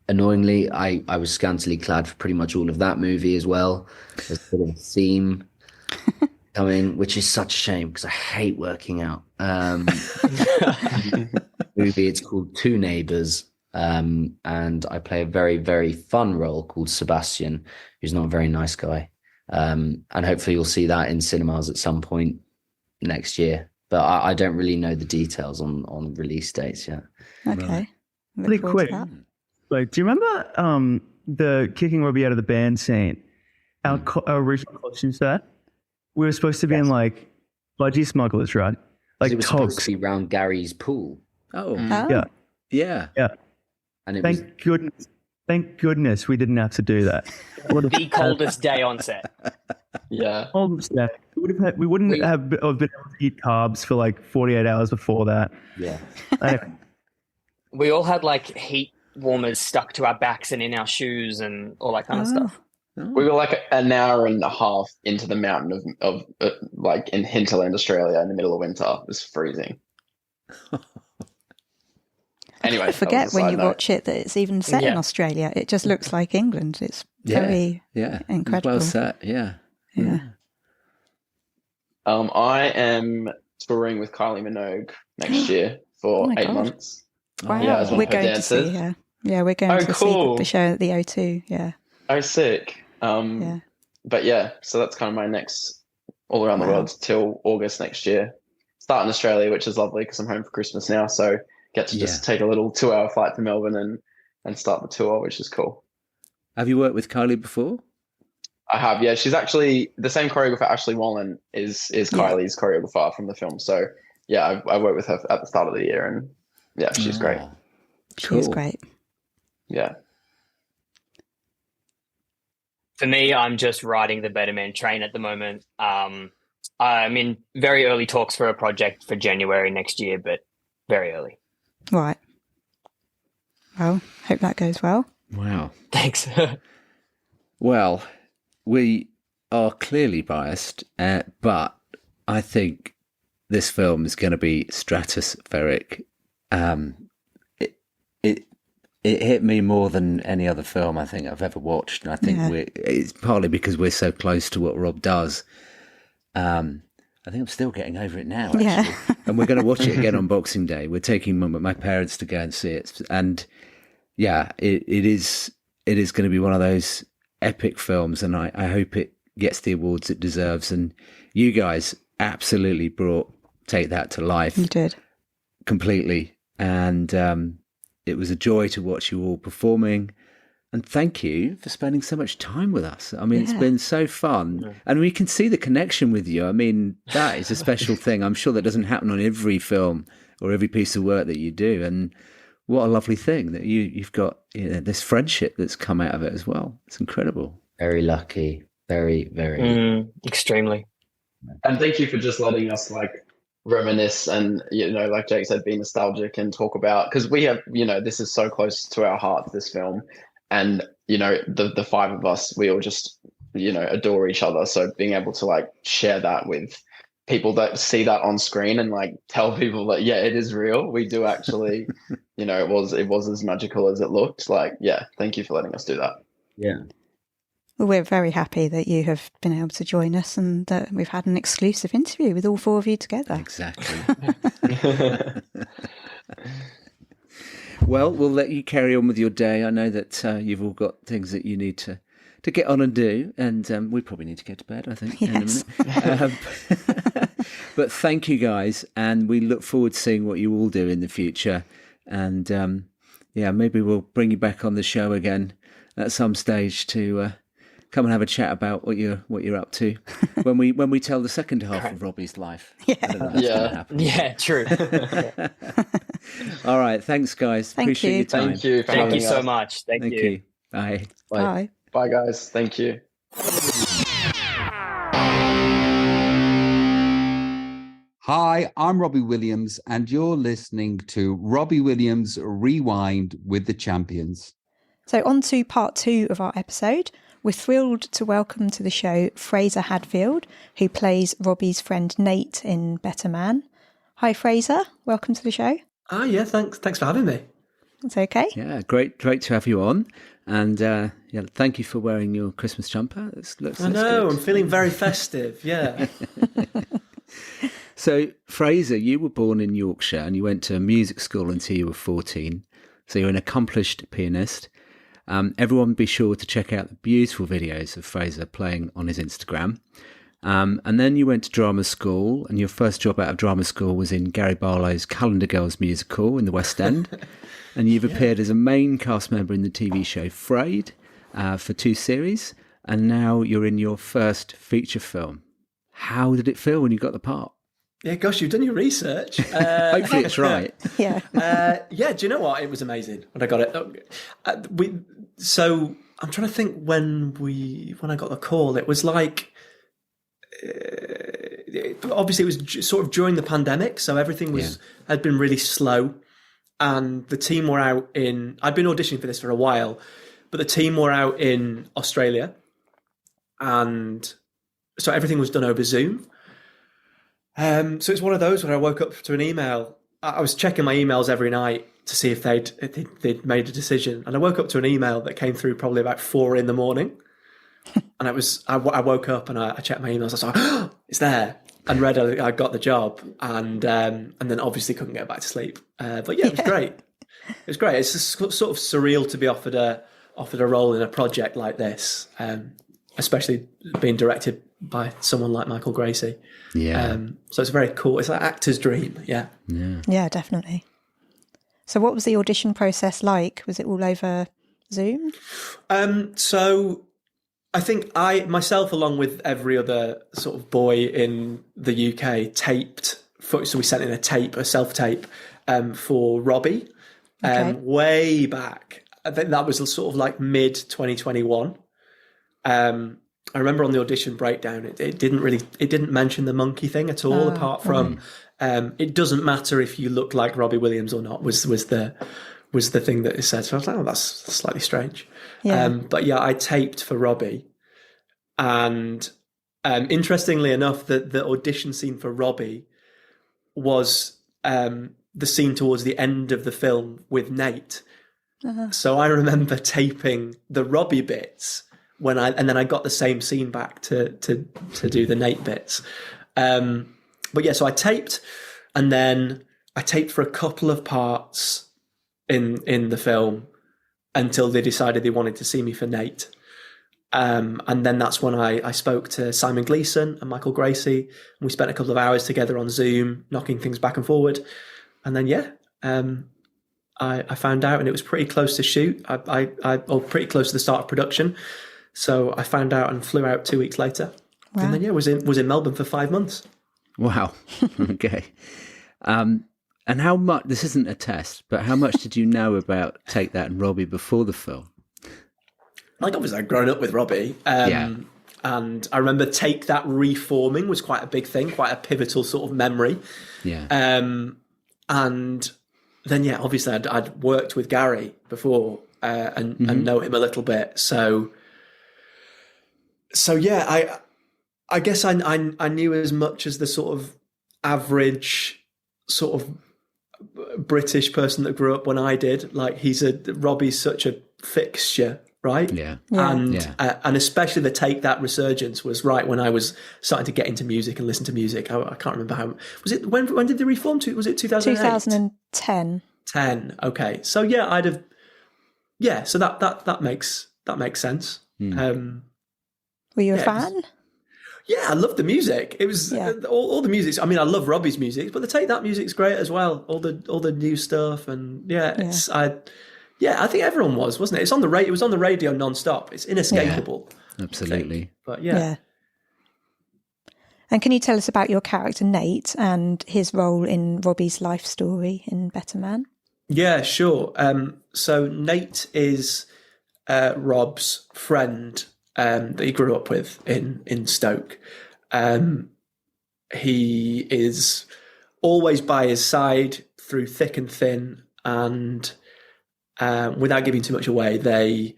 Annoyingly, I was scantily clad for pretty much all of that movie as well. There's a bit of a theme coming, which is such a shame because I hate working out. Movie, it's called Two Neighbors, and I play a very, very fun role called Sebastian, who's not a very nice guy. And hopefully you'll see that in cinemas at some point next year. But I don't really know the details on release dates yet. Okay. Right. Really quick. Like, do you remember the kicking Robbie out of the band scene? Our original costume set? We were supposed to be in like budgie smugglers, right? Like it was supposed togs. to be round Gary's pool. Oh, Yeah. yeah. And it Thank goodness we didn't have to do that. The coldest day on set. Yeah. We wouldn't have been able to eat carbs for like 48 hours before that. Yeah. Anyway, We all had like heat warmers stuck to our backs and in our shoes and all that kind of stuff. We were like an hour and a half into the mountain of like in hinterland, Australia in the middle of winter. It was freezing. Anyway, I forget when you watch it that it's even set in Australia. It just looks like England. It's very incredible. Well set, yeah. I am touring with Kylie Minogue next year for 8 months. Wow, Yeah, as one we're of her going dancers. to see her. Yeah, we're going to see the show at the O2. Yeah. Oh, sick. But yeah, so that's kind of my next all around the world till August next year. Start in Australia, which is lovely because I'm home for Christmas now. So get to just take a little 2-hour flight to Melbourne and start the tour, which is cool. Have you worked with Kylie before? I have, yeah. She's actually the same choreographer. Ashley Wallen is Kylie's choreographer from the film. So yeah, I worked with her at the start of the year, and yeah, she's great. She is great. Yeah. For me, I'm just riding the Better Man train at the moment. I'm in very early talks for a project for January next year, but very early. Right. Well, hope that goes well. Wow. Thanks. Well, we are clearly biased, but I think this film is going to be stratospheric. It hit me more than any other film I think I've ever watched. And I think it's partly because we're so close to what Rob does. I think I'm still getting over it now, actually. Yeah. And we're going to watch it again on Boxing Day. We're taking my parents to go and see it. And yeah, it is going to be one of those epic films. And I hope it gets the awards it deserves. And you guys absolutely brought Take That to life. You did. Completely. And it was a joy to watch you all performing. And thank you for spending so much time with us. I mean, it's been so fun. And we can see the connection with you. I mean, that is a special thing. I'm sure that doesn't happen on every film or every piece of work that you do. And what a lovely thing that you've got this friendship that's come out of it as well. It's incredible. Very lucky. Very, very. Extremely. And thank you for just letting us like reminisce and, like Jake said, be nostalgic and talk about, because we have, this is so close to our hearts, this film. And, the five of us, we all just, adore each other. So being able to like share that with people that see that on screen and like tell people that, yeah, it is real. We do actually, it was as magical as it looked. Like, yeah, thank you for letting us do that. Yeah. Well, we're very happy that you have been able to join us and that we've had an exclusive interview with all four of you together. Exactly. Well, we'll let you carry on with your day. I know that you've all got things that you need to get on and do, and we probably need to go to bed, I think, in a minute. But thank you, guys, and we look forward to seeing what you all do in the future. And maybe we'll bring you back on the show again at some stage to come and have a chat about what you're up to when we tell the second half of Robbie's life. I don't know if that's gonna happen. Yeah, true. All right, thanks, guys. Appreciate your time. Thank you. Thank you so much. Thank you. Bye. Bye. Bye, guys. Thank you. Hi, I'm Robbie Williams, and you're listening to Robbie Williams Rewind with the Champions. So on to part 2 of our episode. We're thrilled to welcome to the show Frazer Hadfield, who plays Robbie's friend Nate in Better Man. Hi, Frazer. Welcome to the show. Ah, yeah, thanks for having me. It's okay. Yeah, great to have you on. And thank you for wearing your Christmas jumper. Looks I know, good. I'm feeling very festive, yeah. So, Frazer, you were born in Yorkshire and you went to music school until you were 14. So you're an accomplished pianist. Everyone be sure to check out the beautiful videos of Frazer playing on his Instagram. And then you went to drama school, and your first job out of drama school was in Gary Barlow's Calendar Girls musical in the West End. And you've appeared as a main cast member in the TV show Frayed for 2 series. And now you're in your first feature film. How did it feel when you got the part? Yeah, gosh, you've done your research. Hopefully it's right. Yeah. Do you know what? It was amazing when I got it. So I'm trying to think when I got the call. It was like, obviously it was sort of during the pandemic, so everything had been really slow, and the team were out I'd been auditioning for this for a while, but the team were out in Australia, and so everything was done over Zoom. So it's one of those where I woke up to an email. I was checking my emails every night to see if they'd made a decision, and I woke up to an email that came through probably about 4 a.m, and I woke up and I checked my emails. I was like, oh, it's there, and read I got the job, and then obviously couldn't get back to sleep. But yeah, it was great. It was great. It's just sort of surreal to be offered a role in a project like this, especially being directed by someone like Michael Gracie. Yeah. So it's very cool. It's like actor's dream. Yeah. Yeah, definitely. So what was the audition process like? Was it all over Zoom? So I think I myself, along with every other sort of boy in the UK, so we sent in a self-tape for Robbie way back. I think that was sort of like mid 2021. I remember on the audition breakdown, it didn't mention the monkey thing at all, apart from it doesn't matter if you look like Robbie Williams or not was the thing that it said. So I was like, oh, that's slightly strange. Yeah. But yeah, I taped for Robbie, and interestingly enough, the audition scene for Robbie was the scene towards the end of the film with Nate. Uh-huh. So I remember taping the Robbie bits and then I got the same scene back to do the Nate bits. But yeah, so I taped, and then I taped for a couple of parts in the film until they decided they wanted to see me for Nate. And then that's when I spoke to Simon Gleeson and Michael Gracie, and we spent a couple of hours together on Zoom, knocking things back and forward. And then, I found out, and it was pretty close to shoot. Or pretty close to the start of production. So I found out and flew out 2 weeks later. Wow. And then was in Melbourne for 5 months. Wow. Okay. And how much? This isn't a test, but how much did you know about Take That and Robbie before the film? Like, obviously, I'd grown up with Robbie. And I remember Take That reforming was quite a big thing, quite a pivotal sort of memory. Yeah. And then, yeah, obviously, I'd worked with Gary before and know him a little bit. So yeah, I guess I knew as much as the sort of average sort of British person that grew up when I did. Like, Robbie's such a fixture, right? Yeah. And especially the Take That resurgence was right when I was starting to get into music and listen to music. I can't remember how was it. When did they reform to? Was it 2008? 2010. 10. Okay. So yeah, I'd have. Yeah. So that makes sense. Were you a fan? Yeah, I loved the music. It was all the music. I mean, I love Robbie's music, but the Take That music's great as well. All the new stuff, and I think everyone wasn't it? It was on the radio non-stop. It's inescapable. Yeah, absolutely. But yeah. And can you tell us about your character Nate and his role in Robbie's life story in Better Man? Yeah, sure. So Nate is Rob's friend. That he grew up with in Stoke. He is always by his side through thick and thin, and without giving too much away, they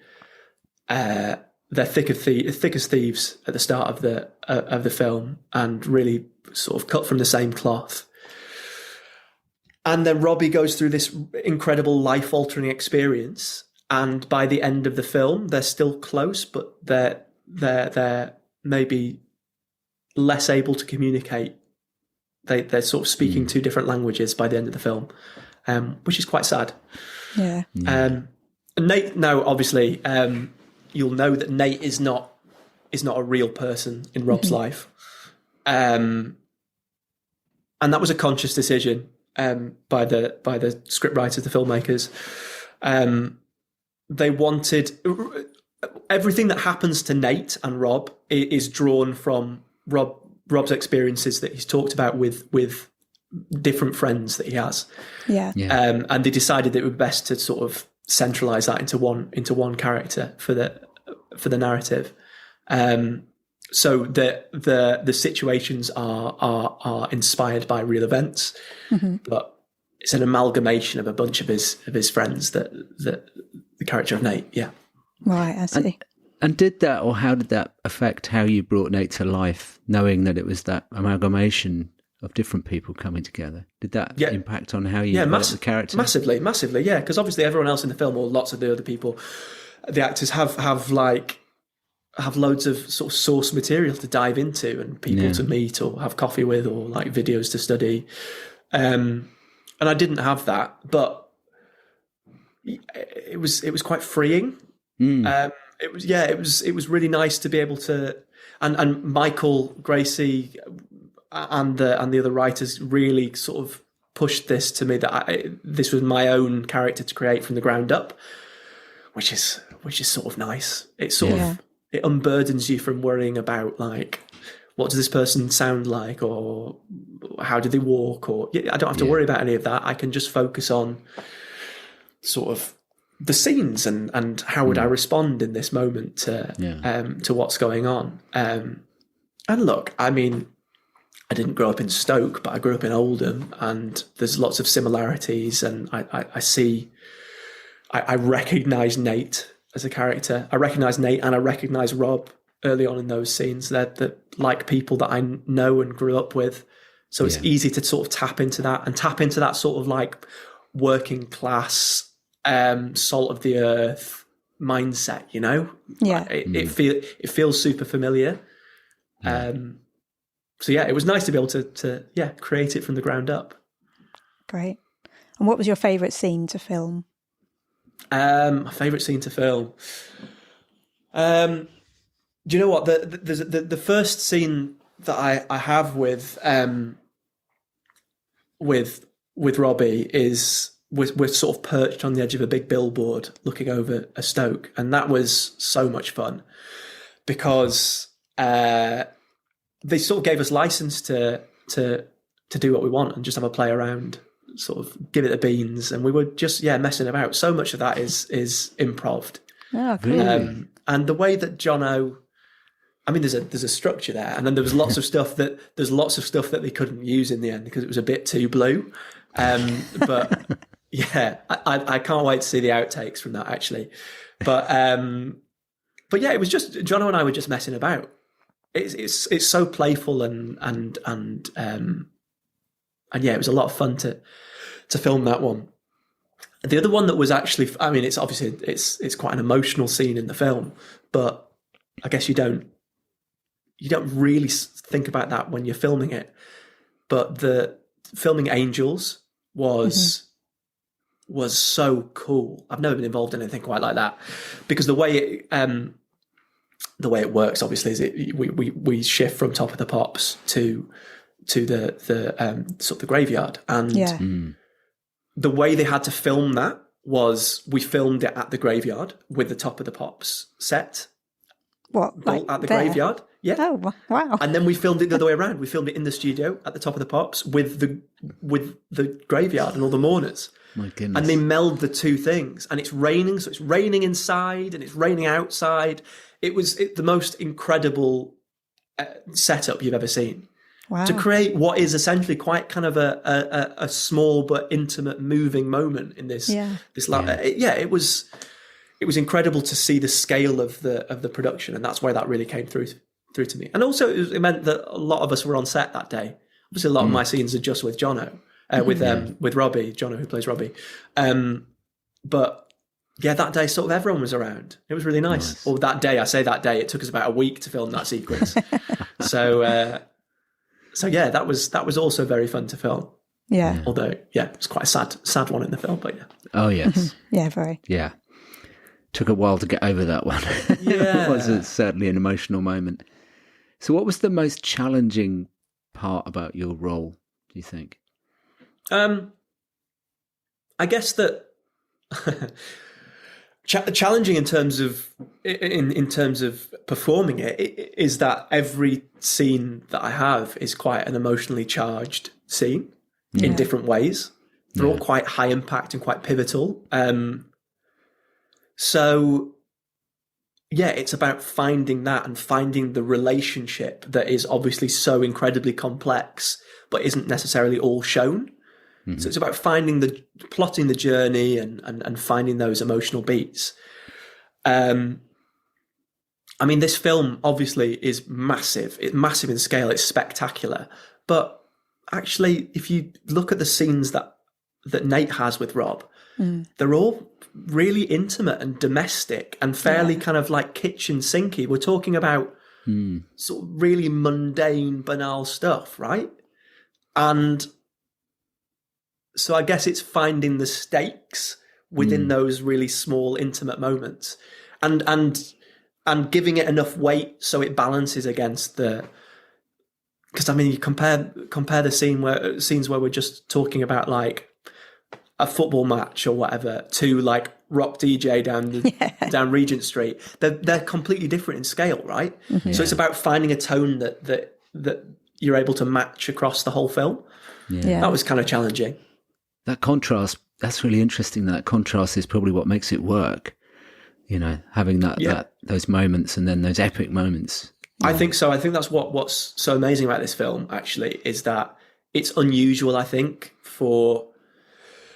they're thick as thieves at the start of the film, and really sort of cut from the same cloth. And then Robbie goes through this incredible life-altering experience, and by the end of the film, they're still close, but they're maybe less able to communicate. They're sort of speaking two different languages by the end of the film, which is quite sad. Yeah. Nate, now obviously, you'll know that Nate is not a real person in Rob's life, and that was a conscious decision by the scriptwriters, the filmmakers. They wanted everything that happens to Nate and Rob is drawn from Rob's experiences that he's talked about with different friends that he has. Yeah. And they decided that it would be best to sort of centralize that into one character for the narrative. So the situations are inspired by real events, but it's an amalgamation of a bunch of his friends that the character of Nate. Yeah. Right, I see. And did that, or how did that affect how you brought Nate to life, knowing that it was that amalgamation of different people coming together? Did that impact on how you developed the character? Massively, yeah. Because obviously everyone else in the film, or lots of the other people, the actors have loads of sort of source material to dive into, and people to meet or have coffee with, or like videos to study. And I didn't have that, but it was quite freeing. It was really nice to be able to, and Michael, Gracie, and the other writers really sort of pushed this to me, that this was my own character to create from the ground up, which is sort of nice. It it unburdens you from worrying about, like, what does this person sound like, or how do they walk, or I don't have to worry about any of that. I can just focus on sort of the scenes and how would I respond in this moment to what's going on. And look, I mean, I didn't grow up in Stoke, but I grew up in Oldham, and there's lots of similarities, and I recognise Nate as a character. I recognise Nate and I recognise Rob early on in those scenes. They're like people that I know and grew up with. So it's easy to sort of tap into that sort of like working class, salt of the earth mindset, you know? Yeah. It feels super familiar. So yeah, it was nice to be able to create it from the ground up. Great. And what was your favourite scene to film? My favourite scene to film. Do you know what? The first scene that I have with Robbie is we're sort of perched on the edge of a big billboard looking over a Stoke, and that was so much fun because they sort of gave us license to do what we want and just have a play around, sort of give it the beans, and we were just messing about. So much of that is improv. Oh, cool. And the way that Jono, I mean, there's a structure there, and then there was lots of stuff that they couldn't use in the end because it was a bit too blue. But yeah, I can't wait to see the outtakes from that actually. But yeah, it was just Jono and I were just messing about. It's so playful and yeah, it was a lot of fun to film that one. The other one that was actually, I mean, it's obviously it's quite an emotional scene in the film, but I guess you don't really think about that when you're filming it. But the filming Angels was so cool. I've never been involved in anything quite like that, because the way it works, obviously, is we shift from Top of the Pops to the sort of the graveyard, and the way they had to film that was we filmed it at the graveyard with the Top of the Pops set. What, like at the there? graveyard? Yeah. Oh, wow. And then we filmed it the other way around. We filmed it in the studio at the Top of the Pops with the graveyard and all the mourners. My goodness. And they meld the two things. And it's raining, so it's raining inside and it's raining outside. It was the most incredible setup you've ever seen. Wow. To create what is essentially quite kind of a small but intimate, moving moment in this. It it was incredible to see the scale of the production, and that's where that really came through to me. And also it meant that a lot of us were on set that day. Obviously, a lot of my scenes are just with Jono, with Robbie, Jono, who plays Robbie. But yeah, that day sort of everyone was around. It was really nice. Or that day, I say that day, it took us about a week to film that sequence. So yeah, that was also very fun to film. Yeah. Although, yeah, it's quite a sad one in the film, but yeah. Oh, yes. Yeah, very. Yeah. Took a while to get over that one. Yeah. It was certainly an emotional moment. So what was the most challenging part about your role, do you think? I guess that challenging in terms of performing it is that every scene that I have is quite an emotionally charged scene in different ways. They're all quite high impact and quite pivotal. So yeah, it's about finding that and finding the relationship that is obviously so incredibly complex, but isn't necessarily all shown. Mm-hmm. So it's about plotting the journey and finding those emotional beats. I mean, this film obviously is massive. It's massive in scale. It's spectacular. But actually, if you look at the scenes that Nate has with Rob, they're all really intimate and domestic and fairly kind of like kitchen sinky. We're talking about sort of really mundane, banal stuff, right? And so I guess it's finding the stakes within those really small, intimate moments, and giving it enough weight so it balances against the. Because I mean, you compare the scenes where we're just talking about like a football match or whatever to like rock DJ down Regent Street. They're completely different in scale, right? Mm-hmm. So it's about finding a tone that you're able to match across the whole film. Yeah. That was kind of challenging. That contrast, that's really interesting. That contrast is probably what makes it work. You know, having those moments and then those epic moments. I think so. I think that's what's so amazing about this film, actually, is that it's unusual, I think, for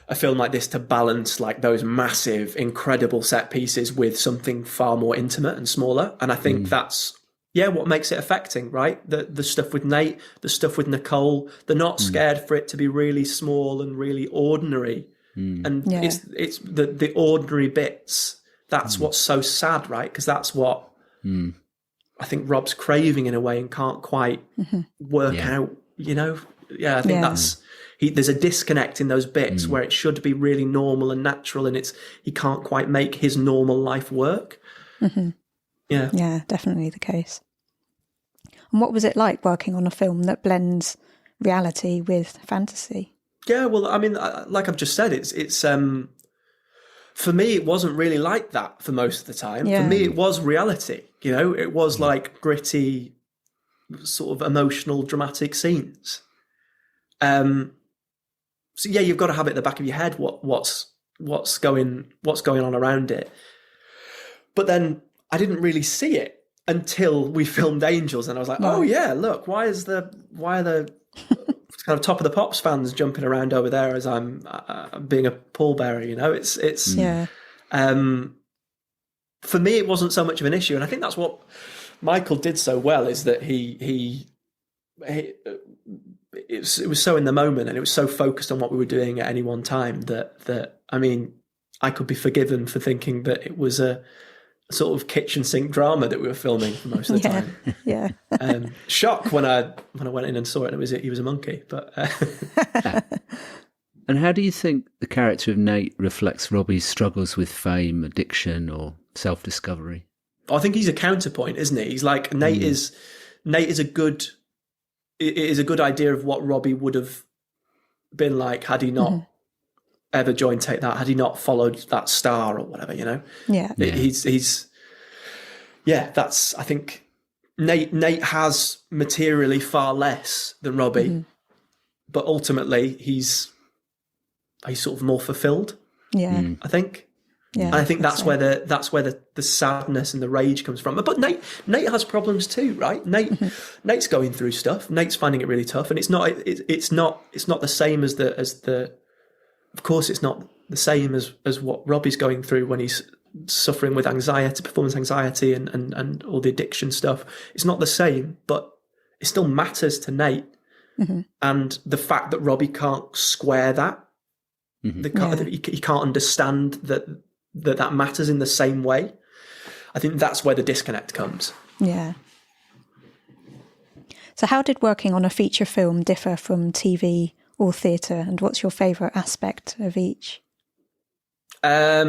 a film like this to balance like those massive, incredible set pieces with something far more intimate and smaller. And I think that's, what makes it affecting, right? The stuff with Nate, the stuff with Nicole, they're not scared for it to be really small and really ordinary. And it's the ordinary bits. That's what's so sad, right? Because that's what I think Rob's craving in a way and can't quite work out, you know? Yeah, I think there's a disconnect in those bits where it should be really normal and natural, and he can't quite make his normal life work. Mm-hmm. Yeah, definitely the case. And what was it like working on a film that blends reality with fantasy? Yeah, well, I mean, like I've just said, it's for me, it wasn't really like that for most of the time. Yeah. For me, it was reality. You know, it was like gritty, sort of emotional, dramatic scenes. So yeah, you've got to have it at the back of your head what's going on around it. But then I didn't really see it until we filmed Angels, and I was like, oh yeah, look, why are the kind of Top of the Pops fans jumping around over there as I'm being a pallbearer? You know, it's for me, it wasn't so much of an issue, and I think that's what Michael did so well, is that it was so in the moment, and it was so focused on what we were doing at any one time that I mean, I could be forgiven for thinking that it was a sort of kitchen sink drama that we were filming for most of the time. Yeah. Shock when I went in and saw it, and he was a monkey. But And how do you think the character of Nate reflects Robbie's struggles with fame, addiction, or self-discovery? I think he's a counterpoint, isn't he? He's like Nate is a good idea of what Robbie would have been like had he not ever joined Take That, had he not followed that star or whatever, you know? Yeah. That's, I think Nate has materially far less than Robbie, but ultimately he's sort of more fulfilled. Yeah. I think. Yeah, and I think that's where the sadness and the rage comes from. But Nate has problems too, right? Nate's going through stuff. Nate's finding it really tough, and it's not the same as the. Of course, it's not the same as what Robbie's going through when he's suffering with anxiety, performance anxiety, and all the addiction stuff. It's not the same, but it still matters to Nate. Mm-hmm. And the fact that Robbie can't square that, he can't understand that matters in the same way. I think that's where the disconnect comes. Yeah. So how did working on a feature film differ from TV or theatre, and what's your favourite aspect of each? Yeah,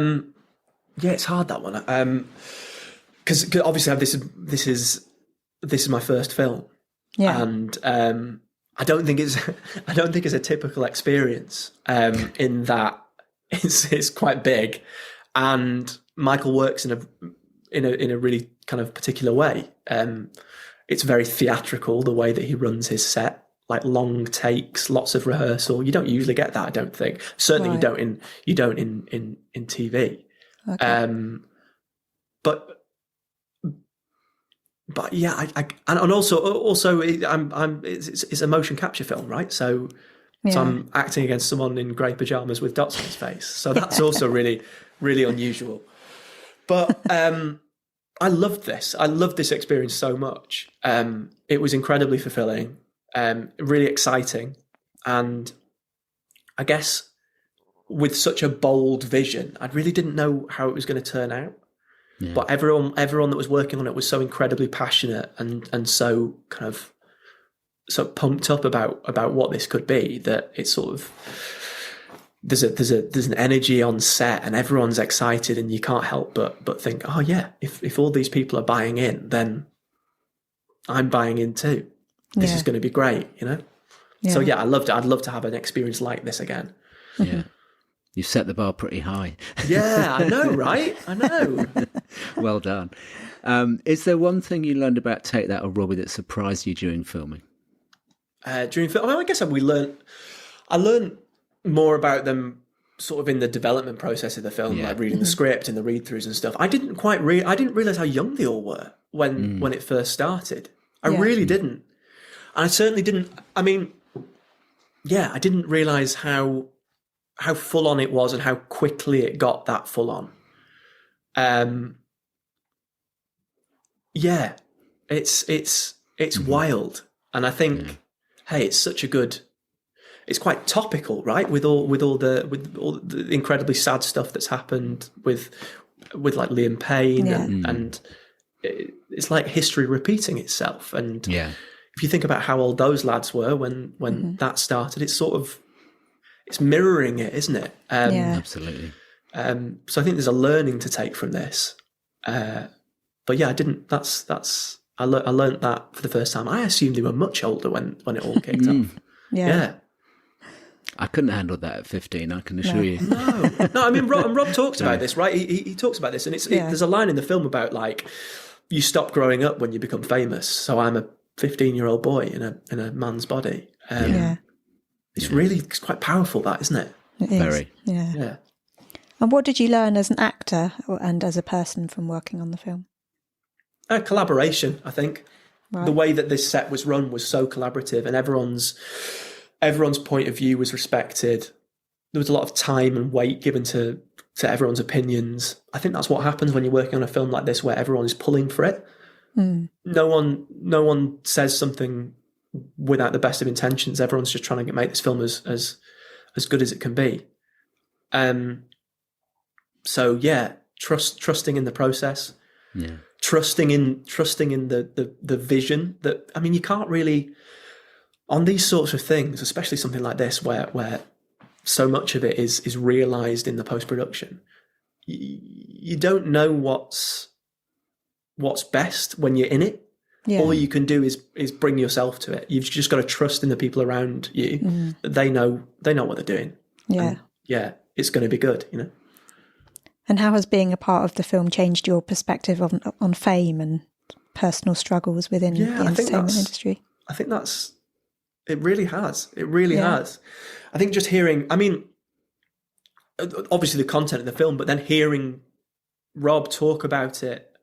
it's hard, that one. Because obviously this is my first film. Yeah. And I don't think it's a typical experience in that it's quite big, and Michael works in a really kind of particular way. It's very theatrical, the way that he runs his set, like long takes, lots of rehearsal. You don't usually get that, I don't think. Certainly, Right. you don't in TV. Okay. But yeah, and also it's a motion capture film, right? So I'm acting against someone in grey pajamas with dots on his face. So that's also really, really unusual. But I loved this. I loved this experience so much. It was incredibly fulfilling, really exciting, and I guess with such a bold vision, I really didn't know how it was going to turn out. Yeah. But everyone that was working on it was so incredibly passionate and so kind of so pumped up about what this could be, that it's sort of there's an energy on set and everyone's excited, and you can't help but think, oh yeah, if all these people are buying in, then I'm buying in too. This is going to be great, you know? Yeah. So yeah, I loved it. I'd love to have an experience like this again. Yeah. You set the bar pretty high. Yeah, I know, right? I know. Well done. Is there one thing you learned about Take That or Robbie that surprised you during filming? I guess I learned more about them sort of in the development process of the film, like reading the script and the read-throughs and stuff. I didn't realise how young they all were when it first started. I really didn't. And I certainly didn't. I mean, I didn't realise how full on it was and how quickly it got that full on. It's wild. And I think, hey, it's quite topical, right? With all the incredibly sad stuff that's happened with like Liam Payne and it's like history repeating itself. And if you think about how old those lads were when that started, it's mirroring it, isn't it? Absolutely. So I think there's a learning to take from this. But yeah, I didn't. I learned that for the first time. I assumed they were much older when it all kicked off. Yeah. I couldn't handle that at 15. I can assure you. No. I mean, Rob talks about this, right? He talks about this, and there's a line in the film about like you stop growing up when you become famous. So I'm a 15-year-old boy in a man's body. It's quite powerful, that, isn't it? It is. Very. Yeah. And what did you learn as an actor and as a person from working on the film? Collaboration, I think. Right. The way that this set was run was so collaborative, and everyone's point of view was respected. There was a lot of time and weight given to everyone's opinions. I think that's what happens when you're working on a film like this, where everyone is pulling for it. No one says something without the best of intentions. Everyone's just trying to make this film as good as it can be. So yeah, trusting in the process. Yeah. Trusting in the vision that, I mean, you can't really, on these sorts of things, especially something like this where so much of it is realized in the post-production, you don't know what's best when you're in it. All you can do is bring yourself to it. You've just got to trust in the people around you that they know what they're doing. And it's going to be good, you know. And how has being a part of the film changed your perspective on fame and personal struggles within the entertainment industry? I think it really has. It really has. I think just hearing, I mean, obviously the content of the film, but then hearing Rob talk about it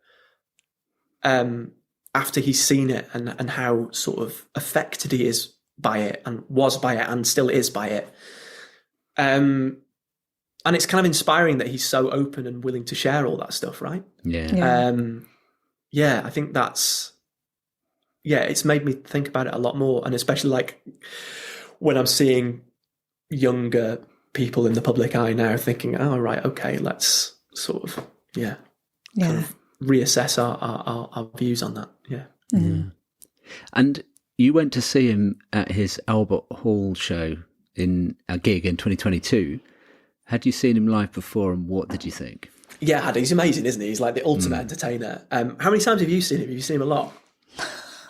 after he's seen it and how sort of affected he is by it and was by it and still is by it. and it's kind of inspiring that he's so open and willing to share all that stuff, right? Yeah. I think that's, it's made me think about it a lot more. And especially like when I'm seeing younger people in the public eye now thinking, oh, right, okay, let's sort of, kind of reassess our views on that. Yeah. Mm. And you went to see him at his Albert Hall show in a gig in 2022. Had you seen him live before, and what did you think? Yeah, he's amazing, isn't he? He's like the ultimate entertainer. How many times have you seen him? Have you seen him a lot?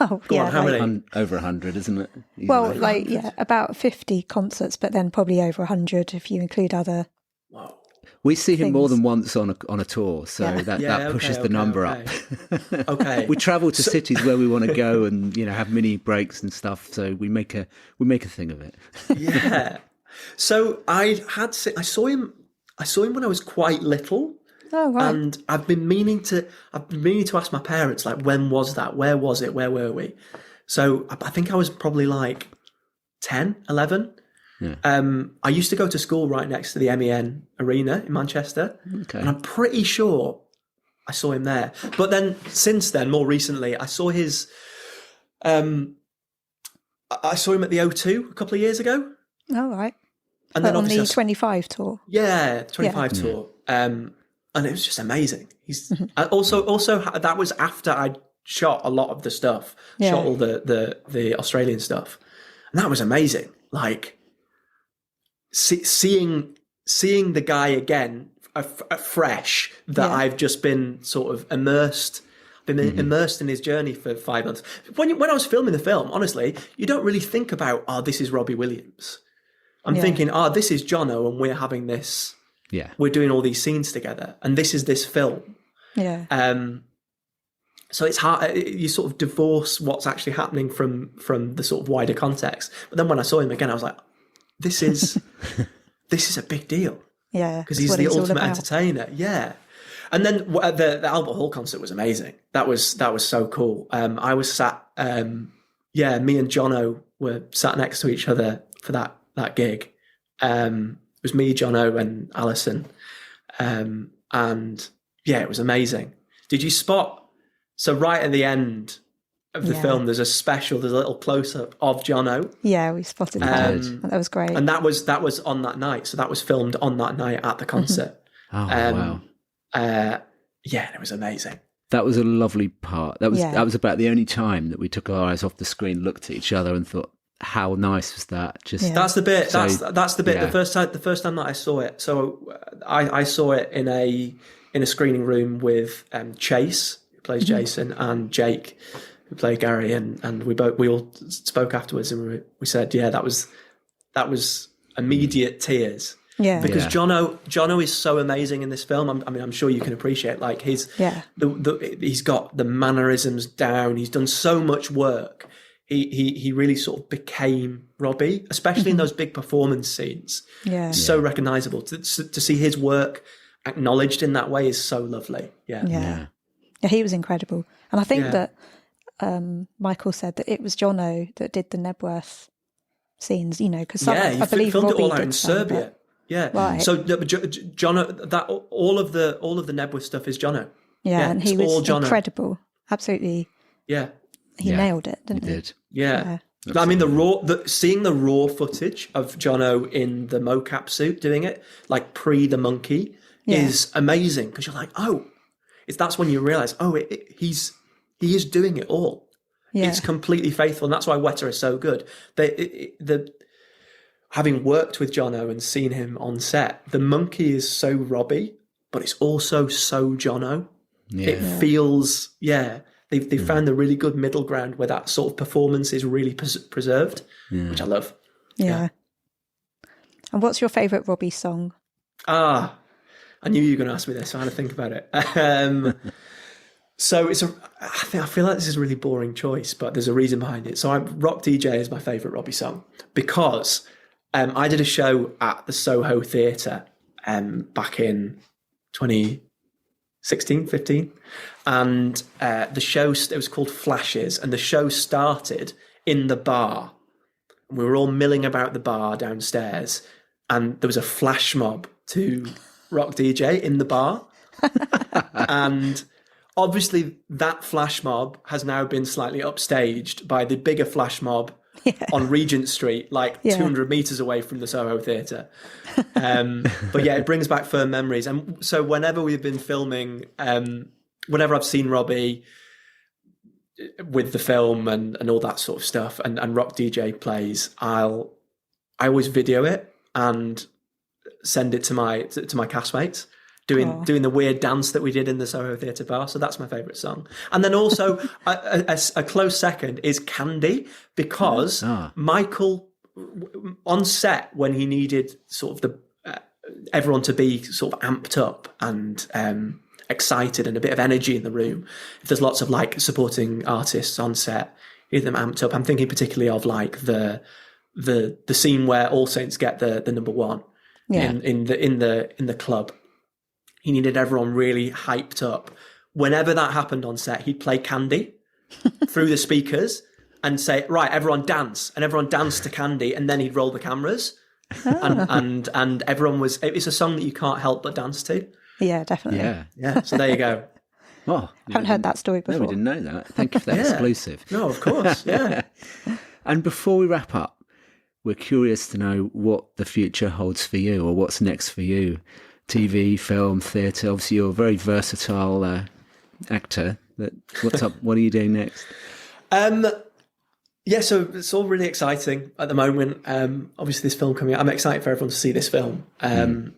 Oh, Go on, how many? Over 100, isn't it? Easily. Well, about 50 concerts, but then probably over 100 if you include other. Wow. We see him things. more than once on a tour, so that pushes the number up. Okay. We travel to cities where we want to go, and have mini breaks and stuff. So we make a thing of it. Yeah. So I saw him when I was quite little. Oh, right. And I've been meaning to ask my parents, like, when was that? Where was it? Where were we? So I think I was probably like 10, 11. Yeah. I used to go to school right next to the MEN Arena in Manchester. Okay. And I'm pretty sure I saw him there. But then since then, more recently, I saw his, I saw him at the O2 a couple of years ago. Oh, right. And then on the obviously 25 tour. Yeah, 25 tour. And it was just amazing. He's also that was after I'd shot a lot of the stuff, shot all the Australian stuff, and that was amazing. Like seeing the guy again, fresh, that I've just been sort of immersed in his journey for 5 months. When I was filming the film, honestly, you don't really think about, this is Robbie Williams. I'm thinking, this is Jono, and we're having this. Yeah, we're doing all these scenes together, and this is this film. Yeah. So it's hard. You sort of divorce what's actually happening from the sort of wider context. But then when I saw him again, I was like, "This is a big deal." Yeah, because he's the ultimate entertainer. Yeah. And then the Albert Hall concert was amazing. That was so cool. I was sat. Me and Jono were sat next to each other for that gig. It was me, Jono, and Alison, and it was amazing. Did you spot? So right at the end of the film, there's a little close up of Jono. Yeah, we spotted that. That was great, and that was on that night. So that was filmed on that night at the concert. Wow! And it was amazing. That was a lovely part. That was about the only time that we took our eyes off the screen, looked at each other, and thought, how nice was that? That's the bit. That's the bit. The first time that I saw it. So I saw it in a screening room with Chase, who plays Jason, and Jake, who played Gary, and we all spoke afterwards, and we said, that was immediate tears. Yeah, because Jono is so amazing in this film. I'm sure you can appreciate, like, he's got the mannerisms down. He's done so much work. He really sort of became Robbie, especially in those big performance scenes. Yeah, so recognizable. To see his work acknowledged in that way is so lovely. Yeah, he was incredible. And I think that Michael said that it was Jono that did the Nebworth scenes. Because I believe filmed Robbie it all out did in Serbia. Yeah, right. So Jono, that all of the Nebworth stuff is Jono. Yeah, and he was incredible. Absolutely. Yeah. He nailed it, didn't he? Did. Yeah. I mean, seeing the raw footage of Jono in the mocap suit doing it, like pre the monkey, is amazing, because you're like, that's when you realize, he is doing it all. Yeah. It's completely faithful, and that's why Weta is so good. Having worked with Jono and seen him on set, the monkey is so Robbie, but it's also so Jono. Yeah. It feels, They found a really good middle ground where that sort of performance is really preserved, which I love. Yeah. And what's your favourite Robbie song? I knew you were going to ask me this, so I had to think about it. So I feel like this is a really boring choice, but there's a reason behind it. So Rock DJ is my favourite Robbie song, because I did a show at the Soho Theatre back in 2016, 15. And the show, it was called Flashes, and the show started in the bar. We were all milling about the bar downstairs, and there was a flash mob to Rock DJ in the bar. And obviously that flash mob has now been slightly upstaged by the bigger flash mob on Regent Street, like 200 meters away from the Soho Theatre. But yeah, it brings back firm memories. And so whenever we've been filming, whenever I've seen Robbie with the film and all that sort of stuff, and Rock DJ plays, I always video it and send it to my castmates, doing the weird dance that we did in the Soho Theatre bar. So that's my favourite song. And then also a close second is Candy, because Michael, on set, when he needed sort of everyone to be sort of amped up and excited and a bit of energy in the room, if there's lots of like supporting artists on set, get them amped up. I'm thinking particularly of like the scene where All Saints get the number one in the club. He needed everyone really hyped up. Whenever that happened on set, he'd play Candy through the speakers and say, right, everyone dance. And everyone danced to Candy, and then he'd roll the cameras. And everyone it's a song that you can't help but dance to. Yeah, definitely. Yeah. So there you go. Oh, haven't heard that story before. No, we didn't know that. Thank you for that exclusive. No, of course. Yeah. And before we wrap up, we're curious to know what the future holds for you, or what's next for you. TV, film, theatre. Obviously, you're a very versatile actor. But what's up? What are you doing next? So it's all really exciting at the moment. Obviously, this film coming out. I'm excited for everyone to see this film. And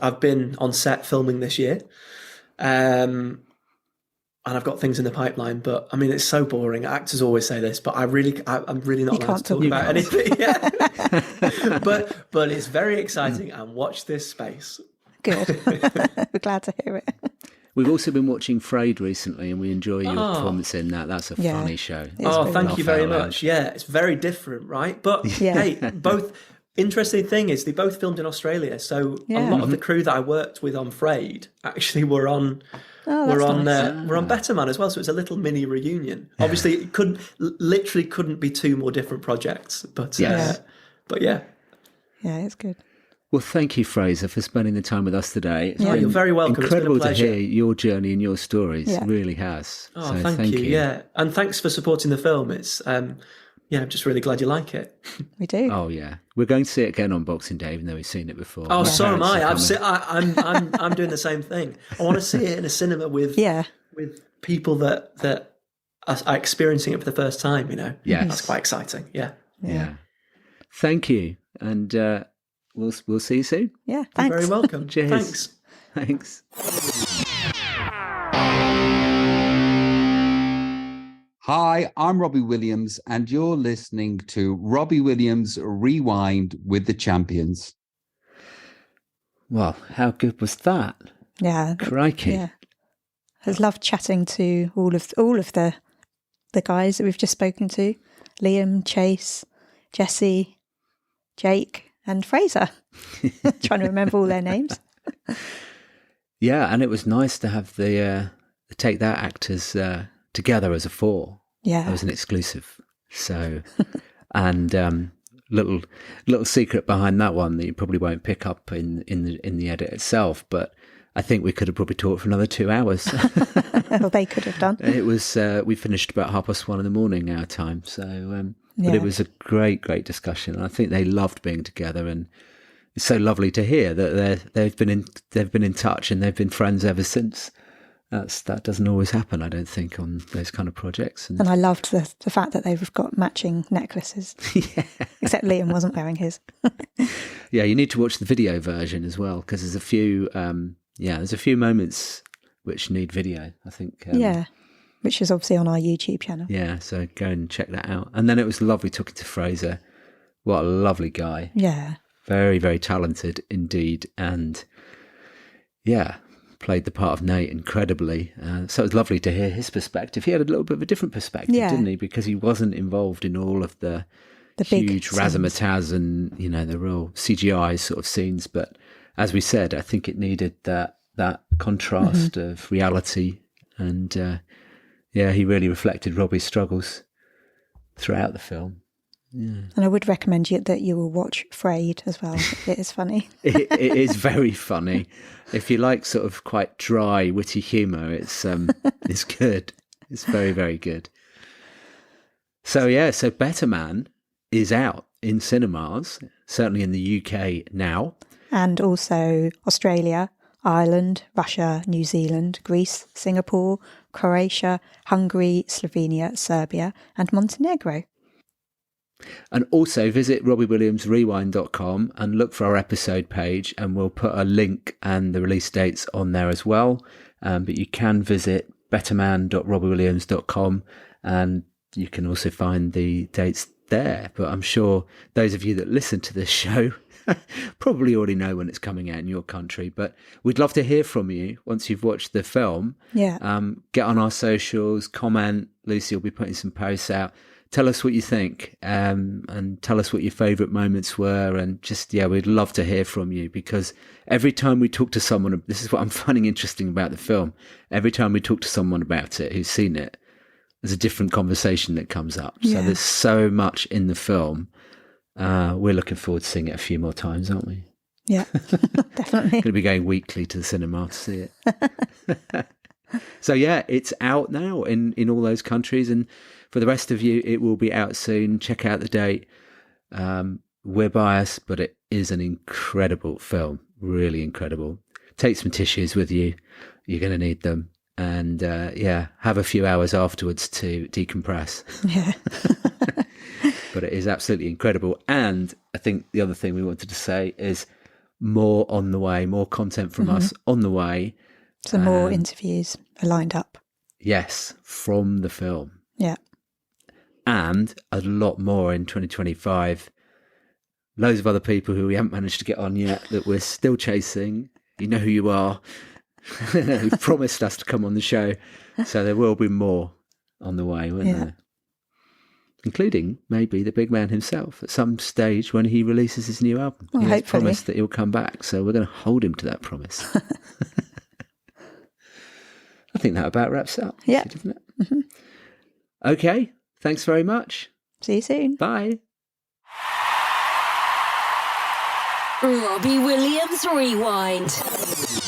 I've been on set filming this year. And I've got things in the pipeline, but I mean, it's so boring. Actors always say this, but I'm really not allowed to talk about anything. Yeah. but it's very exciting, and watch this space. Good. We're glad to hear it. We've also been watching Frayed recently, and we enjoy your performance in that. That's a funny show. Thank you very much. Yeah, it's very different, right? But hey, both. Interesting thing is they both filmed in Australia, so a lot of the crew that I worked with on Frayed actually were on Better Man as well. So it's a little mini reunion. Obviously, it couldn't be two more different projects, but yeah, it's good. Well, thank you, Frazer, for spending the time with us today. It's been you're very welcome. Incredible it's been a pleasure to hear your journey and your stories. It really has. Oh, so thank you. Yeah, and thanks for supporting the film. It's I'm just really glad you like it. We do. Oh yeah, we're going to see it again on Boxing Day, even though we've seen it before. Oh, so am I. I'm doing the same thing. I want to see it in a cinema with people that are experiencing it for the first time. You know, that's quite exciting. Yeah. Thank you, and we'll see you soon. Yeah, thanks. You're very welcome. Cheers. Thanks. Hi, I'm Robbie Williams, and you're listening to Robbie Williams Rewind with the Champions. Well, how good was that? Yeah. Crikey. Yeah. I've loved chatting to all of the guys that we've just spoken to. Liam, Chase, Jesse, Jake, and Frazer. Trying to remember all their names. Yeah, and it was nice to have the Take That actors together as a four. Yeah, it was an exclusive. So, and little secret behind that one that you probably won't pick up in the edit itself, but I think we could have probably talked for another 2 hours. Well, they could have done. It was we finished about 1:30 in our time. So, but it was a great discussion. And I think they loved being together, and it's so lovely to hear that they've been in touch and they've been friends ever since. That doesn't always happen, I don't think, on those kind of projects. And I loved the fact that they've got matching necklaces. Except Liam wasn't wearing his. Yeah, you need to watch the video version as well, because there's a few moments which need video, I think. Which is obviously on our YouTube channel. Yeah, so go and check that out. And then it was lovely talking to Frazer. What a lovely guy. Yeah. Very, very talented indeed. And played the part of Nate incredibly. So it was lovely to hear his perspective. He had a little bit of a different perspective, didn't he? Because he wasn't involved in all of the huge razzmatazz and, the real CGI sort of scenes. But as we said, I think it needed that contrast of reality. And he really reflected Robbie's struggles throughout the film. And I would recommend that you will watch Frayed as well. It is funny. It is very funny. If you like sort of quite dry, witty humour, it's good. It's very, very good. So Better Man is out in cinemas, certainly in the UK now. And also Australia, Ireland, Russia, New Zealand, Greece, Singapore, Croatia, Hungary, Slovenia, Serbia, and Montenegro. And also visit robbiewilliamsrewind.com and look for our episode page, and we'll put a link and the release dates on there as well. But you can visit betterman.robbiewilliams.com and you can also find the dates there. But I'm sure those of you that listen to this show probably already know when it's coming out in your country. But we'd love to hear from you once you've watched the film. Yeah. Get on our socials, comment. Lucy will be putting some posts out. Tell us what you think, and tell us what your favourite moments were. And just, we'd love to hear from you, because every time we talk to someone, this is what I'm finding interesting about the film. Every time we talk to someone about it who's seen it, there's a different conversation that comes up. Yeah. So there's so much in the film. We're looking forward to seeing it a few more times, aren't we? Yeah, definitely. Going to be going weekly to the cinema to see it. So it's out now in all those countries, and for the rest of you, it will be out soon. Check out the date. We're biased, but it is an incredible film, really incredible. Take some tissues with you. You're going to need them. And have a few hours afterwards to decompress. Yeah. But it is absolutely incredible. And I think the other thing we wanted to say is more on the way, more content from us on the way. Some more interviews are lined up. Yes, from the film. Yeah. And a lot more in 2025. Loads of other people who we haven't managed to get on yet that we're still chasing. You know who you are. Who've promised us to come on the show. So there will be more on the way, won't there? Including maybe the big man himself at some stage when he releases his new album. Well, he has hopefully. promised that he'll come back, so we're going to hold him to that promise. I think that about wraps up. Yeah. Doesn't it? Mm-hmm. Okay. Thanks very much. See you soon. Bye. Robbie Williams Rewind.